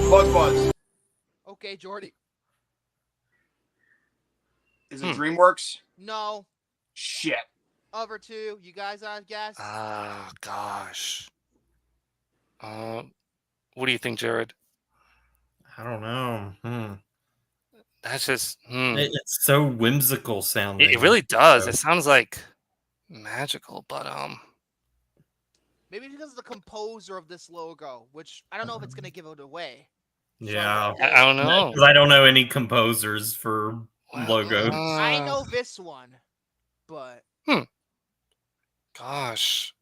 Buzz. Okay, Jordy. Is it DreamWorks? No. Shit. Over to you guys on guess. Ah, gosh. What do you think, Jared? I don't know. That's just. It's so whimsical sounding. It really does. It sounds like magical, but maybe because of the composer of this logo, which I don't know if it's gonna give it away. Yeah, I don't know. Because I don't know any composers for logos. I know this one, but gosh.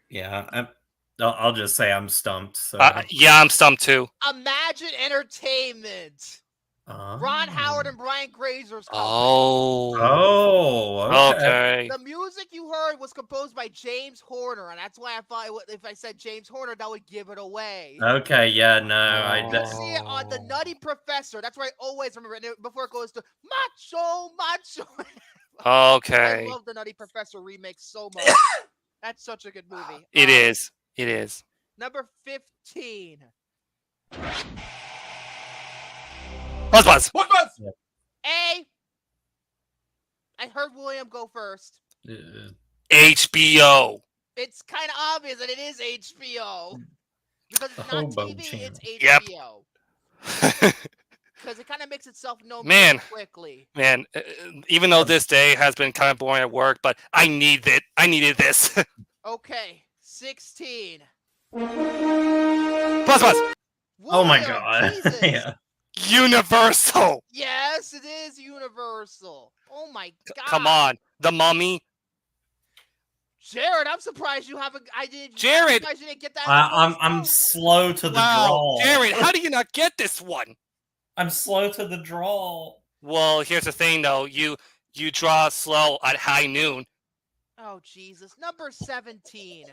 Yeah, I'll just say I'm stumped. So yeah, I'm stumped too. Imagine Entertainment. Ron Howard and Brian Grazer's company. Okay. The music you heard was composed by James Horner, and that's why I thought if I said James Horner, that would give it away. Okay, yeah, no, You can see it on The Nutty Professor. That's where I always remember it before it goes to Macho. Okay. I love The Nutty Professor remix so much. That's such a good movie. It is. It is. Number 15. Buzz. A. I heard William go first. HBO. It's kind of obvious that it is HBO. Because it's not TV, channel. it's Yep. HBO. Because it kind of makes itself known quickly. Man, even though this day has been kind of boring at work, but I needed this. Okay, 16. Buzz. Oh my god. Yeah. Universal. Yes, it is Universal. Oh my god. Come on. The Mummy. Jared, I'm surprised you haven't. Jared. I'm surprised you didn't get that. I'm slow to the draw. Jared, how do you not get this one? I'm slow to the draw. Well, here's the thing, though. You draw slow at high noon. Oh Jesus. Number 17.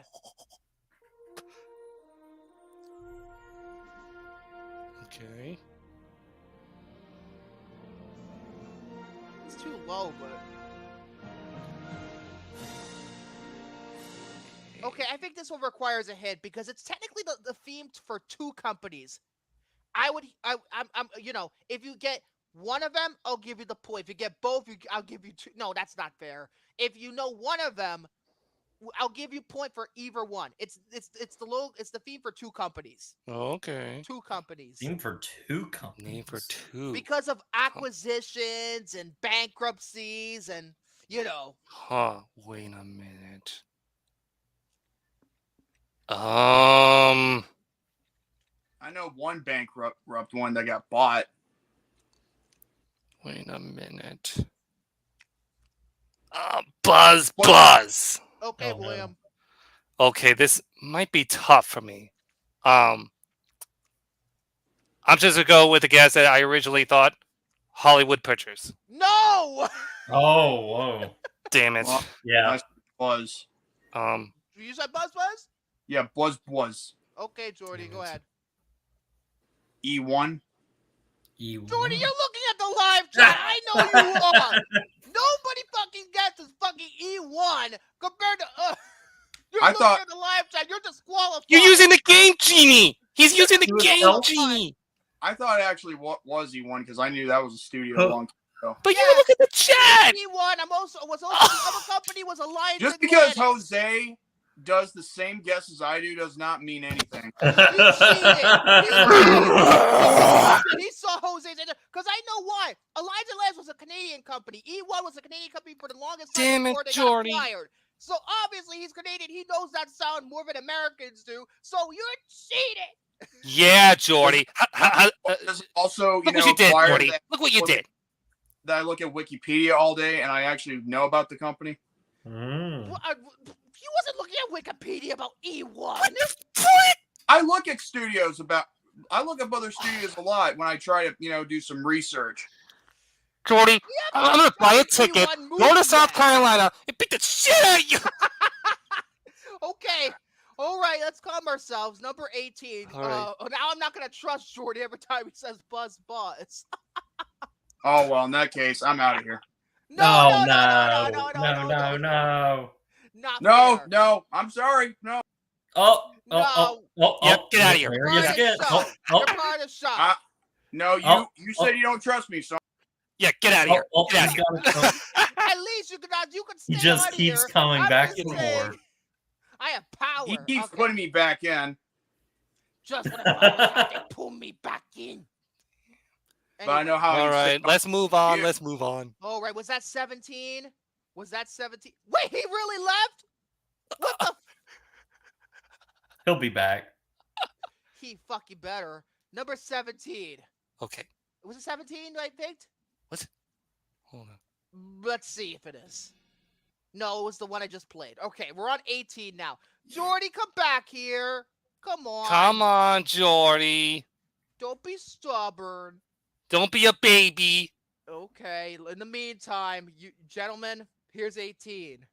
Okay. It's too low, but. Okay, I think this one requires a hit because it's technically the theme for two companies. I'm if you get one of them, I'll give you the point. If you get both, I'll give you two. No, that's not fair. If you know one of them, I'll give you point for either one. It's the theme for two companies. Okay. Two companies. Theme for two companies. Name for two. Because of acquisitions and bankruptcies and Huh. Wait a minute. I know one bankrupt one that got bought. Wait a minute. Buzz. Okay, William. Okay, this might be tough for me. I'm just gonna go with the guess that I originally thought Hollywood Pictures. No. Oh, whoa. Damn it. Well, yeah. Buzz. You said Buzz? Yeah, Buzz. Okay, Jordy, go ahead. E1. Jordy, you're looking at the live chat. I know you are. Nobody fucking guesses fucking E1 compared to You're looking at the live chat. You're disqualified. You're using the Game Genie. He's using the Game Genie. I thought it actually was E1 because I knew that was a studio a long time ago. But you look at the chat. E1. The other company was Alliance. Just because Jose does the same guess as I do does not mean anything. He saw Jose's because I know why. Alliance Atlantis was a Canadian company. E1 was a Canadian company for the longest time. Damn it, before they Jordy. got acquired. So obviously he's Canadian. He knows that sound more than Americans do. So you're cheating. Yeah, Jordy. Also, look what you did, Jordy. Look what you did. That I look at Wikipedia all day and I actually know about the company. He wasn't looking at Wikipedia about E1. I look at studios about look up other studios a lot when I try to do some research. Jordy, I'm gonna buy a ticket, 21 go to movies South yet. Carolina, and beat the shit out of you. Okay. All right, let's calm ourselves. Number 18. All right. Now I'm not gonna trust Jordy every time he says buzz. Oh well, in that case, I'm out of here. No. Not No, fair. no, I'm sorry. No. Yep, get out of here. You're part of the show. You're part of the show. No, you said you don't trust me, so Yeah, get out of here. Get out of here. At least you can stay He just on keeps here. coming I'm back just for saying, more. I have power. he keeps Okay. putting me back in. Just when they pull me back in. But I know how. All right, let's move on. Yeah. Let's move on. All right, was that 17? Was that 17? Wait, he really left? What the? He'll be back. He fucking better. Number 17. Okay. Was it 17 I picked? Hold on. Let's see if it is. No, it was the one I just played. Okay, we're on 18 now. Jordy, come back here. Come on. Come on, Jordy. Don't be stubborn. Don't be a baby. Okay, in the meantime, you gentlemen, here's 18.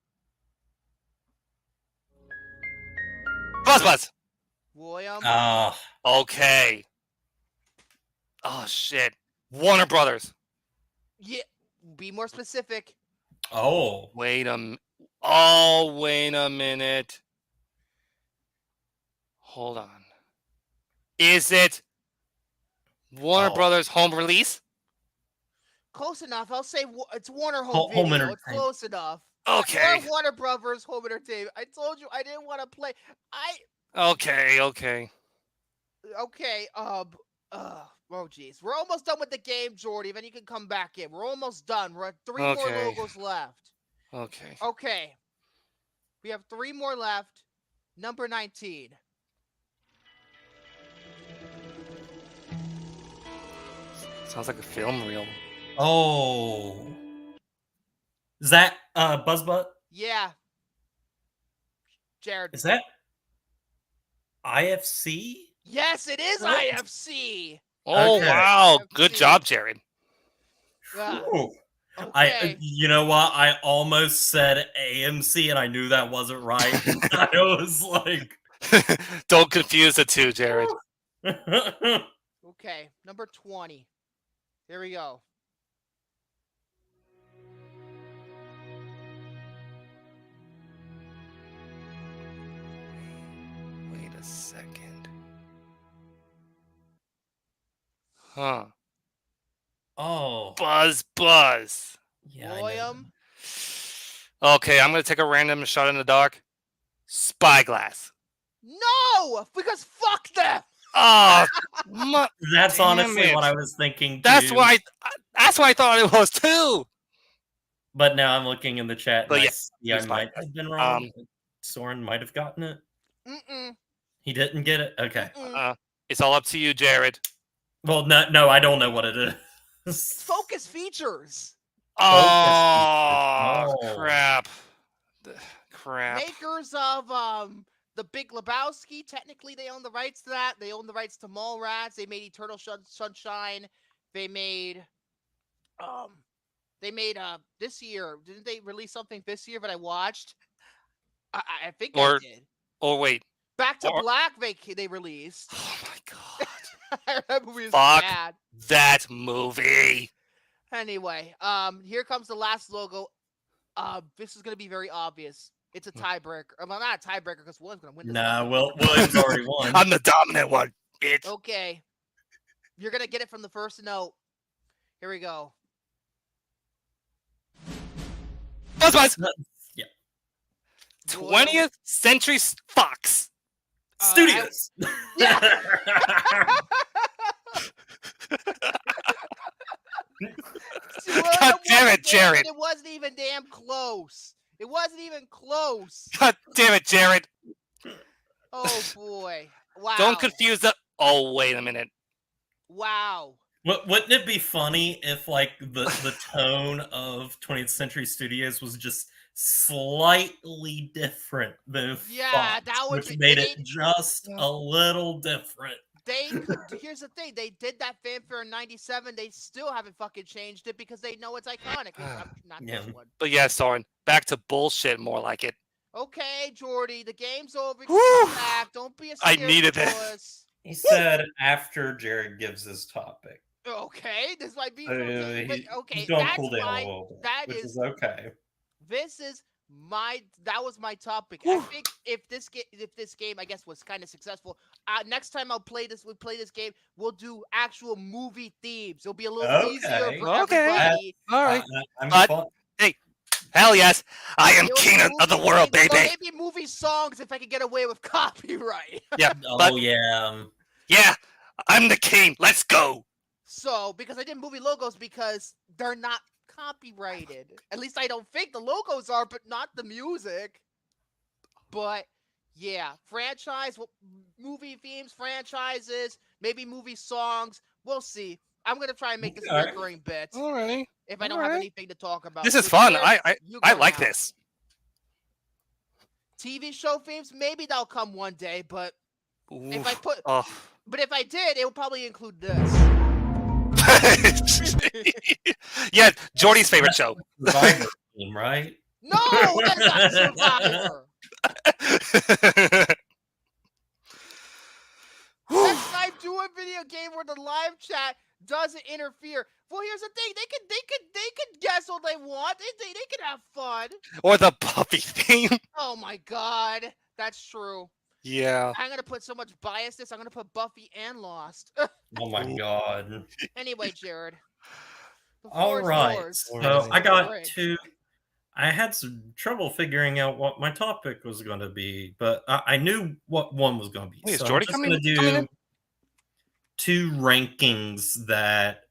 Buzz. William. Okay. Oh, shit. Warner Brothers. Yeah, be more specific. Oh. Wait a minute. Hold on. Is it Warner Brothers home release? Close enough. I'll say it's Warner Home Home Video. It's Entertainment. close enough. Okay. Or Warner Brothers Home Entertainment. I told you I didn't want to play. Okay. Okay. Oh, jeez. We're almost done with the game, Jordy. Then you can come back in. We're almost done. We're at 3 more Okay. logos left. Okay. We have 3 more left. Number 19. Sounds like a film reel. Oh. Is that Buzzbutt? Yeah. Jared. Is that IFC? Yes, it is What? IFC. Oh, Okay. wow. Good job, Jared. Ooh. Okay. You know what? I almost said AMC, and I knew that wasn't right. I was like, Don't confuse the two, Jared. Okay. Number 20. Here we go. Wait a second. Huh. oh, Buzz. yeah. I know. William. Okay, I'm going to take a random shot in the dark. Spyglass. No! Because fuck them! Oh, That's damn honestly it. what I was thinking. That's too. why I thought it was too. But now I'm looking in the chat. But And yeah, I it's might fine. have been wrong. Soren might have gotten it. Mm-mm. He didn't get it. Okay. It's all up to you, Jared. Well, no, I don't know what it is. It's Focus Features. Oh, Oh. crap. Makers of The Big Lebowski. Technically, they own the rights to that. They own the rights to Mallrats. They made Eternal Sunshine. They made this year. Didn't they release something this year that I watched? I think they did. Oh, wait. Back to Black they released. Oh, my God. I remember we was Fuck bad. that movie. Anyway, here comes the last logo. This is going to be very obvious. It's a tiebreaker. Well, not a tiebreaker because William's going to win this. Nah, Williams already won. I'm the dominant one, bitch. Okay. You're going to get it from the first note. Here we go. Buzz. Yeah. 20th Century Fox. Studios. Yeah. God damn it, Jared. It wasn't even damn close. It wasn't even close. God damn it, Jared. Oh, boy. Wow. Don't confuse the... Oh, wait a minute. Wow. Wouldn't it be funny if, like, the tone of 20th Century Studios was just slightly different than Yeah, Fox, that would which be- made it- it just a little different? They could. Here's the thing: they did that fanfare in '97. They still haven't fucking changed it because they know it's iconic. Not this one. But yeah, Soren, back to bullshit. More like it. Okay, Jordy, the game's over. Whew. Come back. Don't be a I scaredy needed it. puss. He said after Jared gives his topic. Okay, this might be. Okay, he's going to that's cool down a my. little bit, That which is okay. This is my. That was my topic. I think if this game, I guess, was kind of successful, next time we play this game, we'll do actual movie themes. It'll be a little easier for everybody. All right. But hey, hell yes, I am king of the world, baby. So maybe movie songs if I could get away with copyright. Yeah. Yeah, I'm the king. Let's go. So because I did movie logos because they're not copyrighted. At least I don't think the logos are, but not the music. But yeah, movie themes, franchises, maybe movie songs. We'll see. I'm gonna try and make this a recurring bit. All right. If I don't have anything to talk about. This is fun. I like this. TV show themes, maybe they'll come one day, but if I put, oh. but if I did, it would probably include this. Yeah, Jordy's favorite show. Survivor team, right? No, that's not Survivor. Next time, do a video game where the live chat doesn't interfere. Well, here's the thing: they could guess what they want. They could have fun. Or the Buffy theme. Oh my god, that's true. Yeah. I'm gonna put so much biasness. I'm gonna put Buffy and Lost. Oh my god. Anyway, Jared. All right. So I got to. I had some trouble figuring out what my topic was going to be, but I knew what one was going to be. Wait, so is Jordy I'm just going to do 2 rankings that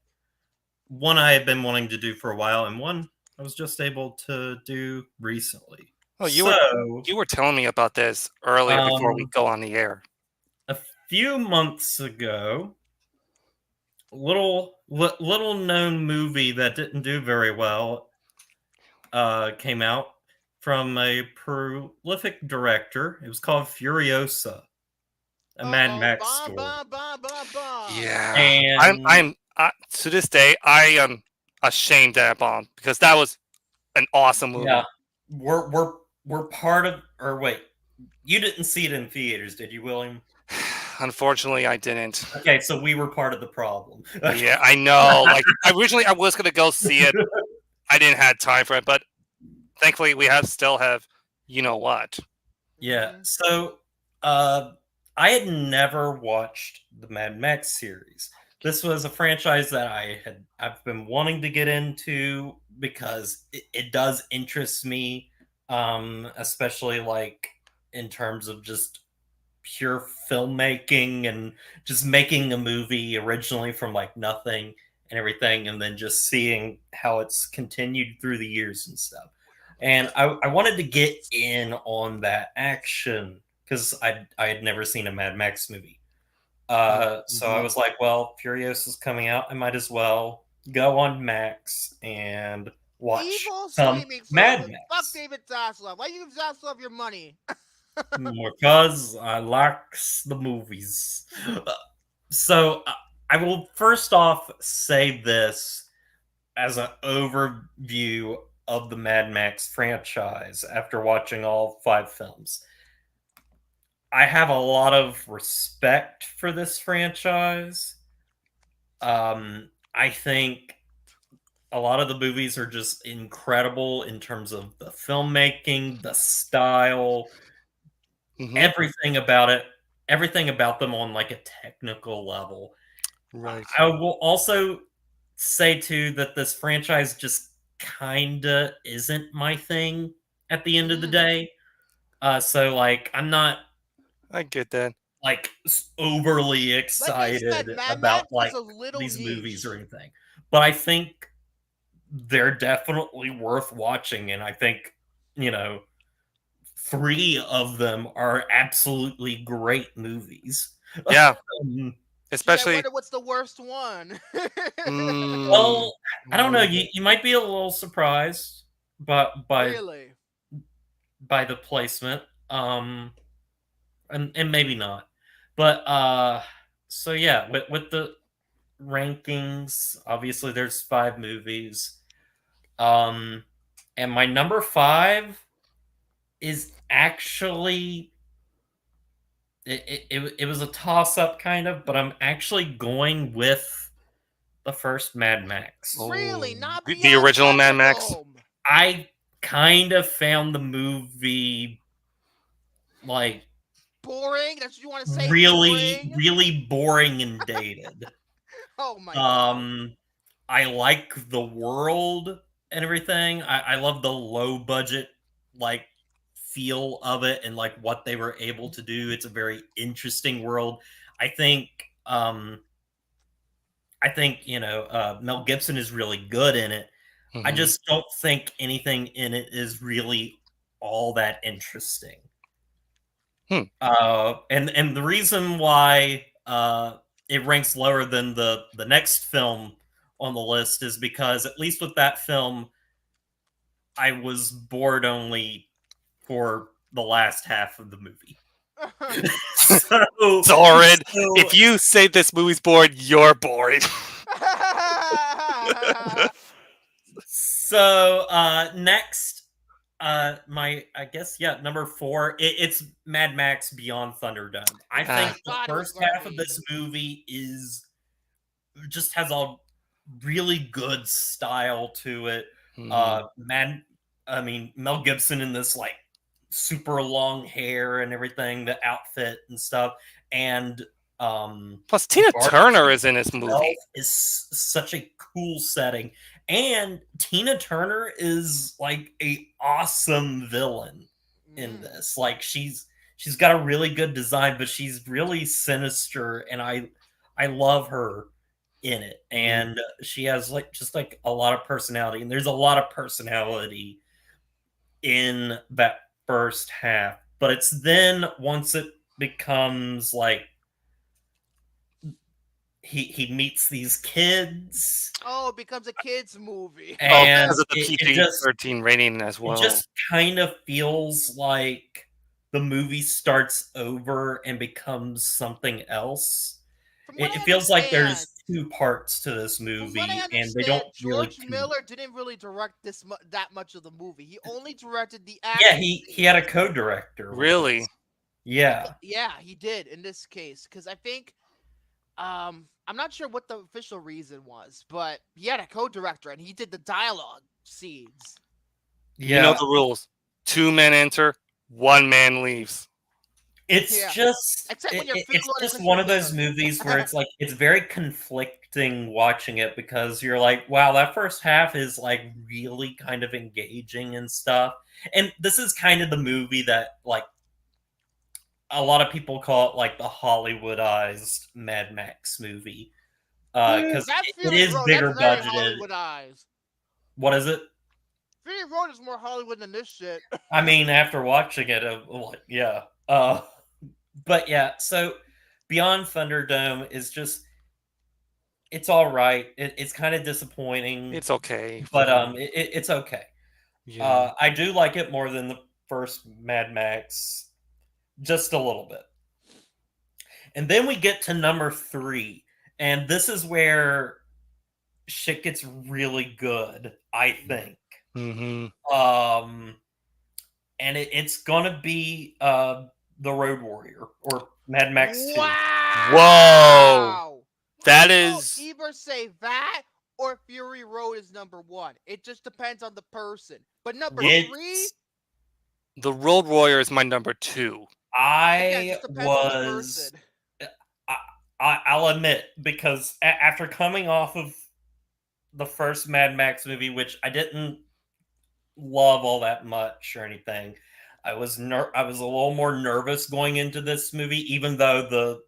one I had been wanting to do for a while, and one I was just able to do recently. Oh, you were telling me about this earlier before we go on the air. A few months ago, little known movie that didn't do very well came out from a prolific director. It was called Furiosa, a Mad Max story. Yeah, and I'm to this day I am ashamed that I bombed because that was an awesome movie. Yeah, we're part of. Or wait, you didn't see it in theaters, did you, William? Unfortunately, I didn't. Okay, so we were part of the problem. Yeah, I know. Like originally, I was gonna go see it. I didn't have time for it, but thankfully, we still have. You know what? Yeah. So, I had never watched the Mad Max series. This was a franchise that I've been wanting to get into because it does interest me, especially like in terms of just pure filmmaking and just making a movie originally from like nothing and everything, and then just seeing how it's continued through the years and stuff. And I wanted to get in on that action because I had never seen a Mad Max movie. So I was like, well, Furiosa's coming out. I might as well go on Max and watch some Mad Max. Fuck David Zaslav. Why you give Zaslav your money? Because I likes the movies. So I will first off say this as an overview of the Mad Max franchise after watching all 5 films. I have a lot of respect for this franchise. I think a lot of the movies are just incredible in terms of the filmmaking, the style, everything about it, everything about them on like a technical level. Right. I will also say too that this franchise just kinda isn't my thing at the end of the day. So like I'm not. I get that. Like overly excited about like these niche. movies or anything, but I think they're definitely worth watching, and I think 3 of them are absolutely great movies. Yeah, especially. What's the worst one? Well, I don't know. You might be a little surprised, but by the placement, and maybe not. But So yeah, with the rankings, obviously there's 5 movies. And my number 5 is actually it was a toss up kind of, but I'm actually going with the first Mad Max. Really? Not The Beyond original Mad Max? Thunderdome? I kind of found the movie like Boring? That's what you want to say? really Boring? boring and dated. Oh my god. I like the world and everything. I love the low budget like feel of it and like what they were able to do. It's a very interesting world. I think Mel Gibson is really good in it. I Mhm. just don't think anything in it is really all that interesting. And the reason why it ranks lower than the next film on the list is because at least with that film, I was bored only for the last half of the movie. Zorin, if you say this movie's boring, you're boring. So next, number 4, it's Mad Max Beyond Thunderdome. I think the first half of this movie just has a really good style to it. Mel Gibson in this like super long hair and everything, the outfit and stuff, and plus Tina Turner is in this movie. Is such a cool setting, and Tina Turner is like a awesome villain in this. Like she's got a really good design, but she's really sinister, and I love her in it, and she has like just like a lot of personality, and there's a lot of personality in that first half, but it's then once it becomes like he meets these kids. Oh, it becomes a kids movie. And because of the PG-13 rating as well. It just kind of feels like the movie starts over and becomes something else. It feels like there's 2 parts to this movie, and they don't George Miller didn't really direct that much of the movie. He only directed the action. Yeah, he had a co-director. Really? Yeah. Yeah, he did in this case, because I think I'm not sure what the official reason was, but he had a co-director and he did the dialogue scenes. Yeah. You know the rules. 2 men enter, 1 man leaves. It's just one of those movies where it's like it's very conflicting watching it, because you're like, wow, that first half is like really kind of engaging and stuff. And this is kind of the movie that like a lot of people call it like the Hollywoodized Mad Max movie, because it is bigger budgeted. What is it? Fury Road is more Hollywood than this shit. I mean, after watching it, yeah. But yeah, so Beyond Thunderdome is just, it's all right. It's kind of disappointing. It's okay. But it's okay. Yeah. I do like it more than the first Mad Max, just a little bit. And then we get to number 3, and this is where shit gets really good, I think. Mm-hmm. And it's gonna be The Road Warrior, or Mad Max 2. Whoa! That is... either say that or Fury Road is number 1. It just depends on the person. But number 3? The Road Warrior is my number 2. I'll admit, because after coming off of the first Mad Max movie, which I didn't love all that much or anything, I was a little more nervous going into this movie, even though the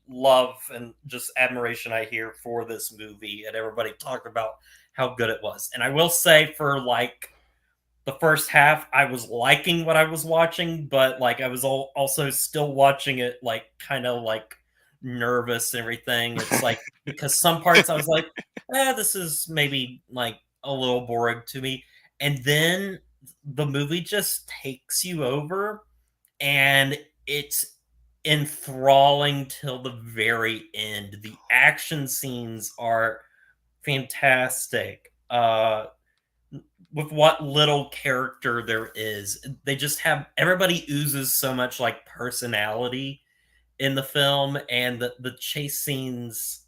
love and just admiration I hear for this movie and everybody talked about how good it was. And I will say, for like the first half, I was liking what I was watching, but like I was also still watching it like kind of like nervous and everything. It's like, because some parts I was like, this is maybe like a little boring to me. And then the movie just takes you over, and it's enthralling till the very end. The action scenes are fantastic. With what little character there is, they just have, everybody oozes so much like personality in the film, and the chase scenes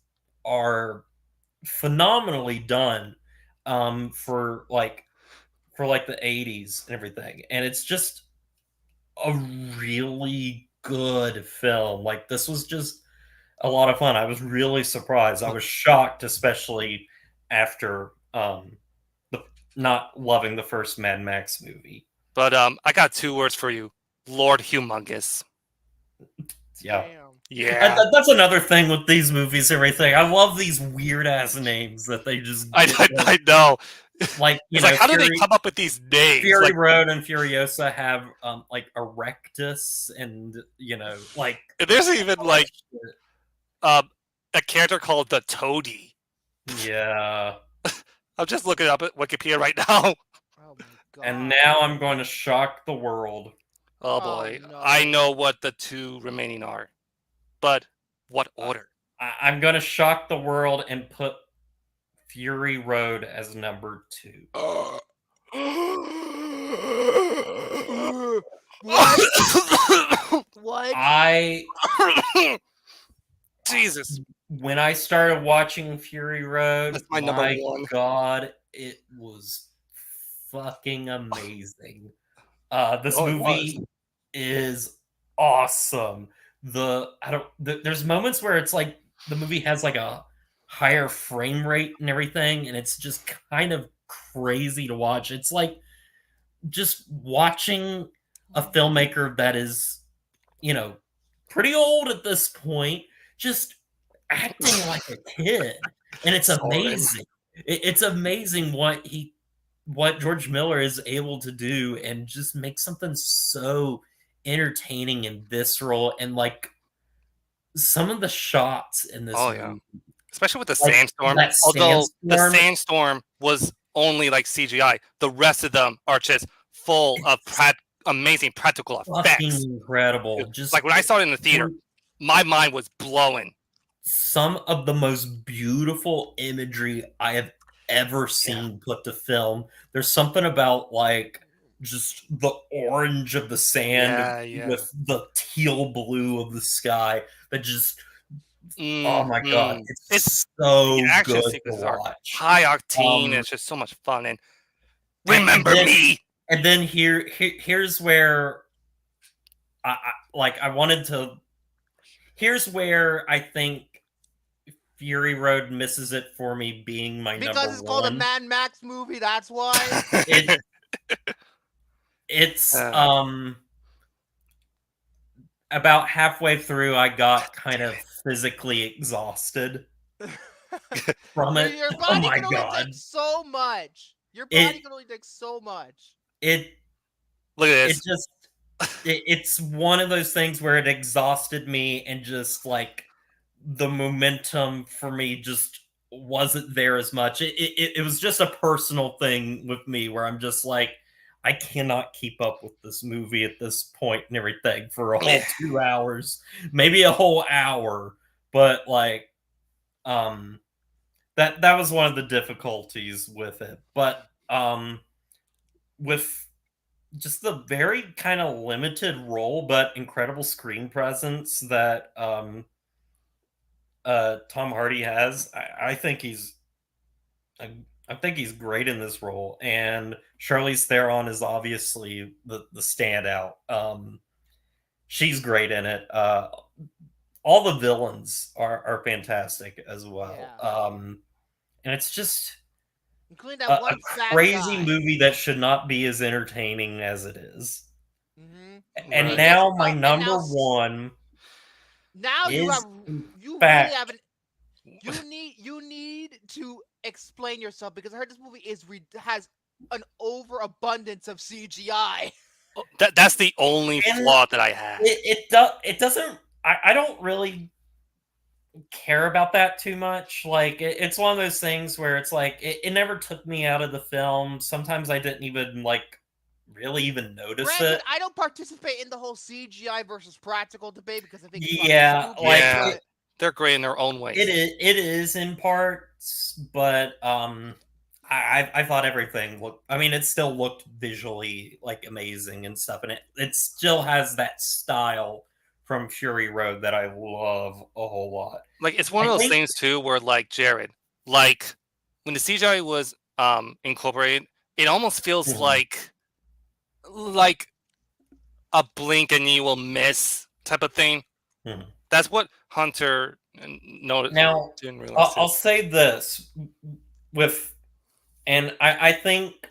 are phenomenally done for the 80s and everything. And it's just a really good film. Like, this was just a lot of fun. I was really surprised. I was shocked, especially after not loving the first Mad Max movie. But I got 2 words for you. Lord Humongous. Yeah. Damn. Yeah. That's another thing with these movies, everything. I love these weird ass names that they just I know. Like, it's like, how do they come up with these names? Fury like, Road and Furiosa have like Erectus, and like there's even like a character called the Toady. Yeah. I'm just looking up at Wikipedia right now. Oh my god. And now I'm going to shock the world. Oh boy. no. I know what the 2 remaining are. But what order? I'm going to shock the world and put Fury Road as number 2. What? Jesus. When I started watching Fury Road, That's my number 1. God, it was fucking amazing. This Oh, it movie is awesome. There's moments where it's like the movie has like a higher frame rate and everything, and it's just kind of crazy to watch. It's like just watching a filmmaker that is, pretty old at this point, just acting like a kid. And it's amazing. It's amazing what George Miller is able to do, and just make something so entertaining and visceral. And like some of the shots in this movie, especially with the sandstorm. Although the sandstorm was only like CGI, the rest of them are just full of amazing practical effects. Incredible. Just like when I saw it in the theater, my mind was blowing. Some of the most beautiful imagery I have ever seen put to film. There's something about like just the orange of the sand with the teal blue of the sky that just oh my god, it's so good to watch. High octane, it's just so much fun. And remember me. And then here's where here's where I think Fury Road misses it for me being my number 1. Because it's called a Mad Max movie, that's why. It's about halfway through, I got kind of physically exhausted from it. Your body can only take so much. Your body can only take so much. Look at this. It's one of those things where it exhausted me, and just like the momentum for me just wasn't there as much. It was just a personal thing with me where I'm just like, I cannot keep up with this movie at this point and everything for a whole 2 hours, maybe a whole hour. But like, that was one of the difficulties with it. But with just the very kind of limited role but incredible screen presence that Tom Hardy has, I think he's great in this role. And Charlize Theron is obviously the standout. She's great in it. All the villains are fantastic as well. Yeah. And it's just including that one crazy movie that should not be as entertaining as it is. Mm-hmm. And now my number 1. Now you need to explain yourself, because I heard this movie has an overabundance of CGI. That's the only flaw that I have. It doesn't. I don't really care about that too much. Like it's one of those things where it's like it never took me out of the film. Sometimes I didn't even like really even notice Granted, it. I don't participate in the whole CGI versus practical debate because I think it's Yeah, fucking stupid, like Yeah. but They're great in their own ways. it is in parts, but I thought everything looked. I mean, it still looked visually like amazing and stuff, and it still has that style from Fury Road that I love a whole lot. Like, it's one of I those think- things too where, like, Jared, like, when the CGI was incorporated, it almost feels Mhm. like a blink and you will miss type of thing. Mhm. That's what Hunter noticed. Now, Didn't realize I'll say this and I think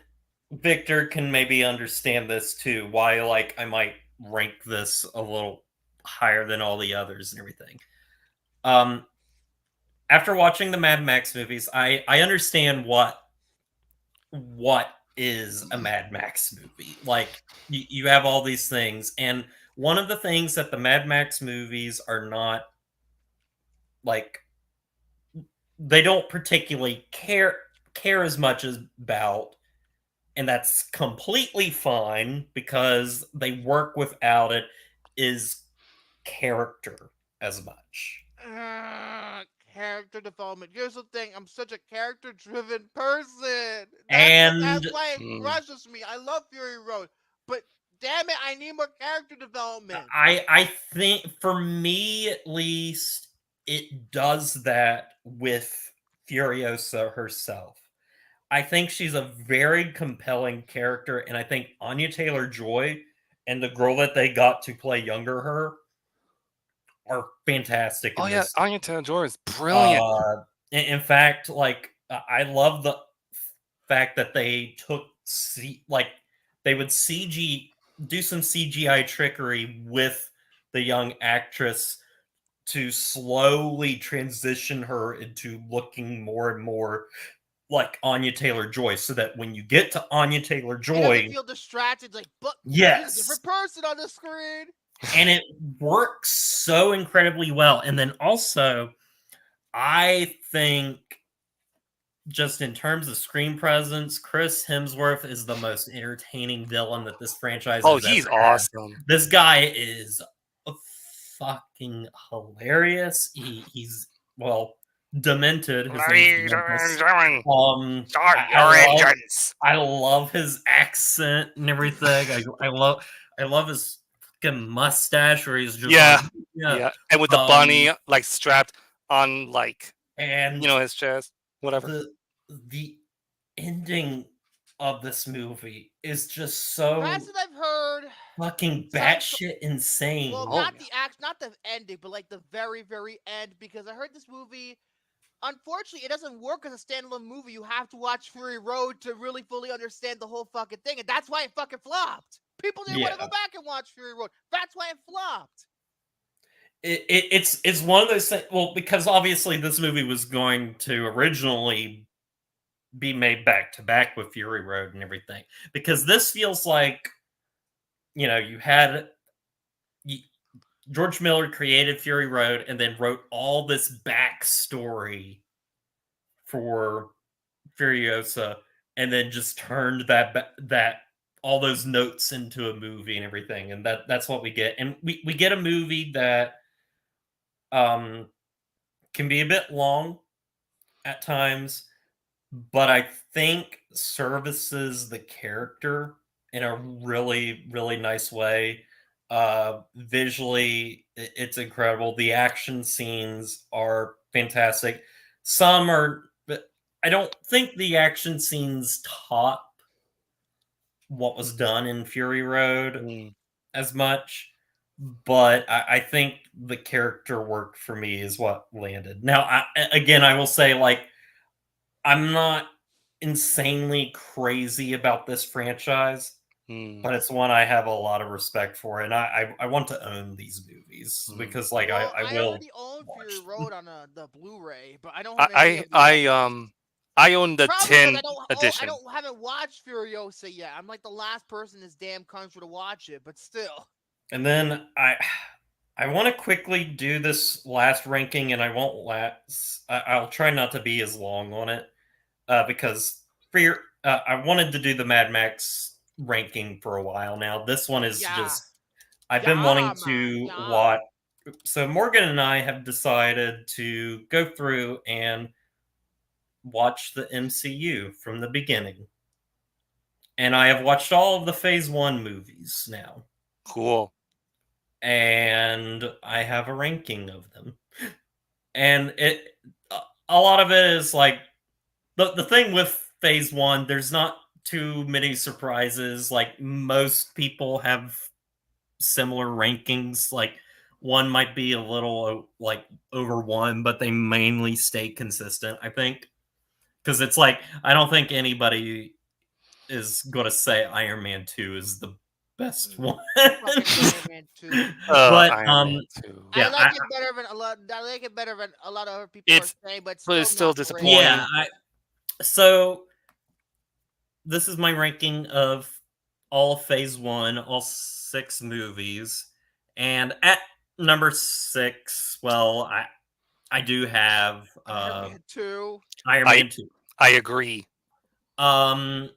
Victor can maybe understand this too. Why, like, I might rank this a little higher than all the others and everything. After watching the Mad Max movies, I understand what is a Mad Max movie. Like, you have all these things, and one of the things that the Mad Max movies are not, like, they don't particularly care as much about, and that's completely fine because they work without it, is character as much. Character development. Here's the thing: I'm such a character-driven person, And that's why it crushes me. I love Fury Road, but damn it, I need more character development. I think, for me at least, it does that with Furiosa herself. I think she's a very compelling character, and I think Anya Taylor-Joy and the girl that they got to play younger her are fantastic. Oh in yeah, this. Anya Taylor-Joy is brilliant. In fact, like, I love the fact that they took they would do some CGI trickery with the young actress to slowly transition her into looking more and more like Anya Taylor-Joy, so that when you get to Anya It Taylor-Joy, doesn't feel distracted, like, but yes, there's a different person on the screen. And it works so incredibly well. And then also, I think, just in terms of screen presence, Chris Hemsworth is the most entertaining villain that this franchise has he's ever had. awesome. This guy is fucking hilarious. He's, well, demented. His name's Dementus. I love his accent and everything. I love his fucking mustache where he's just yeah, and with the bunny like strapped on, like, and his chest, whatever. The ending of this movie is just so That's what I've heard. Fucking batshit insane. Well, not the ending, but like the very, very end. Because I heard this movie. Unfortunately, it doesn't work as a standalone movie. You have to watch Fury Road to really fully understand the whole fucking thing, and that's why it fucking flopped. People didn't want to go back and watch Fury Road. That's why it flopped. It's one of those things. Well, because obviously this movie was going to originally be made back to back with Fury Road and everything. Because this feels like, you had George Miller created Fury Road and then wrote all this backstory for Furiosa, and then just turned that all those notes into a movie and everything, and that's what we get. And we get a movie that can be a bit long at times, but I think services the character in a really, really nice way. Visually, it's incredible. The action scenes are fantastic. Some are, but I don't think the action scenes top what was done in Fury Road as much, but I think the character work for me is what landed. Now, I will say, like, I'm not insanely crazy about this franchise, but it's one I have a lot of respect for, and I want to own these movies because, like, I will. Already own Fury Road on the Blu-ray, but I don't have any of the I own the Probably 10 I edition. haven't watched Furiosa yet. I'm like the last person in this damn country to watch it, but still. And then I want to quickly do this last ranking, and I won't last. I'll try not to be as long on it because I wanted to do the Mad Max ranking for a while now. This one is Yeah. just I've been wanting man, to yeah. watch. So Morgan and I have decided to go through and watch the MCU from the beginning. And I have watched all of the Phase 1 movies now. Cool. And I have a ranking of them. And a lot of it is like the thing with Phase 1, there's not too many surprises. Like most people have similar rankings. Like one might be a little like over one, but they mainly stay consistent, I think. Because it's like, I don't think anybody is going to say Iron Man 2 is the best one. Fucking Iron Man 2. But Iron Man 2. yeah, I like it better than a lot. I like it better than a lot of other people are saying, but it's still not great. disappointing. yeah. So this is my ranking of all of Phase 1, all 6 movies, and at number 6, well, I do have Iron Man 2. Iron Man 2. I agree. Again,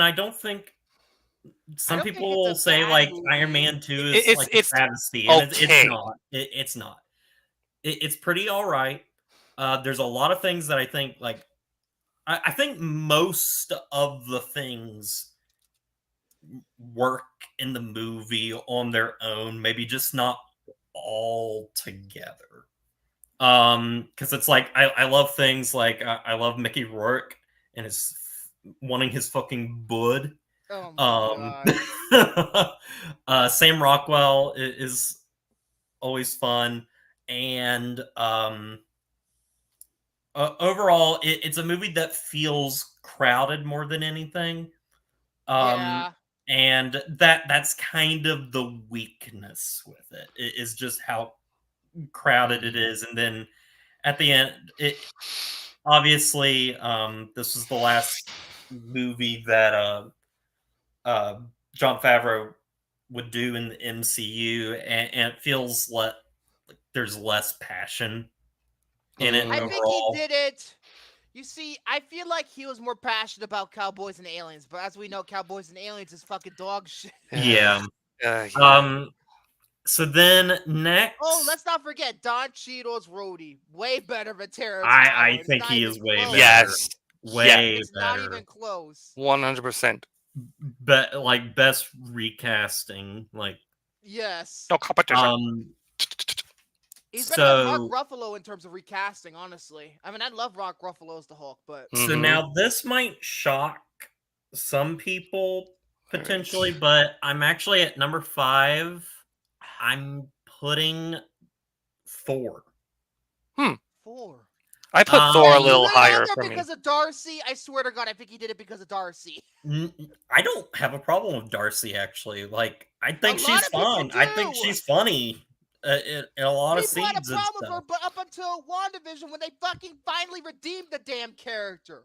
I don't think some people will say like Iron Man 2 is It's like a travesty, okay. and it's not. It's not. It's pretty all right. There's a lot of things that I think like I think most of the things work in the movie on their own, maybe just not all together. Because it's like I love things like I love Mickey Rourke and his wanting his fucking bud. Oh my God. Sam Rockwell is always fun, and overall, it's a movie that feels crowded more than anything. Yeah. And that's kind of the weakness with it. It is just how crowded it is, and then at the end, it obviously this was the last movie that Jon Favreau would do in the MCU, and it feels like there's less passion in it. I overall. think he did it. You see, I feel like he was more passionate about Cowboys and Aliens, but as we know, Cowboys and Aliens is fucking dog shit. Yeah. So then next, Oh, let's not forget Don Cheadle's Rhodey. Way better than Terrence. I think he is way better. Yes. Way it's better. not even close. 100%. But like best recasting, like yes. No competition. He's better than Mark Ruffalo in terms of recasting, honestly. I mean, I love Mark Ruffalo as the Hulk, but so now this might shock some people potentially, but I'm actually at number 5. I'm putting Thor. 4. I put Thor a little higher for me. Because of Darcy, I swear to God, I think he did it because of Darcy. I don't have a problem with Darcy actually. Like, I think she's fun. I think she's funny. In a lot of scenes. People had a problem with her, but up until WandaVision, when they fucking finally redeemed the damn character.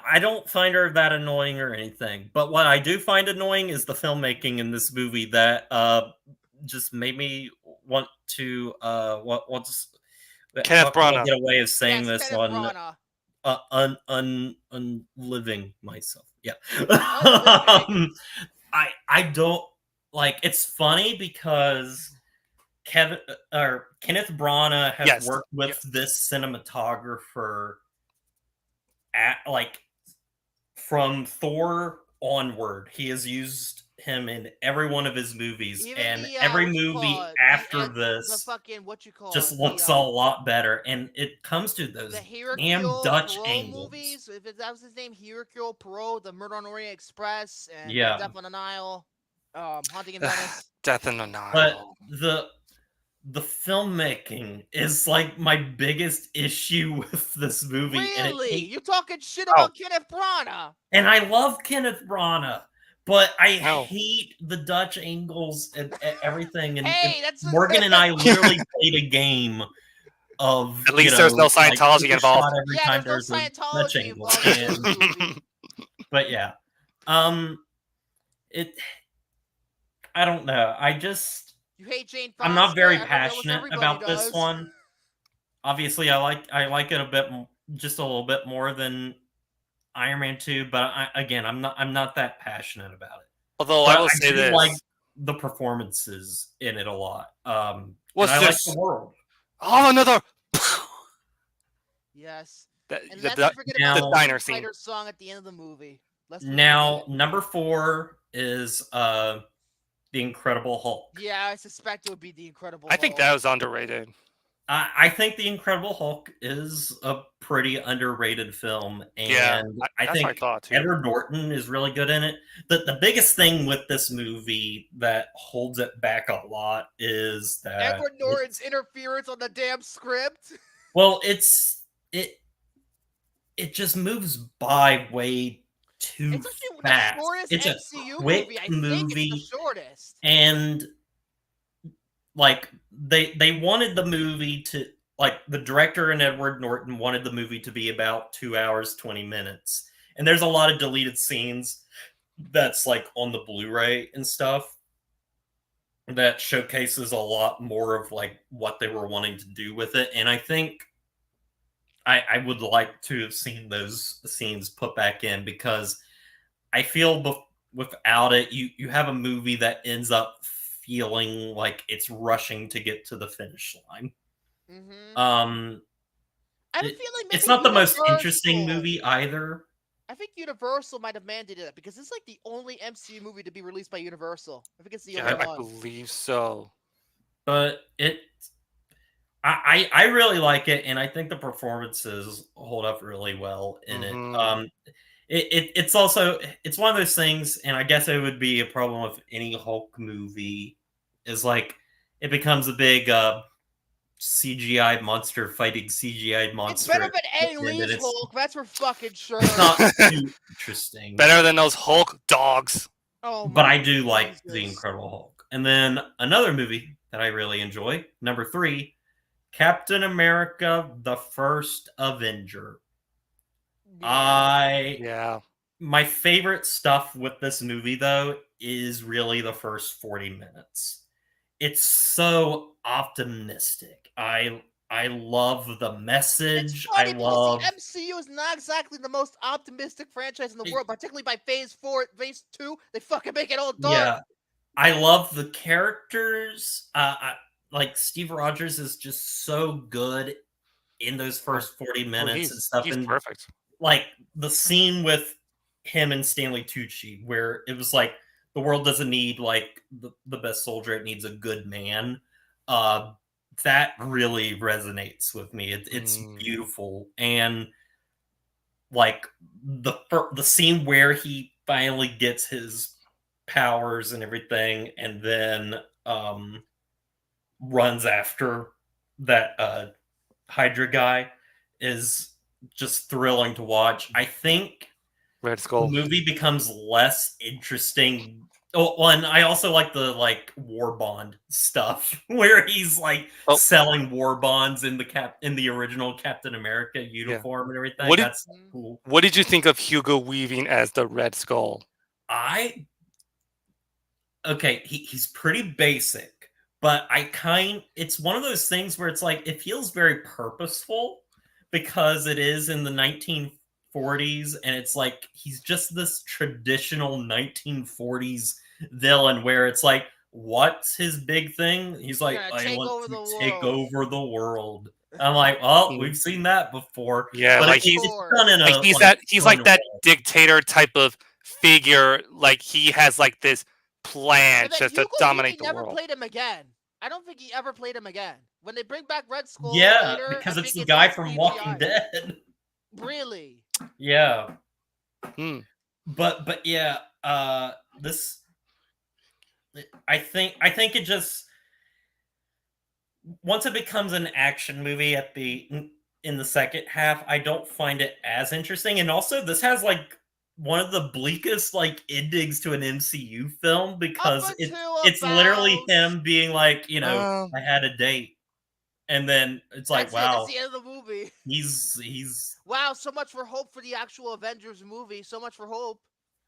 I don't find her that annoying or anything. But what I do find annoying is the filmmaking in this movie that just made me want to Kenneth Branagh. Get a way of saying yes, this Kenneth on unliving myself. Yeah. I don't like. It's funny because Kenneth Branagh has worked with this cinematographer at like from Thor onward. He has used him in every one of his movies, and every movie after this just looks a lot better. And it comes to those damn Dutch angles. Movies, if that was his name, Hercule Poirot, The Murder on Orient Express, and Death on the Nile, Haunting in Venice. Death on the Nile. But the filmmaking is like my biggest issue with this movie. Really? You talking shit about Kenneth Branagh? And I love Kenneth Branagh, but I hate the Dutch angles and everything. And Morgan and I literally played a game of. At least there's no Scientology involved. Every time there's no Dutch angle. But yeah, I don't know. You hate Jane Foster. I'm not very passionate about this one. Obviously, I like it just a little bit more than Iron Man 2, but I'm not that passionate about it. Although But I will say do this, like the performances in it a lot. well, And I like just the world. another Yes. the, And the, let's not forget about the the diner Street scene. Fighter song at the end of the movie. Now, number 4 is The Incredible Hulk. Yeah, I suspect it would be The Incredible I think Hulk. that was underrated. I think The Incredible Hulk is a pretty underrated film, and Yeah, I that's what I think thought, too. Edward Norton is really good in it. The biggest thing with this movie that holds it back a lot is that Edward Norton's interference on the damn script. well, it just moves by way too It's actually fast. the shortest It's a MCU quick movie. I movie, think it's the shortest. and like they wanted the movie to, like, the director and Edward Norton wanted the movie to be about 2 hours 20 minutes, and there's a lot of deleted scenes that's like on the Blu-ray and stuff that showcases a lot more of like what they were wanting to do with it, and I think I would like to have seen those scenes put back in, because I feel without it, you have a movie that ends up feeling like it's rushing to get to the finish line. Mm-hmm. I have a feeling maybe it's not the most Universal- interesting movie either. I think Universal might have mandated it because it's like the only MCU movie to be released by Universal. I think it's the only I one. believe so. But I really like it, and I think the performances hold up really well in Mhm. it. It's also, it's one of those things, and I guess it would be a problem with any Hulk movie, is like it becomes a big CGI monster fighting CGI monster. It's better than Ang and Lee's it's Hulk. That's for fucking sure. It's not too interesting. Better than those Hulk dogs. Oh, But my I do like Jesus. The Incredible Hulk. And then another movie that I really enjoy, number 3, Captain America: The First Avenger. Yeah. My favorite stuff with this movie, though, is really the first 40 minutes. It's so optimistic. I love the It's message. funny I because love the MCU is not exactly the most optimistic franchise in the world, particularly by Phase 4, Phase 2. They fucking make it all dark. Yeah, I love the characters. Like Steve Rogers is just so good in those first 40 minutes and stuff. He's And perfect. like the scene with him and Stanley Tucci, where it was like the world doesn't need like the best soldier; it needs a good man. That really resonates with me. It's beautiful, and like the scene where he finally gets his powers and everything, and then runs after that Hydra guy is just thrilling to watch. I think Red the Skull. movie becomes less interesting. Oh, well, and I also like the war bond stuff where he's selling war bonds in the original Captain America uniform and everything. That's cool. What did you think of Hugo Weaving as the Red Skull? Okay, he's pretty basic, but it's one of those things where it's like it feels very purposeful because it is in the 1940s, and it's like he's just this traditional 1940s villain where it's like, what's his big thing? He's like, I want to take over the world. I'm like, well, we've seen that before. Yeah, but like it's done in a he's like that dictator type of figure. Like he has like this plan just to dominate the world. Never played him again. I don't think he ever played him again. When they bring back Red Skull, yeah, later, because it's the guy from Walking Dead. Really? Yeah. But yeah, this. I think it just, once it becomes an action movie in the second half, I don't find it as interesting. And also, this has one of the bleakest endings to an MCU film, because it's literally him being like, I had a date, and then it's like, wow, that's the end of the movie. He's wow. So much for hope for the actual Avengers movie. So much for hope.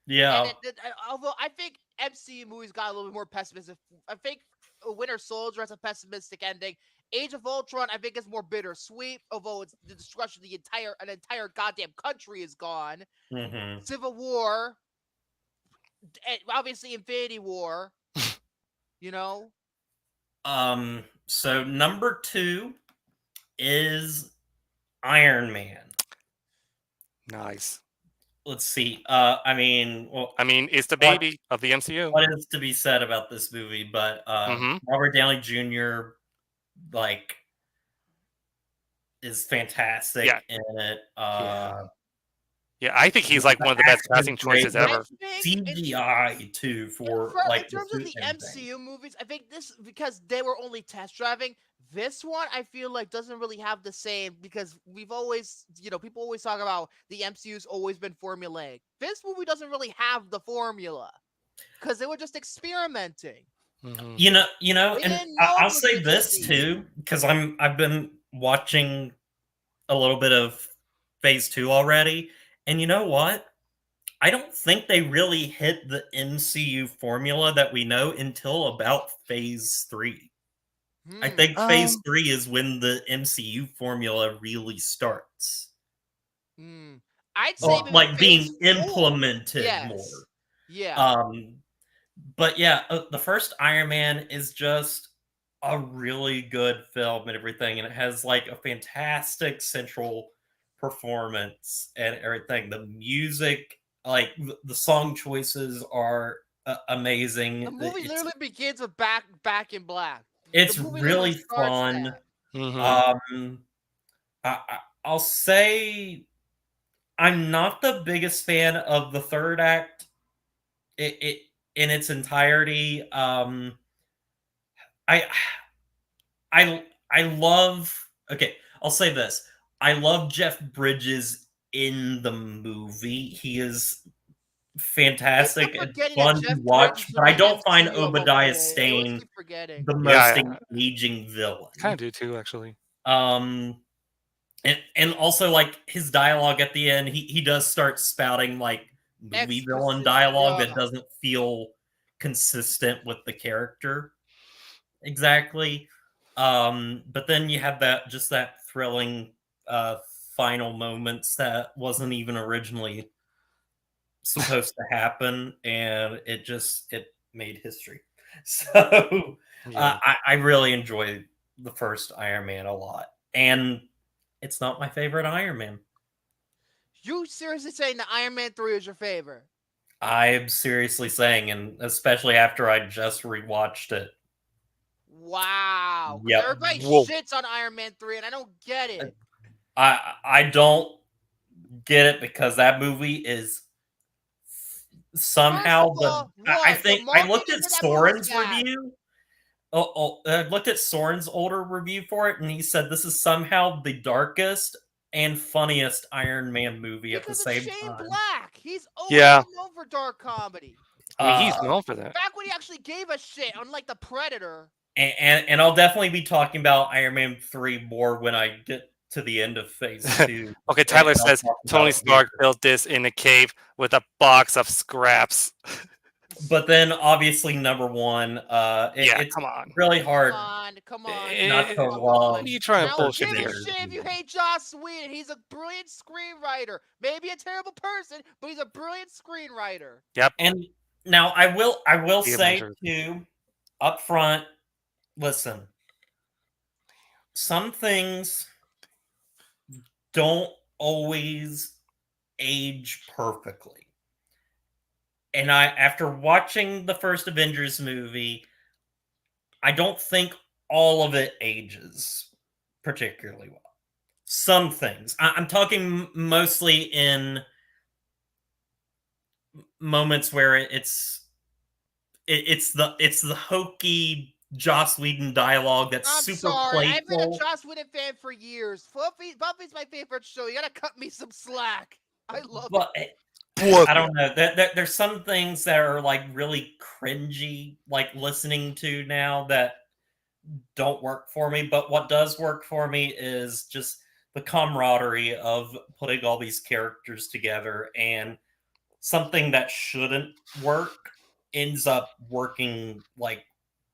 Yeah. And although I think MCU movies got a little bit more pessimistic. I think Winter Soldier has a pessimistic ending. Age of Ultron, I think, is more bittersweet, although it's the destruction of an entire goddamn country is gone. Mhm. Civil War, obviously Infinity War. You know. So number 2 is Iron Man. Nice. Let's see. I mean, it's the baby of the MCU. What is to be said about this movie? But Robert Downey Jr. is fantastic in it. Yeah, I think he's like one of the best casting choices ever. CGI too for in terms of the MCU movies, I think this, because they were only test driving. This one, I feel like, doesn't really have the same, because we've always, people always talk about the MCU's always been formulaic. This movie doesn't really have the formula because they were just experimenting. You know, and I'll say this too, because I've been watching a little bit of Phase 2 already, and you know what? I don't think they really hit the MCU formula that we know until about Phase 3. I think Phase 3 is when the MCU formula really starts. I'd say being implemented more. Yeah. But yeah, the first Iron Man is just a really good film and everything, and it has like a fantastic central performance and everything. The music, like the song choices, are amazing. The movie literally begins with Back in Black. It's really fun. I'll say I'm not the biggest fan of the third act. It in its entirety. I love. Okay, I'll say this. I love Jeff Bridges in the movie. He is fantastic and fun to watch, but I don't find Obadiah Stane the most engaging villain. Kind of do too, actually. And also, like, his dialogue at the end, he does start spouting like movie villain dialogue that doesn't feel consistent with the character exactly. But then you have that thrilling final moments that wasn't even originally supposed to happen, and it made history. So I really enjoy the first Iron Man a lot, and it's not my favorite Iron Man. You seriously saying that Iron Man 3 is your favorite? I'm seriously saying, and especially after I just rewatched it. Wow. Yep. Everybody shits on Iron Man 3, and I don't get it. I don't get it, because that movie is somehow I think I looked at Soren's review. I looked at Soren's older review for it, and he said this is somehow the darkest and funniest Iron Man movie at the same time. Shane Black, he's always known for dark comedy. I mean, he's known for that. Back when he actually gave a shit, unlike the Predator. And I'll definitely be talking about Iron Man 3 more when I get to the end of Phase 2. Okay, Tyler says Tony Stark built this in a cave with a box of scraps. But then, obviously, number 1, it's come on. really hard Come on. not to love. What are you trying to bullshit here? Give a shit if you hate Joss Whedon. He's a brilliant screenwriter. Maybe a terrible person, but he's a brilliant screenwriter. Yep. And now I will say too, up front, listen, some things don't always age perfectly. And after watching the first Avengers movie, I don't think all of it ages particularly well. Some things. I'm talking mostly in moments where it's the hokey Joss Whedon dialogue that's super playful. I've been a Joss Whedon fan for years. Buffy's my favorite show. You gotta cut me some slack. I love it. I don't know. There's some things that are like really cringy, like listening to now, that don't work for me. But what does work for me is just the camaraderie of putting all these characters together, and something that shouldn't work ends up working like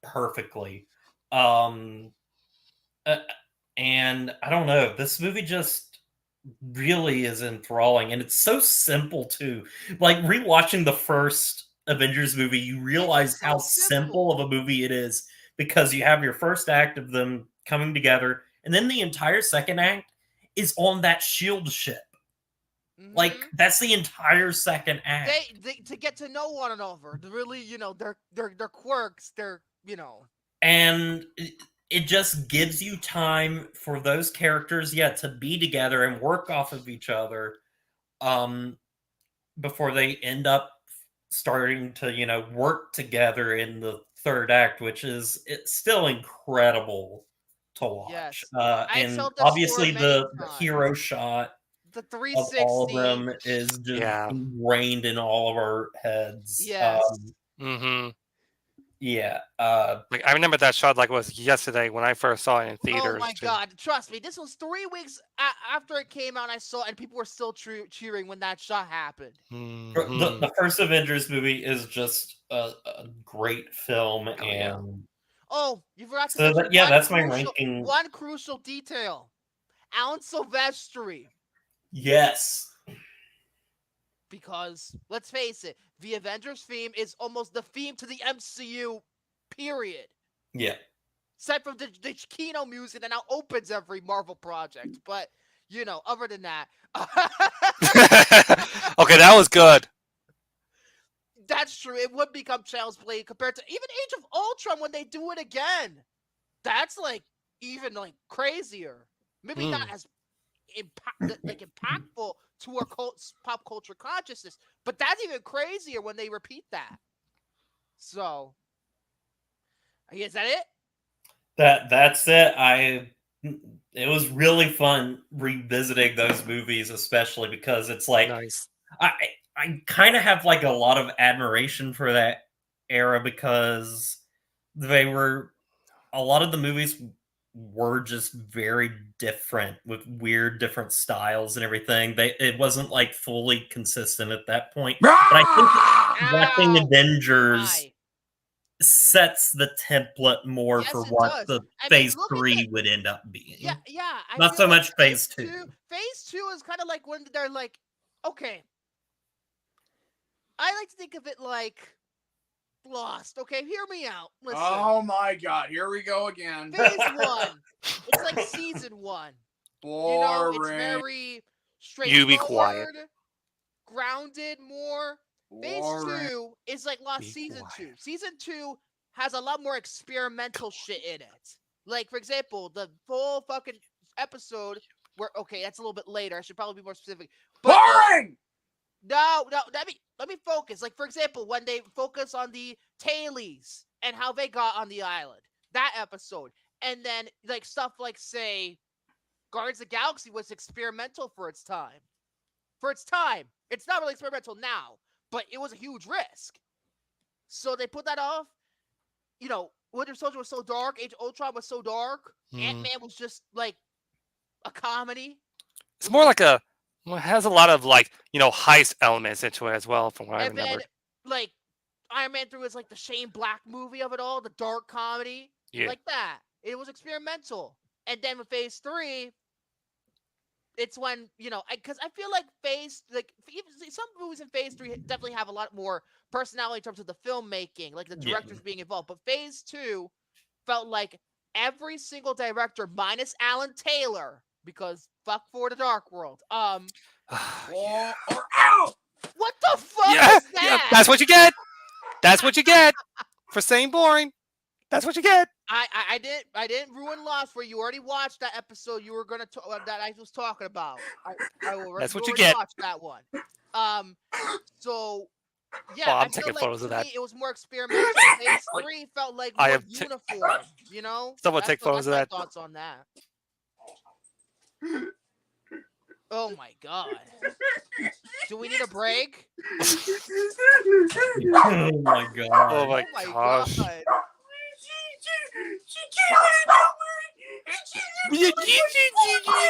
perfectly. And I don't know, this movie just really is enthralling, and it's so simple too. Like rewatching the first Avengers movie, you realize so how simple. simple of a movie it is, because you have your first act of them coming together, and then the entire second act is on that shield ship. Like that's the entire second act. They to get to know one another, to really, you know, their quirks, their, you know. And it just gives you time for those characters, to be together and work off of each other, before they end up starting to, you know, work together in the third act, which is it's still incredible to watch. Yes. And obviously the hero shot the of 360 all of them is just ingrained in all of our heads. Yes. Like I remember that shot like it was yesterday when I first saw it in theaters. Oh my god! Trust me, this was 3 weeks after it came out. I saw it, and people were still cheering when that shot happened. The first Avengers movie is just a great film, and you forgot to mention that's my ranking. One crucial detail: Alan Silvestri. Yes. Because let's face it, the Avengers theme is almost the theme to the MCU, period. Yeah. Aside from the Kino music that now opens every Marvel project. But, you know, other than that. Okay, that was good. That's true. It would become Child's Play compared to even Age of Ultron when they do it again. That's like even like crazier. Maybe not as impactful to our pop culture consciousness, but that's even crazier when they repeat that. So, is that it? That's it. It was really fun revisiting those movies, especially because it's like I kind of have like a lot of admiration for that era, because a lot of the movies were just very different with weird different styles and everything. It wasn't like fully consistent at that point. But I think watching Avengers sets the template more for what the Phase 3 would end up being. Yeah. Not so much Phase 2. Phase 2 is kind of like when they're like, okay, I like to think of it like Lost. Okay, hear me out. Listen. Oh my god, here we go again. Phase 1. It's like season 1. Boring. You know, it's very straightforward. You be quiet. Grounded more. Boring. Phase 2 is like Lost season 2. Season 2 has a lot more experimental shit in it. Like, for example, the full fucking episode where, okay, that's a little bit later. I should probably be more specific. But, boring! No, let me focus. Like, for example, when they focus on the Tailies and how they got on the island. That episode. And then, like, stuff like, say, Guardians of the Galaxy was experimental for its time. For its time. It's not really experimental now, but it was a huge risk. So they put that off. You know, Winter Soldier was so dark. Age of Ultron was so dark. Ant-Man was just, like, a comedy. It's more like it has a lot of, like, you know, heist elements into it as well, from what I remember. Then, like, Iron Man 3 was like the Shane Black movie of it all, the dark comedy. Yeah. Like that. It was experimental. And then with Phase 3, it's when, you know, because I feel like some movies in Phase 3 definitely have a lot more personality in terms of the filmmaking, like the directors being involved. But Phase 2 felt like every single director, minus Alan Taylor, because fuck for the Dark World. Or out! What the fuck is that? Yeah, that's what you get. That's what you get for saying boring. That's what you get. I didn't ruin Lost where you already watched that episode you were gonna that I was talking about. That's what you get. Watched that one. So yeah, I'm taking photos of that. It was more experimental. Phase 3 felt like more uniform. You know. Someone take photos of that. Thoughts on that? Oh my god. Do we need a break? Oh my god. Oh my gosh. God.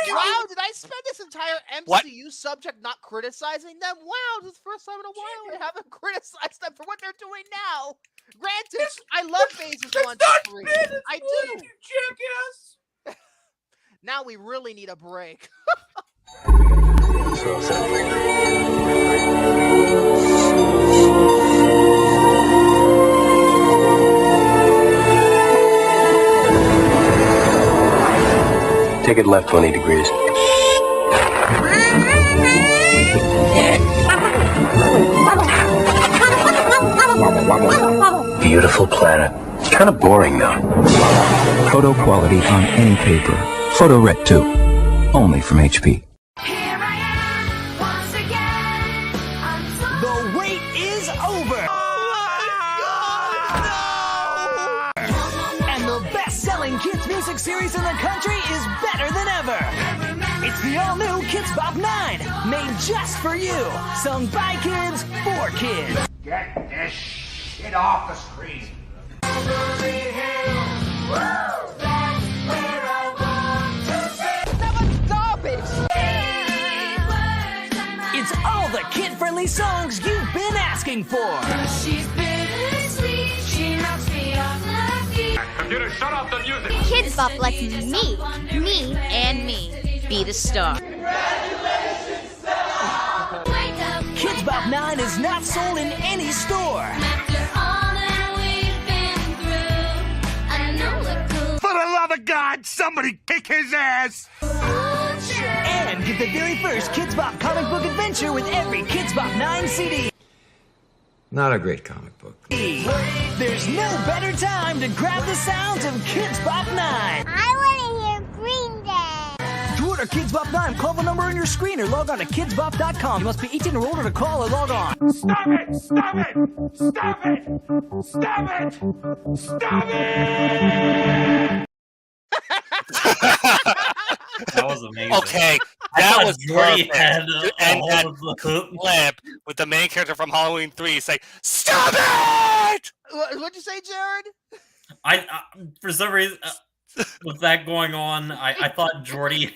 Wow, did I spend this entire What? MCU subject not criticizing them? Wow, this is the first time in a while I haven't criticized them for what they're doing now. Granted, I love phases 1 to 3. I do. Jackass. Now we really need a break. Take it left 20 degrees. Beautiful planet. Kind of boring though. Photo quality on any paper. Photo Ret 2. Only from HP. The wait is over. And the best-selling kids music series in the country is better than ever. It's the all-new Kids Bop 9, made just for you. Sung by kids, for kids. Get this shit off the screen. It's all the kid-friendly songs you've been asking for. Computer, shut off the music. Kids Bop lets me, and me be the star. Kids Bop 9 is not sold in any store. For the love of God, somebody kick his ass. And get the very first Kids Bop comic book adventure with every Kids Bop 9 CD. Not a great comic book. There's no better time to grab the sounds of Kids Bop 9. I want to hear Green Day. To order Kids Bop 9, call the number on your screen or log on to kidsbop.com. You must be 18 or older to call or log on. Stop it! Stop it! Stop it! Stop it! Stop it! That was amazing. Okay, that was Jordy perfect. had And that the clip with the main character from Halloween 3 say, "Stop it!" What'd you say, Jared? I for some reason, with that going on, I thought Jordy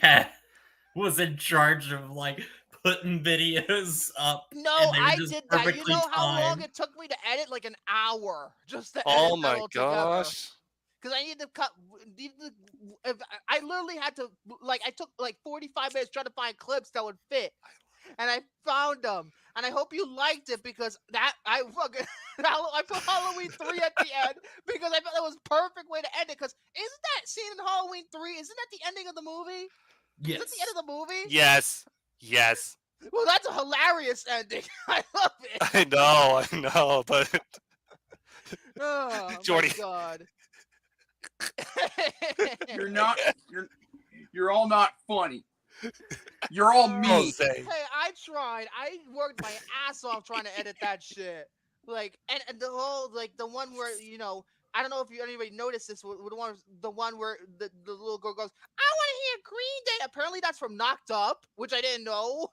was in charge of like putting videos up. No, and they were I just did that. You perfectly know how long timed. it took me to edit? Like an hour just to edit Oh that my all together. gosh. Because I need to cut. I literally had to, like, I took like 45 minutes trying to find clips that would fit, and I found them. And I hope you liked it because that I put Halloween 3 at the end because I felt that was a perfect way to end it. Because isn't that scene in Halloween 3? Isn't that the ending of the movie? Yes. Is that the end of the movie? Yes. Yes. Well, that's a hilarious ending. I love it. I know, but Oh Jordy. my God. You're all not funny. You're all me. Jose. Hey, I tried. I worked my ass off trying to edit that shit. Like, and the whole, like, the one where, you know, I don't know if anybody noticed this. The one where the little girl goes, "I want to hear Green Day." Apparently, that's from Knocked Up, which I didn't know.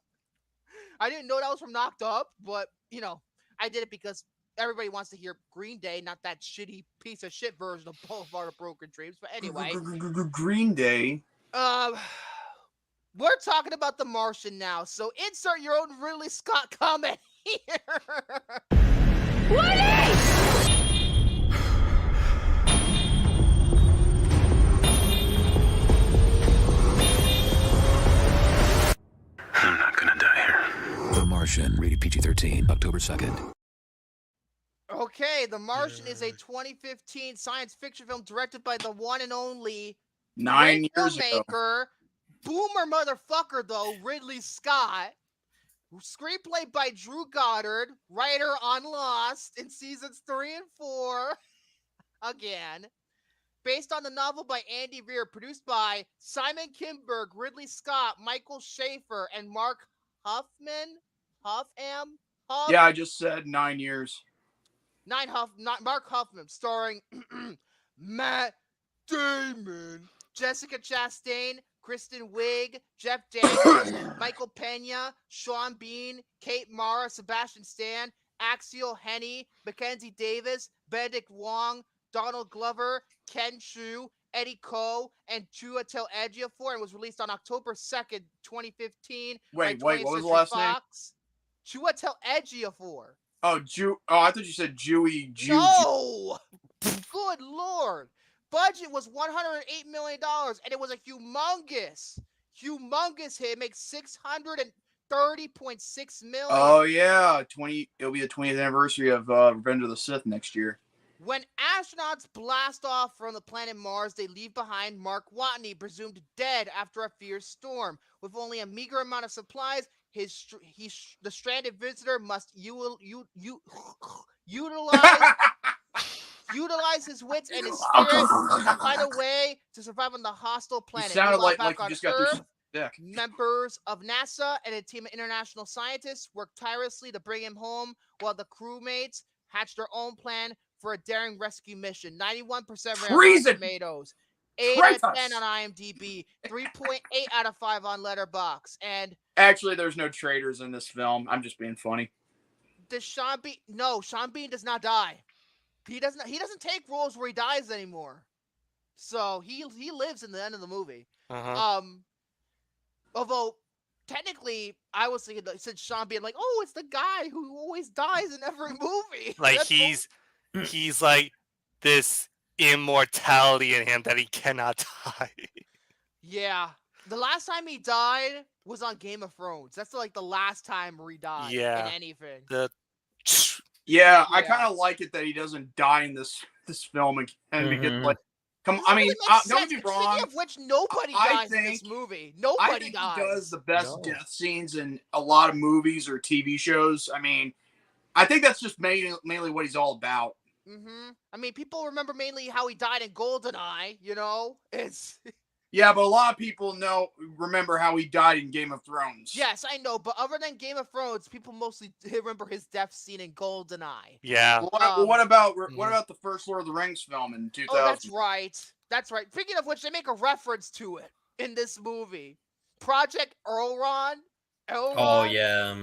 I didn't know that was from Knocked Up, but you know, I did it because everybody wants to hear Green Day, not that shitty piece of shit version of Boulevard of Broken Dreams. But anyway, Green Day. We're talking about The Martian now, so insert your own Ridley Scott comment here. I'm not gonna die here. The Martian, rated PG-13, October 2nd. Okay, The Martian is a 2015 science fiction film directed by the one and only 9 great years ago. filmmaker, boomer motherfucker though, Ridley Scott. Screenplay by Drew Goddard, writer on Lost in seasons 3 and 4. Again. Based on the novel by Andy Weir, produced by Simon Kinberg, Ridley Scott, Michael Schaefer, and Mark Huffman. Yeah, I just said 9 years. Mark Huffman, starring Matt Damon, Jessica Chastain, Kristen Wiig, Jeff Daniels, Michael Pena, Sean Bean, Kate Mara, Sebastian Stan, Axiel Henny, Mackenzie Davis, Benedict Wong, Donald Glover, Ken Chu, Eddie Ko and Chiwetel Ejiofor and was released on October 2nd, 2015. Wait, by what was the 20th last Century Fox. Chiwetel Ejiofor. Oh, I thought you said Jewy. No! Good Lord. Budget was $108 million, and it was a humongous hit. It makes $630.6 million. Oh, yeah. It'll be the 20th anniversary of Revenge of the Sith next year. When astronauts blast off from the planet Mars, they leave behind Mark Watney, presumed dead after a fierce storm. With only a meager amount of supplies, the stranded visitor must utilize his wits and his spirit to find a way to survive on the hostile planet. You sounded like back you on just got Earth, through. members of NASA and a team of international scientists work tirelessly to bring him home, while the crewmates hatch their own plan for a daring rescue mission. 91% Rotten Tomatoes, 8 out of 10 on IMDb, 3.8 out of 5 on Letterboxd. And actually, there's no traitors in this film. I'm just being funny. Sean Bean does not die. He doesn't take roles where he dies anymore. So he lives in the end of the movie. Although technically, I was thinking that since Sean Bean, like, oh, it's the guy who always dies in every movie. Like he's like this immortality in him that he cannot die. Yeah. The last time he died was on Game of Thrones. That's like the last time he died in anything. Yeah, I kind of like it that he doesn't die in this film again because, like, don't get me wrong. Speaking of which, nobody dies in this movie. Nobody dies. He does the best death scenes in a lot of movies or TV shows. I mean, I think that's just mainly what he's all about. I mean, people remember mainly how he died in GoldenEye. You know, it's. Yeah, but a lot of people remember how he died in Game of Thrones. Yes, I know, but other than Game of Thrones, people mostly remember his death scene in GoldenEye. Yeah. What about the first Lord of the Rings film in 2000? Oh, that's right. That's right. Speaking of which, they make a reference to it in this movie. Project Elrond. Oh yeah.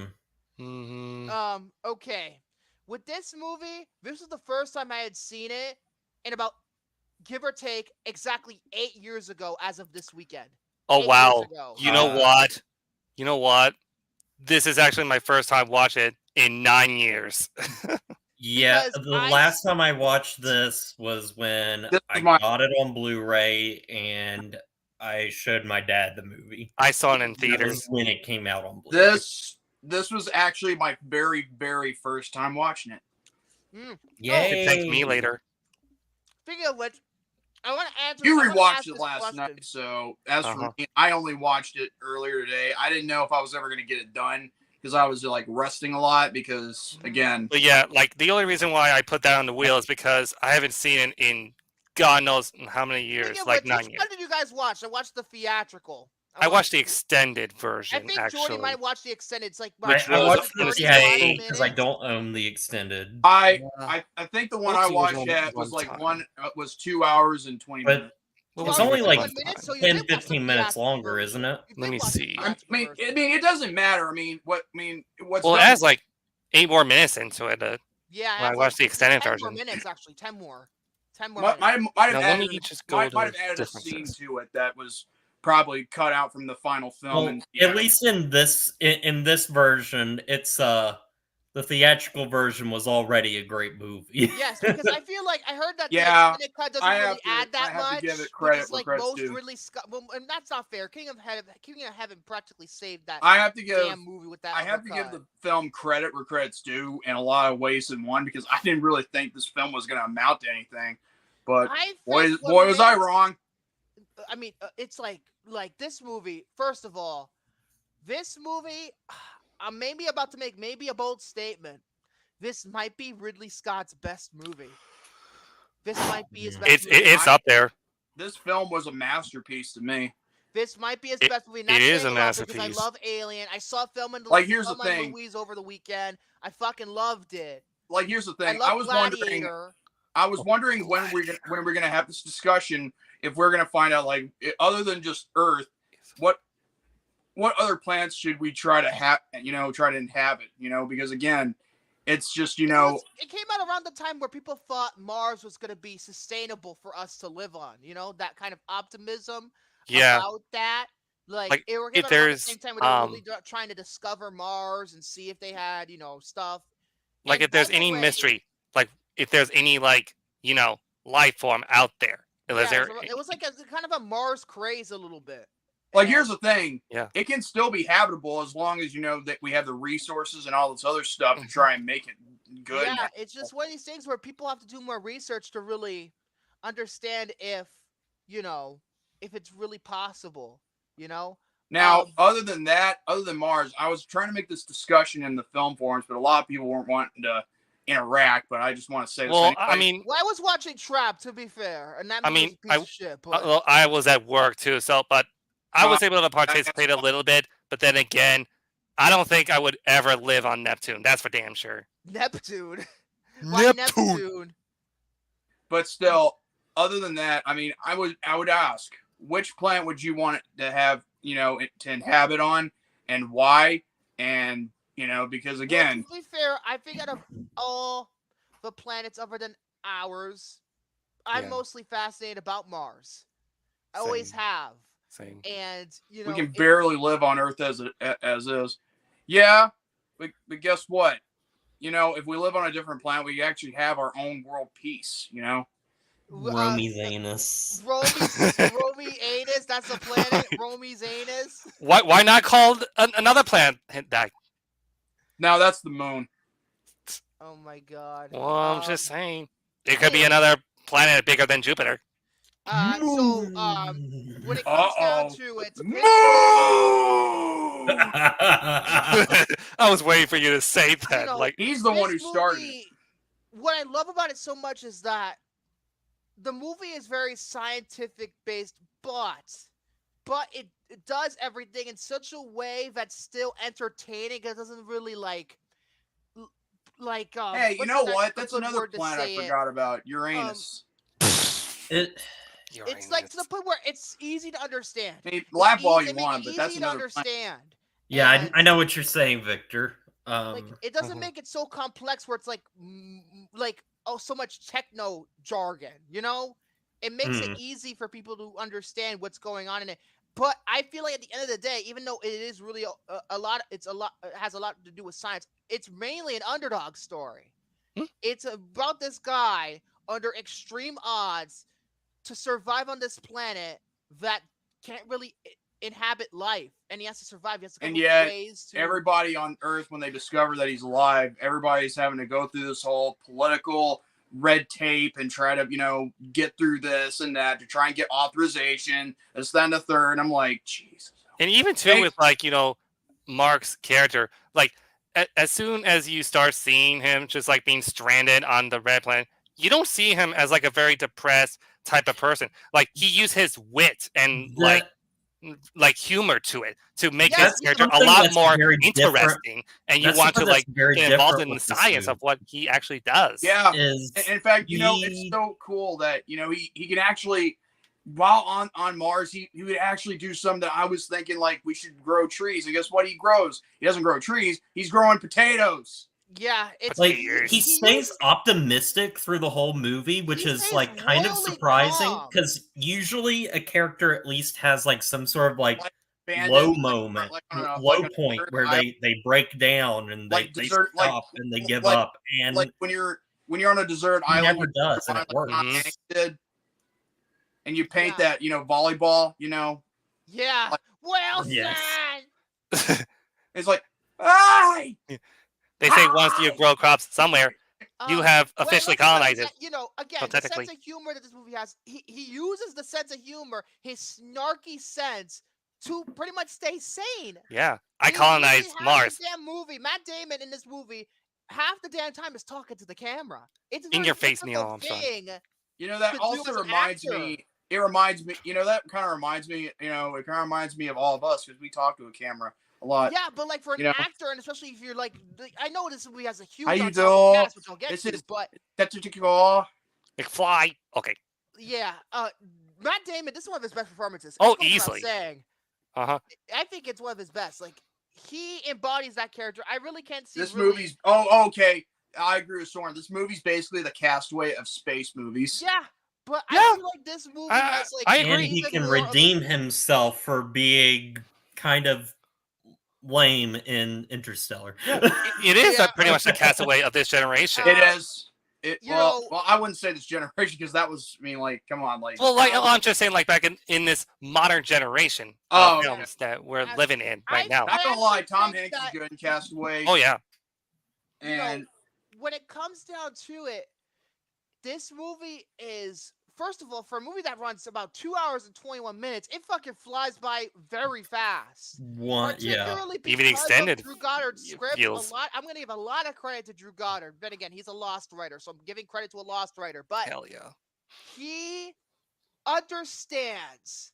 Okay. With this movie, this was the first time I had seen it in about, give or take, exactly 8 years ago as of this weekend. Oh, wow. You know what? You know what? This is actually my first time watching it in 9 years. Yeah, last time I watched this was when I got it on Blu-ray and I showed my dad the movie. I saw it in theaters when it came out on Blu-ray. This was actually my very, very first time watching it. Yay! Thank me later. Speaking of which, I want to answer. You rewatched it last night, so as for me, I only watched it earlier today. I didn't know if I was ever going to get it done because I was like resting a lot. Because again, but yeah, like the only reason why I put that on the wheel is because I haven't seen it in God knows how many years, like 9 years. What did you guys watch? I watched the theatrical. I watched the extended version. I think Jordy might watch the extended. It's like I watched the because I don't own the extended. I think the one I watched was like was 2 hours and 20 minutes. Well, it's only like 10-15 minutes longer, isn't it? Let me see. I mean, it doesn't matter. What's well, it has like 8 more minutes into it. Yeah, when I watched the extended 10 version. more minutes actually. 10 more. 10 more. Might have added a differences. scene to it that was probably cut out from the final film. Well, at least in this version, it's the theatrical version was already a great movie. Yes, because I feel like I heard that the extended cut doesn't really add that much. To give it credit, like most Ridley Scott, and that's not fair. King of Heaven practically saved that. Damn movie with that. I have to give the film credit where credit's due in a lot of ways in one because I didn't really think this film was going to amount to anything, but boy was I wrong. I mean, it's like this movie. First of all, this movie. I'm maybe about to make a bold statement. This might be Ridley Scott's best movie. This might be his best movie. It's up there. This film was a masterpiece to me. This might be his best movie. It is a masterpiece. Because I love Alien. I saw film in here's the thing. Louise over the weekend. I fucking loved it. Like here's the thing. I was wondering when we're gonna have this discussion. If we're gonna find out, like, other than just Earth, what other planets should we try to inhabit? Because again, It's just, you know, it came out around the time where people thought Mars was going to be sustainable for us to live on. You know, that kind of optimism about that. Like it came if out around the there's same time when they were really trying to discover Mars and see if they had, you know, stuff. like And if there's by the any way- mystery, like if there's any like, you know, life form out there. It was like a kind of a Mars craze a little bit. like here's the thing. Yeah. It can still be habitable as long as you know that we have the resources and all this other stuff to try and make it good. Yeah, it's just one of these things where people have to do more research to really understand if, you know, if it's really possible, you know? Now, other than that, other than Mars, I was trying to make this discussion in the film forums, but a lot of people weren't wanting to interact. But I just want to say this. Well, I mean, I was watching Trap, to be fair, and that movie was a piece of shit. But I was at work too, so but I was able to participate a little bit. But then again, I don't think I would ever live on Neptune. That's for damn sure. Neptune. Why Neptune? But still, other than that, I mean, I would ask, which planet would you want it to have, you know, to inhabit on, and why? And you know, because again, to be fair, I think out of all the planets other than ours, I'm mostly fascinated about Mars. I always have. Same. And you know, we can barely live on Earth as is. Yeah, but guess what? You know, if we live on a different planet, we actually have our own world peace. You know. Romy's anus. Romy anus. That's a planet. Romy's anus. Why not called another planet that? No, that's the moon. Oh my god. Well, I'm just saying. It could be another planet bigger than Jupiter. So, when it comes down to it, I was waiting for you to say that. You know, like he's the one who started it. What I love about it so much is that the movie is very scientific based, but it does everything in such a way that's still entertaining. It doesn't really like. Hey, you know what? That's another planet I forgot about. Uranus. It's like to the point where it's easy to understand. Hey, laugh all you want, but that's another understand. Yeah, I know what you're saying, Victor. Like it doesn't make it so complex where it's like so much techno jargon, you know? It makes it easy for people to understand what's going on in it. But I feel like at the end of the day, even though it is really it has a lot to do with science, it's mainly an underdog story. It's about this guy under extreme odds to survive on this planet that can't really inhabit life, and he has to survive. He has to come and up with yet, ways to... everybody on Earth, when they discover that he's alive, everybody's having to go through this whole political red tape and try to, you know, get through this and that to try and get authorization. This, that, and the third. I'm like, Jesus. And even too with like, you know, Mark's character, like as soon as you start seeing him just like being stranded on the red planet, you don't see him as like a very depressed type of person. Like he used his wit and like humor to it to make his character a lot more interesting, and you want to like get involved in the science of what he actually does. Yeah, in fact, you know, it's so cool that, you know, he can actually, while on Mars, he would actually do something that I was thinking, like, we should grow trees. And guess what he grows? He doesn't grow trees. He's growing potatoes. Yeah, it's like he stays optimistic through the whole movie, which is like kind of surprising because usually a character at least has like some sort of like low moment, low point where they break down and they stop and they give up. And like when you're on a desert island, never does, and it works. And you paint that, you know, volleyball, you know. Yeah. Like, well said. It's like, ay! They say once you grow crops somewhere, you have officially colonized it. You know, again, the sense of humor that this movie has, he uses the sense of humor, his snarky sense, to pretty much stay sane. Yeah, I colonized Mars. Damn movie, Matt Damon in this movie, half the damn time is talking to the camera. It's in your face, Neil Armstrong. You know, that also reminds me. It reminds me. You know, that kind of reminds me. You know, it kind of reminds me of all of us because we talk to a camera a lot. Yeah, but like for an actor, and especially if you're like, I know this movie has a huge how you cast, which I'll get this to, is, but that's what you call McFly. Okay. Yeah, Matt Damon. This is one of his best performances. Oh, easily. Saying. I think it's one of his best. Like he embodies that character. I really can't see This really... movie's okay. I agree with Soren. This movie's basically the Castaway of space movies. Yeah, but I feel like this movie has like I agree. And he can redeem himself for being kind of lame in Interstellar. It is pretty much the Castaway of this generation. It is. Well, I wouldn't say this generation because that was, I mean, like, come on, like. Well, like I'm just saying, like back in this modern generation of films that we're living in right now. Not gonna lie, Tom Hanks is good in Castaway. Oh yeah. And when it comes down to it, this movie is, first of all, for a movie that runs about 2 hours and 21 minutes, it fucking flies by very fast. Particularly even because extended. of Drew Goddard's script. feels. I'm gonna give a lot of credit to Drew Goddard. But again, he's a Lost writer, so I'm giving credit to a Lost writer. But Hell yeah. he understands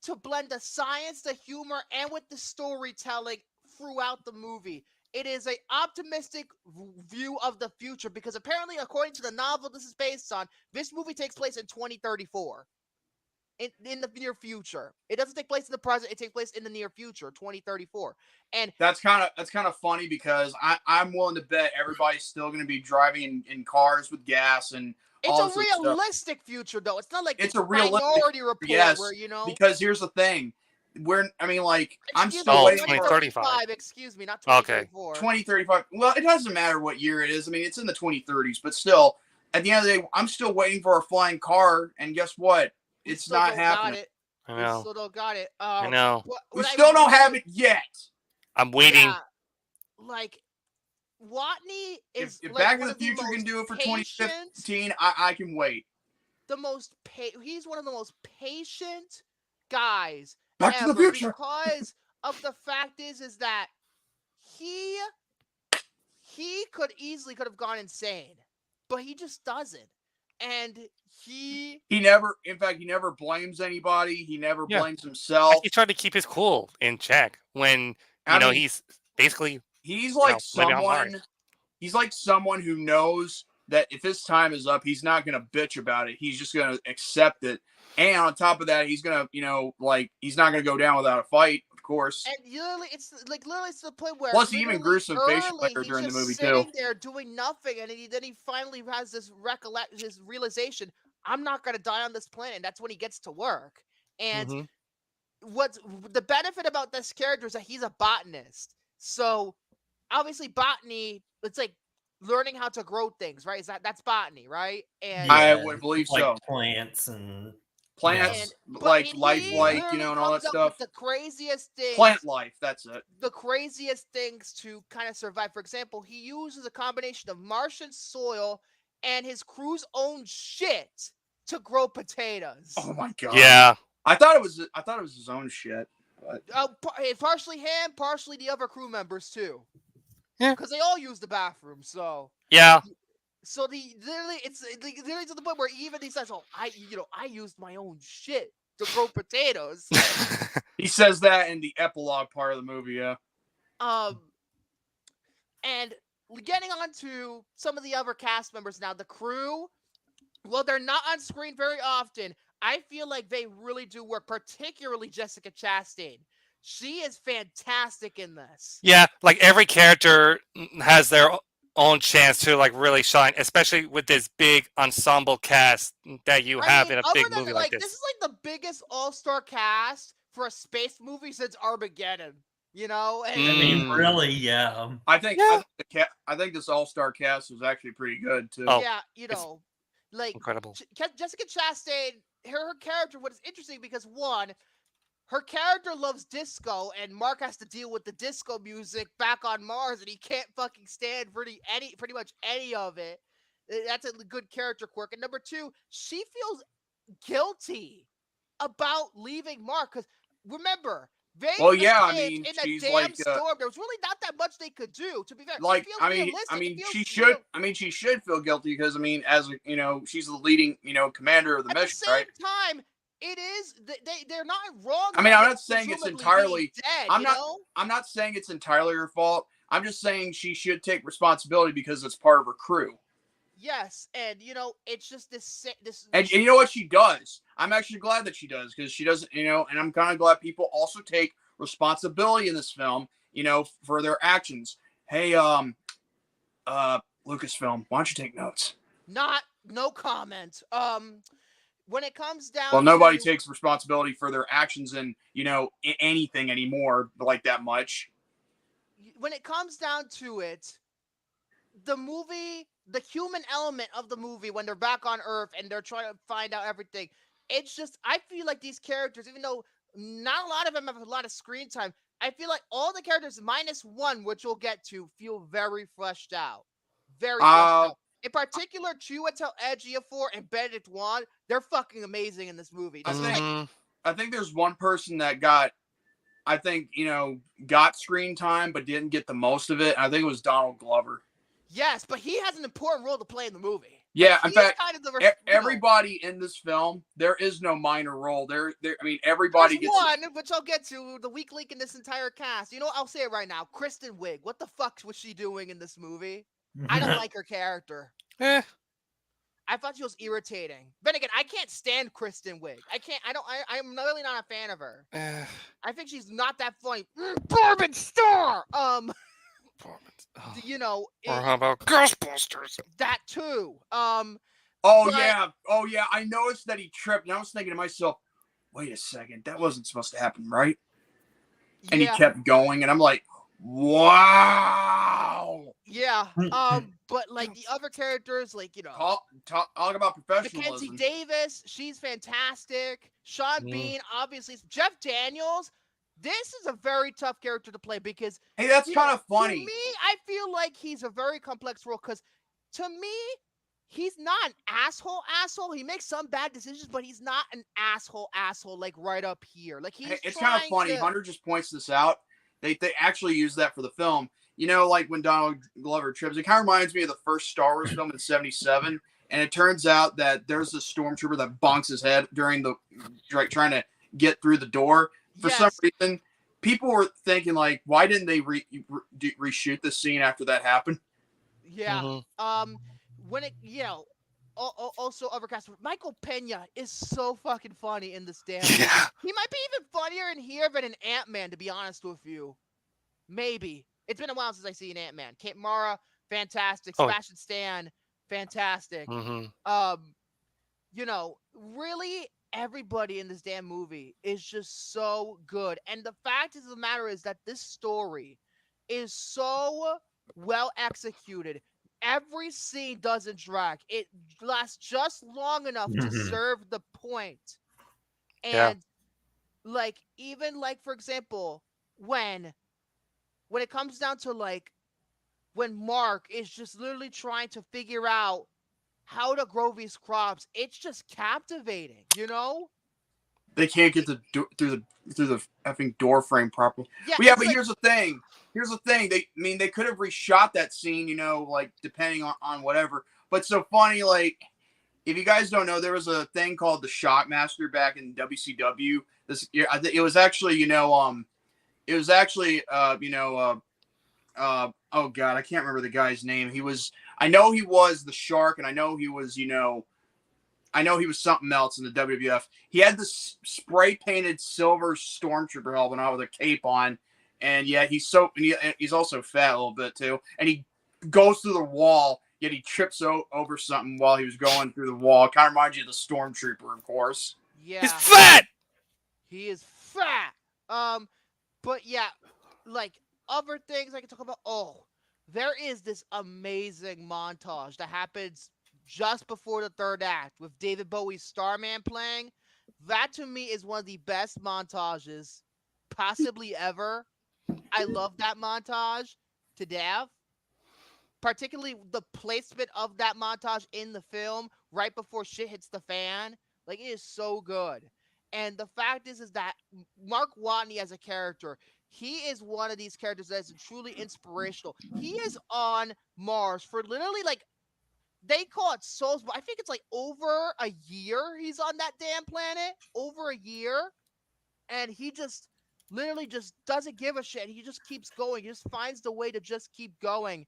to blend the science, the humor, and with the storytelling throughout the movie. It is an optimistic view of the future because apparently, according to the novel this is based on, this movie takes place in 2034. In the near future. It doesn't take place in the present, it takes place in the near future, 2034. And that's kind of funny because I'm willing to bet everybody's still going to be driving in cars with gas and all it's a realistic future though. It's not like it's a realistic Minority Report yes, where, you know, because here's the thing. I'm still waiting 2035. Excuse me, not 2034. 2035. Well, it doesn't matter what year it is. I mean, it's in the 2030s, but still, at the end of the day, I'm still waiting for a flying car, and guess what? It's not happening. I know. We still don't got it. I know. We still don't have it yet. I'm waiting. Yeah, like Watney is. If like Back one to the of the Future most can do it for patient, 2015, I can wait. He's one of the most patient guys Back to the ever Future. because of the fact is that he could have gone insane, but he just doesn't. And he never blames anybody. He never blames himself. He tried to keep his cool in check when he's basically he's like someone who knows that if his time is up, he's not gonna bitch about it. He's just gonna accept it. And on top of that, he's gonna, he's not gonna go down without a fight, of course. And literally, it's to the point where plus he even grew some facial hair during the movie too. Sitting there doing nothing, and then he finally has this realization: I'm not gonna die on this planet. And that's when he gets to work. And what's the benefit about this character is that he's a botanist. So obviously, botany, it's like learning how to grow things, right? That's botany, right? And I would believe so. Plants and like life, and all that stuff. The craziest things. Plant life, that's it. The craziest things to kind of survive. For example, he uses a combination of Martian soil and his crew's own shit to grow potatoes. Oh my god. Yeah. I thought it was his own shit. But... partially him, partially the other crew members too. Yeah. Because they all use the bathroom, so. Yeah. So it's literally to the point where even he says, "Oh, I used my own shit to grow potatoes." He says that in the epilogue part of the movie, yeah. And getting on to some of the other cast members now, the crew. Well, they're not on screen very often. I feel like they really do work, particularly Jessica Chastain. She is fantastic in this. Yeah, like every character has their own chance to like really shine, especially with this big ensemble cast that you have in a big movie like this. This is like the biggest all-star cast for a space movie since Armageddon. And, I mean, really, yeah. I think this all-star cast was actually pretty good too. Oh, yeah, like incredible. Jessica Chastain, her character. What is interesting because one, her character loves disco, and Mark has to deal with the disco music back on Mars, and he can't fucking stand pretty much any of it. That's a good character quirk. And number two, she feels guilty about leaving Mark because remember, in a damn storm. There was really not that much they could do. To be fair, she should feel guilty because as she's the leading commander of the mission, right? At the same time. It is. They're not wrong. I'm not saying it's entirely. Dead, I'm not saying it's entirely her fault. I'm just saying she should take responsibility because it's part of her crew. Yes, and it's just this. And you know what she does? I'm actually glad that she does because she doesn't. And I'm kind of glad people also take responsibility in this film for their actions. Hey, Lucasfilm, why don't you take notes? No comment. When it comes down Well, nobody to, takes responsibility for their actions in, anything anymore like that much. when it comes down to it, the movie, the human element of the movie when they're back on Earth and they're trying to find out everything, it's just, I feel like these characters, even though not a lot of them have a lot of screen time, I feel like all the characters minus one, which we'll get to, feel very fleshed out. Very fleshed out. In particular, Chiwetel Ejiofor and Benedict Wong, they're fucking amazing in this movie. I think there's one person that got screen time but didn't get the most of it. I think it was Donald Glover. Yes, but he has an important role to play in the movie. Yeah, in fact, everybody in this film, there is no minor role. Everybody gets one, which I'll get to, the weak link in this entire cast. I'll say it right now. Kristen Wiig, what the fuck was she doing in this movie? I don't like her character. I thought she was irritating. Then again, I can't stand Kristen Wiig. I'm really not a fan of her. I think she's not that funny. Bourbon Star! Or how about Ghostbusters? That too. Yeah, I noticed that he tripped, and I was thinking to myself, wait a second, that wasn't supposed to happen, right? And he kept going, and I'm like, wow. Yeah. But like the other characters, like talk about professionalism. Mackenzie Davis, she's fantastic. Sean Bean, obviously. Jeff Daniels. This is a very tough character to play because that's kind of funny. To me, I feel like he's a very complex role because to me, he's not an asshole. He makes some bad decisions, but he's not an asshole like right up here. Like it's kind of funny. Hunter just points this out. They actually use that for the film. Like when Donald Glover trips, it kind of reminds me of the first Star Wars film in '77. And it turns out that there's a stormtrooper that bonks his head during trying to get through the door. For some reason, people were thinking, like, why didn't they reshoot the scene after that happened? Yeah. When it, also other cast, Michael Pena is so fucking funny in this damn movie. Yeah. He might be even funnier in here than in Ant-Man, to be honest with you. Maybe. It's been a while since I've seen Ant-Man. Kate Mara, fantastic. Sebastian Stan, fantastic. Really everybody in this damn movie is just so good. And the fact of the matter is that this story is so well executed. Every scene doesn't drag. It lasts just long enough to serve the point. And for example, when it comes down to when Mark is just literally trying to figure out how to grow these crops, it's just captivating, They can't get through the effing door frame properly. But here's the thing. They could have reshot that scene, depending on whatever. But so funny, if you guys don't know, there was a thing called the Shockmaster back in WCW. It was actually, oh God, I can't remember the guy's name. I know he was the Shark, and I know he was, something else in the WWF. He had this spray painted silver stormtrooper helmet on with a cape on, and yet he's also fat a little bit too. And he goes through the wall, yet he trips over something while he was going through the wall. Kind of reminds you of the stormtrooper, of course. Yeah, he's fat. He is fat. But yeah, other things I can talk about. There is this amazing montage that happens just before the third act with David Bowie's Starman playing. That to me is one of the best montages possibly ever. I love that montage to death. Particularly the placement of that montage in the film right before shit hits the fan. It is so good. And the fact is that Mark Watney as a character, he is one of these characters that is truly inspirational. He is on Mars for literally they call it souls, but I think it's over a year he's on that damn planet. Over a year. And he just literally just doesn't give a shit. He just keeps going. He just finds the way to just keep going.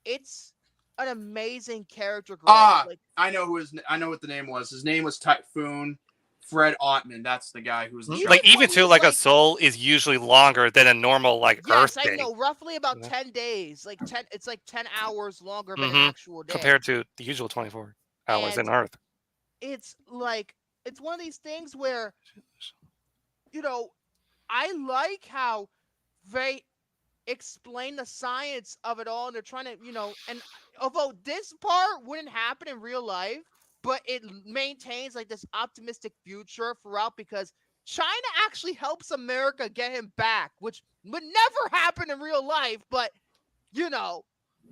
It's an amazing character growth. I know what the name was. His name was Typhoon Fred Ottman. That's the guy who's the Like even too, like a soul is usually longer than a normal like Yes, Earth I day. know. Roughly about 10 days. Like 10. It's like 10 hours longer than an Mhm. actual day. Compared to the usual 24 hours And in Earth. it's like it's one of these things where, you know, I like how they explain the science of it all, and they're trying to, you know, and although this part wouldn't happen in real life, but it maintains like this optimistic future throughout because China actually helps America get him back, which would never happen in real life, but you know,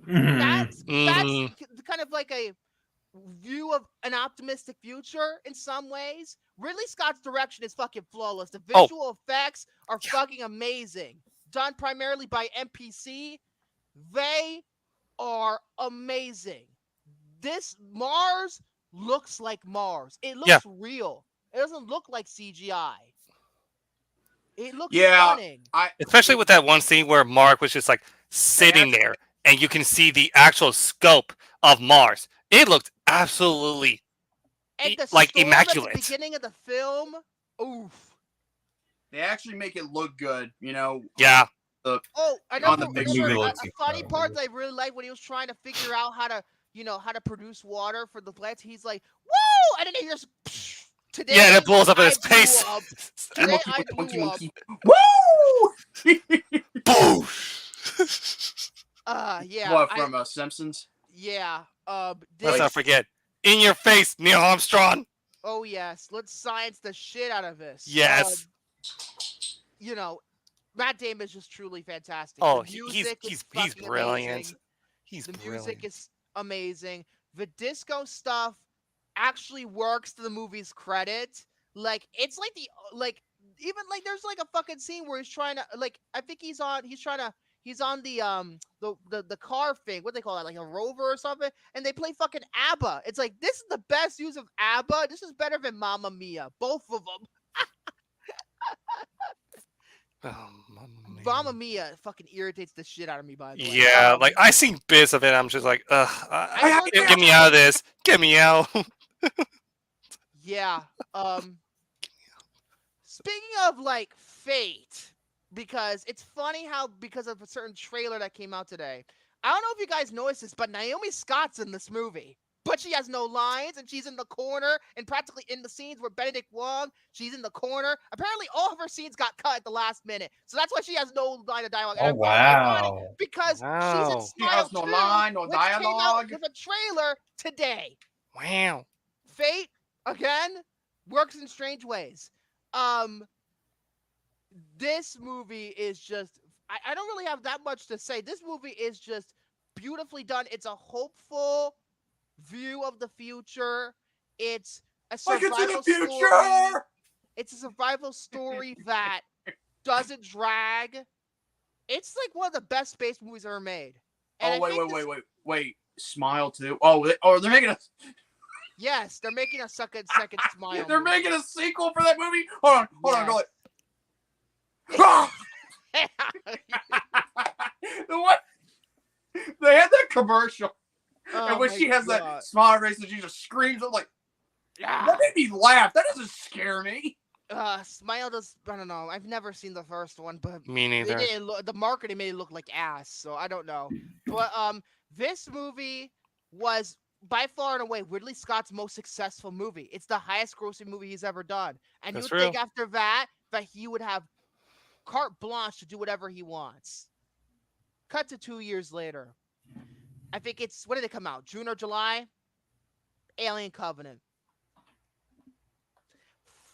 that's kind of like a view of an optimistic future in some ways. Ridley Scott's direction is fucking flawless. The visual effects are fucking amazing. Done primarily by MPC. They are amazing. This Mars looks like Mars. It looks real. It doesn't look like CGI. It looks stunning. Especially with that one scene where Mark was just like sitting there and you can see the actual scope of Mars. It looked absolutely and the like storm immaculate. At the beginning of the film, oof. They actually make it look good, you know. Yeah. Another funny part that I really like when he was trying to figure out how to, you know, how to produce water for the plants. He's like, "Woo!" And then he just today. Yeah, and it blows up in his face. Today I blew up. Woo! Boom. Yeah. What from Simpsons? Yeah. Let's not forget. In your face, Neil Armstrong. Oh yes, let's science the shit out of this. Yes. You know, Matt Damon is just truly fantastic. Oh, he's brilliant. Amazing. He's the brilliant. music is amazing. The disco stuff actually works to the movie's credit. Like it's like even like there's like a fucking scene where he's trying to like I think he's on the car thing. What do they call that? Like a rover or something? And they play fucking ABBA. It's like this is the best use of ABBA. This is better than Mamma Mia. Both of them. Mamma Mia fucking irritates the shit out of me, by the way. Yeah, like I seen bits of it. I'm just like, get me out of this. Get me out. Yeah. Speaking of like fate, because it's funny how because of a certain trailer that came out today. I don't know if you guys noticed this, but Naomi Scott's in this movie. But she has no lines, and she's in the corner, and practically in the scenes where Benedict Wong, she's in the corner. Apparently, all of her scenes got cut at the last minute, so that's why she has no line of dialogue. Oh, wow. Because she's in Smile She has no 2, line, no which came out dialogue. with a trailer today. Wow. Fate, again, works in strange ways. This movie is just... I don't really have that much to say. This movie is just beautifully done. It's a hopeful view of the future. It's a survival story. It's a survival story that doesn't drag. It's like one of the best space movies ever made. And Wait. Smile 2. Oh, they're making a... Yes, they're making a second Smile. They're making a sequel for that movie? Hold on, go What? They had that commercial. And when she has that smile race and she just screams, I'm like, that made me laugh. That doesn't scare me. Smile does, I don't know. I've never seen the first one, but me neither. The marketing made it look like ass, so I don't know. But this movie was by far and away Ridley Scott's most successful movie. It's the highest grossing movie he's ever done. And you would think after that he would have carte blanche to do whatever he wants. Cut to 2 years later. I think it's, when did it come out? June or July? Alien Covenant.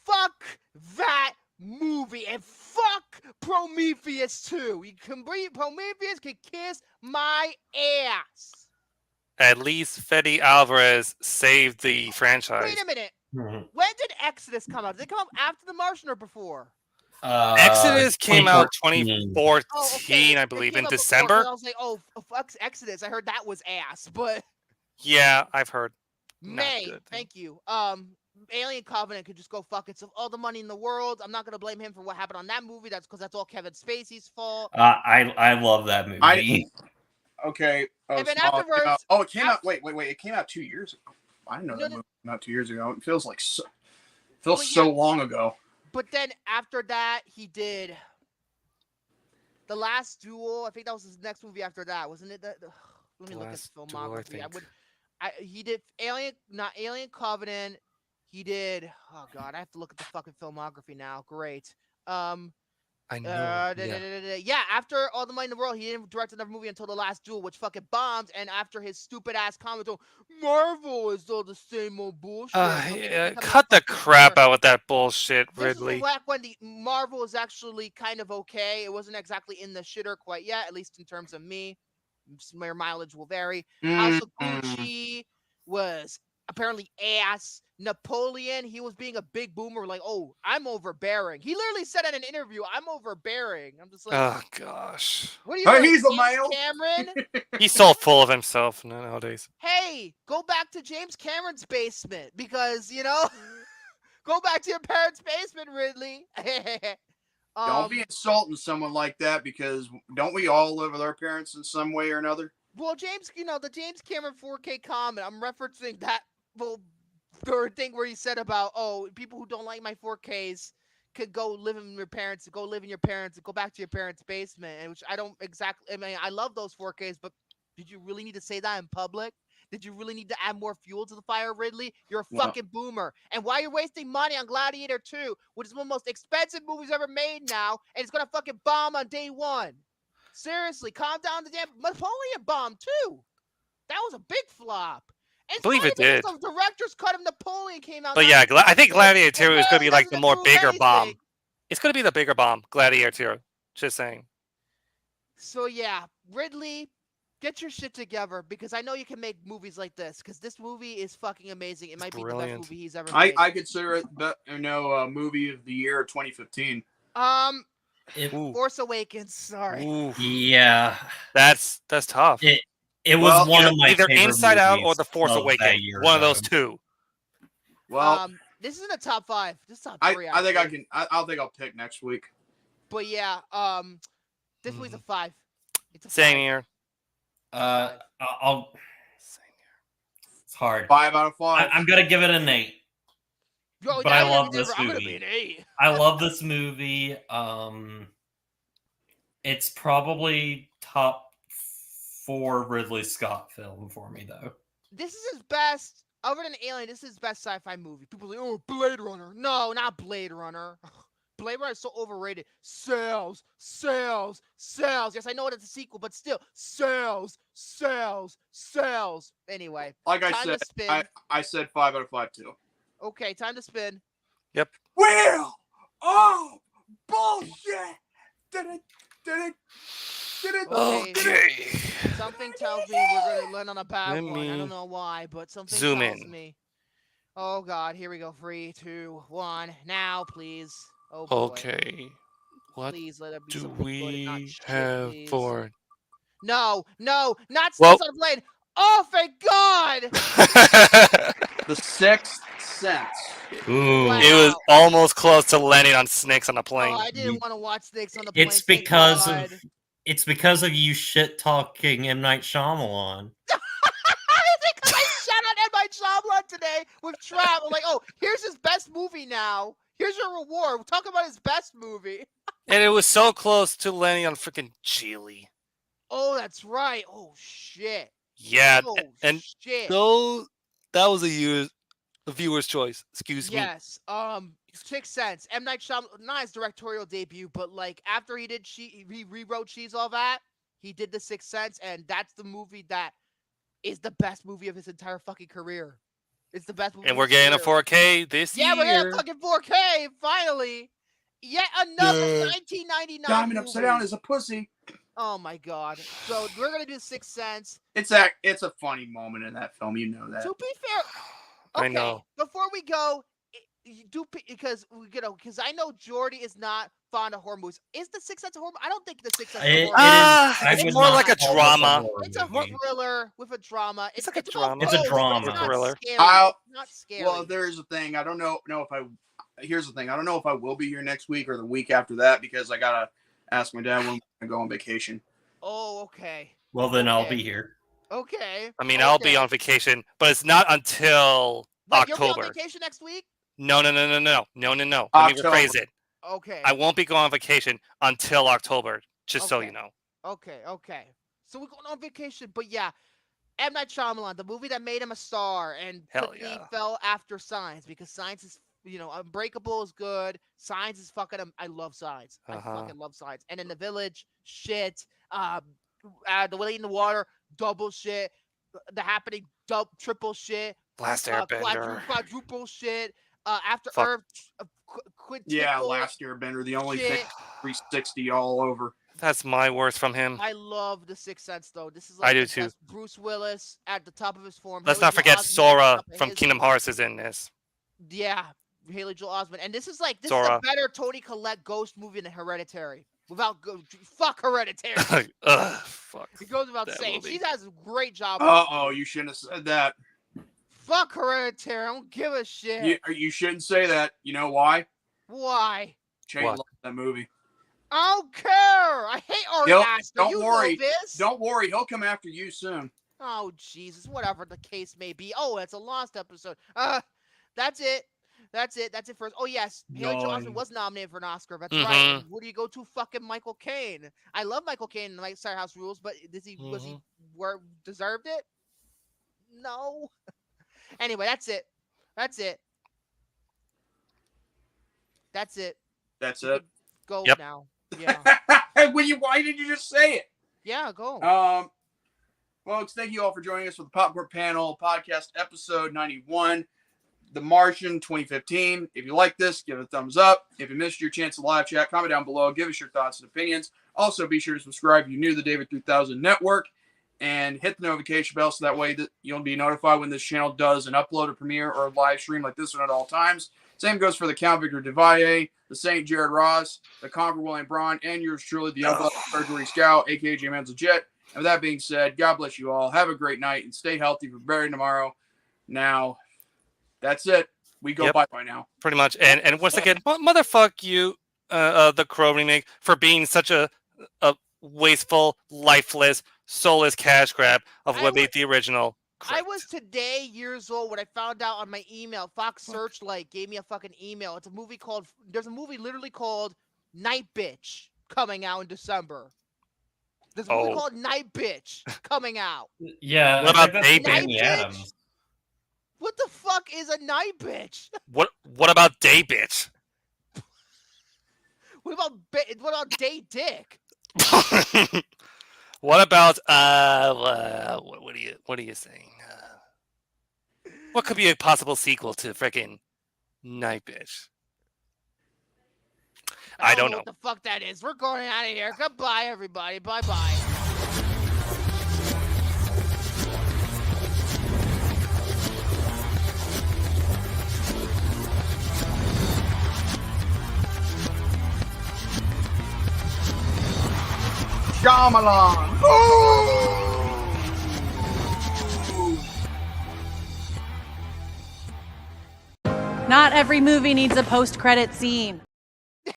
Fuck that movie and fuck Prometheus too. Prometheus can kiss my ass. At least Fede Alvarez saved the franchise. Wait a minute. When did Exodus come out? Did it come out after The Martian or before? Exodus came out 2014, I believe, in December. I was like, oh, fuck Exodus. I heard that was ass, but... Yeah, I've heard. Thank you. Alien Covenant could just go fuck itself. All the money in the world. I'm not going to blame him for what happened on that movie. That's because that's all Kevin Spacey's fault. I love that movie. Okay. And then afterwards... it came out. Wait. It came out 2 years ago. I didn't know that movie came out 2 years ago. It feels like so... Feels so long ago. But then after that, he did The Last Duel. I think that was his next movie after that, wasn't it? Let me look at his filmography. He did Alien Covenant. He did. Oh God, I have to look at the fucking filmography now. Great. I know. Yeah, after All the Money in the World, he didn't direct another movie until The Last Duel, which fucking bombed. And after his stupid ass comment, Marvel is all the same old bullshit. Cut the crap out with that bullshit, Ridley. This is back when the Marvel was actually kind of okay. It wasn't exactly in the shitter quite yet, at least in terms of me. Your mileage will vary. House of Gucci was apparently ass. Napoleon, he was being a big boomer, like, oh, I'm overbearing. He literally said in an interview, I'm overbearing. I'm just like, oh gosh. What are you doing, he's a James male. Cameron? He's so full of himself nowadays. Hey, go back to James Cameron's basement because, go back to your parents' basement, Ridley. Don't be insulting someone like that because don't we all live with our parents in some way or another? Well, James, the James Cameron 4K comment, I'm referencing that third thing where he said about, people who don't like my 4Ks could go live in your parents, go back to your parents' basement, and which I don't exactly, I love those 4Ks, but did you really need to say that in public? Did you really need to add more fuel to the fire, Ridley? You're a fucking boomer. And why you're wasting money on Gladiator 2, which is one of the most expensive movies ever made now, and it's gonna fucking bomb on day one. Seriously, calm down. The damn Napoleon bomb too. That was a big flop. I believe it did. The director's cut of Napoleon came out. But yeah, I think Gladiator 2 is going to be like the bigger bomb. It's going to be the bigger bomb, Gladiator 2. Just saying. So yeah, Ridley, get your shit together because I know you can make movies like this because this movie is fucking amazing. It might be the best movie he's ever made. I consider it movie of the year 2015. Force Awakens. Sorry. Ooh. Yeah, that's tough. It was one of my either favorite Inside Out or movies The Force of Awakens. that year, One of those two. Well, this is in the top 5. This is top 3. I think I can. I think I'll pick next week. But yeah, this movie's a 5. It's a Same 5. here. It's hard. 5 out of 5. I'm gonna give it an 8. But I love this I'm gonna movie. be an 8. I love this movie. It's probably top 4 Ridley Scott film for me, though. This is his best, other than Alien, this is his best sci-fi movie. People are like, oh, Blade Runner. No, not Blade Runner. Blade Runner is so overrated. Sales. Yes, I know it's a sequel, but still, sales. Anyway, like I said, I said 5 out of 5 too. Okay, time to spin. Yep. Wheel of bullshit. Okay. Something tells me we're gonna land on a bad one. I don't know why, but something tells me. Oh God, here we go. 3, 2, 1. Now, please. Oh boy. Okay. What please let it be do something we good, not shit, have please. for? No, not Snakes on a Blade. Oh, thank God! The Sixth Sense. Ooh. Wow. It was almost close to landing on Snakes on a Plane. Oh, I didn't want to watch Snakes on the Plane. It's because of you shit talking M. Night Shyamalan. Because I shout out M. Night Shyamalan today with Trap. I'm like, oh, here's his best movie now. Here's your reward. We're talking about his best movie. And it was so close to landing on freaking Geely. Oh, that's right. Oh shit. Yeah, oh, and shit. That was a viewer's choice. Excuse me. Yes. Sixth Sense. M. Night Shyamalan, not his directorial debut, but like after he did he rewrote She's All That, he did The Sixth Sense, and that's the movie that is the best movie of his entire fucking career. It's the best movie. And we're getting a 4K this year. Yeah, we're getting a fucking 4K finally. Yet another 1999 Diamond movie. Upside Down is a pussy. Oh my God. So we're gonna do Sixth Sense. It's a funny moment in that film. You know that. To be fair, okay, I know. Before we go, you do because I know Jordy is not fond of horror movies. Is The Sixth Sense a horror? I don't think The Sixth Sense is a horror movie. It's more like a drama. It's a thriller with a drama. It's like a drama. It's a drama. It's not Thriller. scary. Not scary. Well, there's a thing. I don't know if I. Here's the thing. I don't know if I will be here next week or the week after that because I gotta ask my dad when we're gonna go on vacation. Oh, okay. Well, then I'll be here. Okay. I mean, I'll be on vacation, but it's not until Wait, October. You'll be on vacation next week? No. Let me October. rephrase it. Okay. I won't be going on vacation until October, just so you know. Okay. So we're going on vacation, but yeah, M. Night Shyamalan, the movie that made him a star, and Hell quickly yeah. fell after Signs because Signs is, Unbreakable is good. Signs is fucking. I love Signs. I fucking love Signs. And in The Village, shit. The Lady in the Water, double shit. The Happening, triple shit. Last Airbender. Quadruple shit. After Fuck. Earth, Yeah, Last Airbender, the only thing 360 all over. That's my worst from him. I love The Sixth Sense, though. This is I like do the too. best Bruce Willis at the top of his form. Let's Haley not Joel forget Osment at the Sora top of from his Kingdom form. Hearts is in this. Yeah, Haley Joel Osment. And this is a Sora. better Toni Collette ghost movie than Hereditary. Fuck Hereditary. Fuck. It goes without that saying. movie. She does a great job. You shouldn't have said that. Fuck Hereditary. I don't give a shit. You shouldn't say that. You know why? Why? Shane loves that movie. I don't care. I hate Ari Aster. Don't You worry. know this. Don't worry. He'll come after you soon. Oh, Jesus. Whatever the case may be. Oh, it's a lost episode. That's it. That's it for us. Oh, yes. Haley Joel Osment was nominated for an Oscar. That's right. And where do you go to? Fucking Michael Caine. I love Michael Caine in My Side House Rules, but was he deserved it? No. Anyway, that's it. That's it. Go now. Yeah. Why did you just say it? Yeah, go. Folks, thank you all for joining us for the Popcorn Panel Podcast episode 91, The Martian 2015. If you like this, give it a thumbs up. If you missed your chance to live chat, comment down below. Give us your thoughts and opinions. Also, be sure to subscribe if you're new to the David 3000 Network and hit the notification bell so that way that you'll be notified when this channel does an upload, a premiere, or a live stream like this one at all times. Same goes for the Count Victor Devalle, the Saint Jared Ross, the Conqueror William Braun, and yours truly, the Uncle Jordy Scout, aka J Man's Jet. And with that being said, God bless you all. Have a great night and stay healthy for better tomorrow. Now, that's it. We go bye now. Pretty much. And once again, motherfuck you, the Crow remake, for being such a wasteful, lifeless, soulless cash grab of what made the original. I was today years old when I found out on my email, Fox Searchlight gave me a fucking email. There's a movie literally called Night Bitch coming out in December. There's a movie called Night Bitch coming out. Yeah. What about Day Night Bitch? Adams. What the fuck is a Night Bitch? What about Day Bitch? What about Day Dick? What about what are you saying? What could be a possible sequel to freaking Night Bitch? I don't know what the fuck that is. We're going out of here. Goodbye, everybody. Bye-bye. Shyamalan. Not every movie needs a post-credit scene.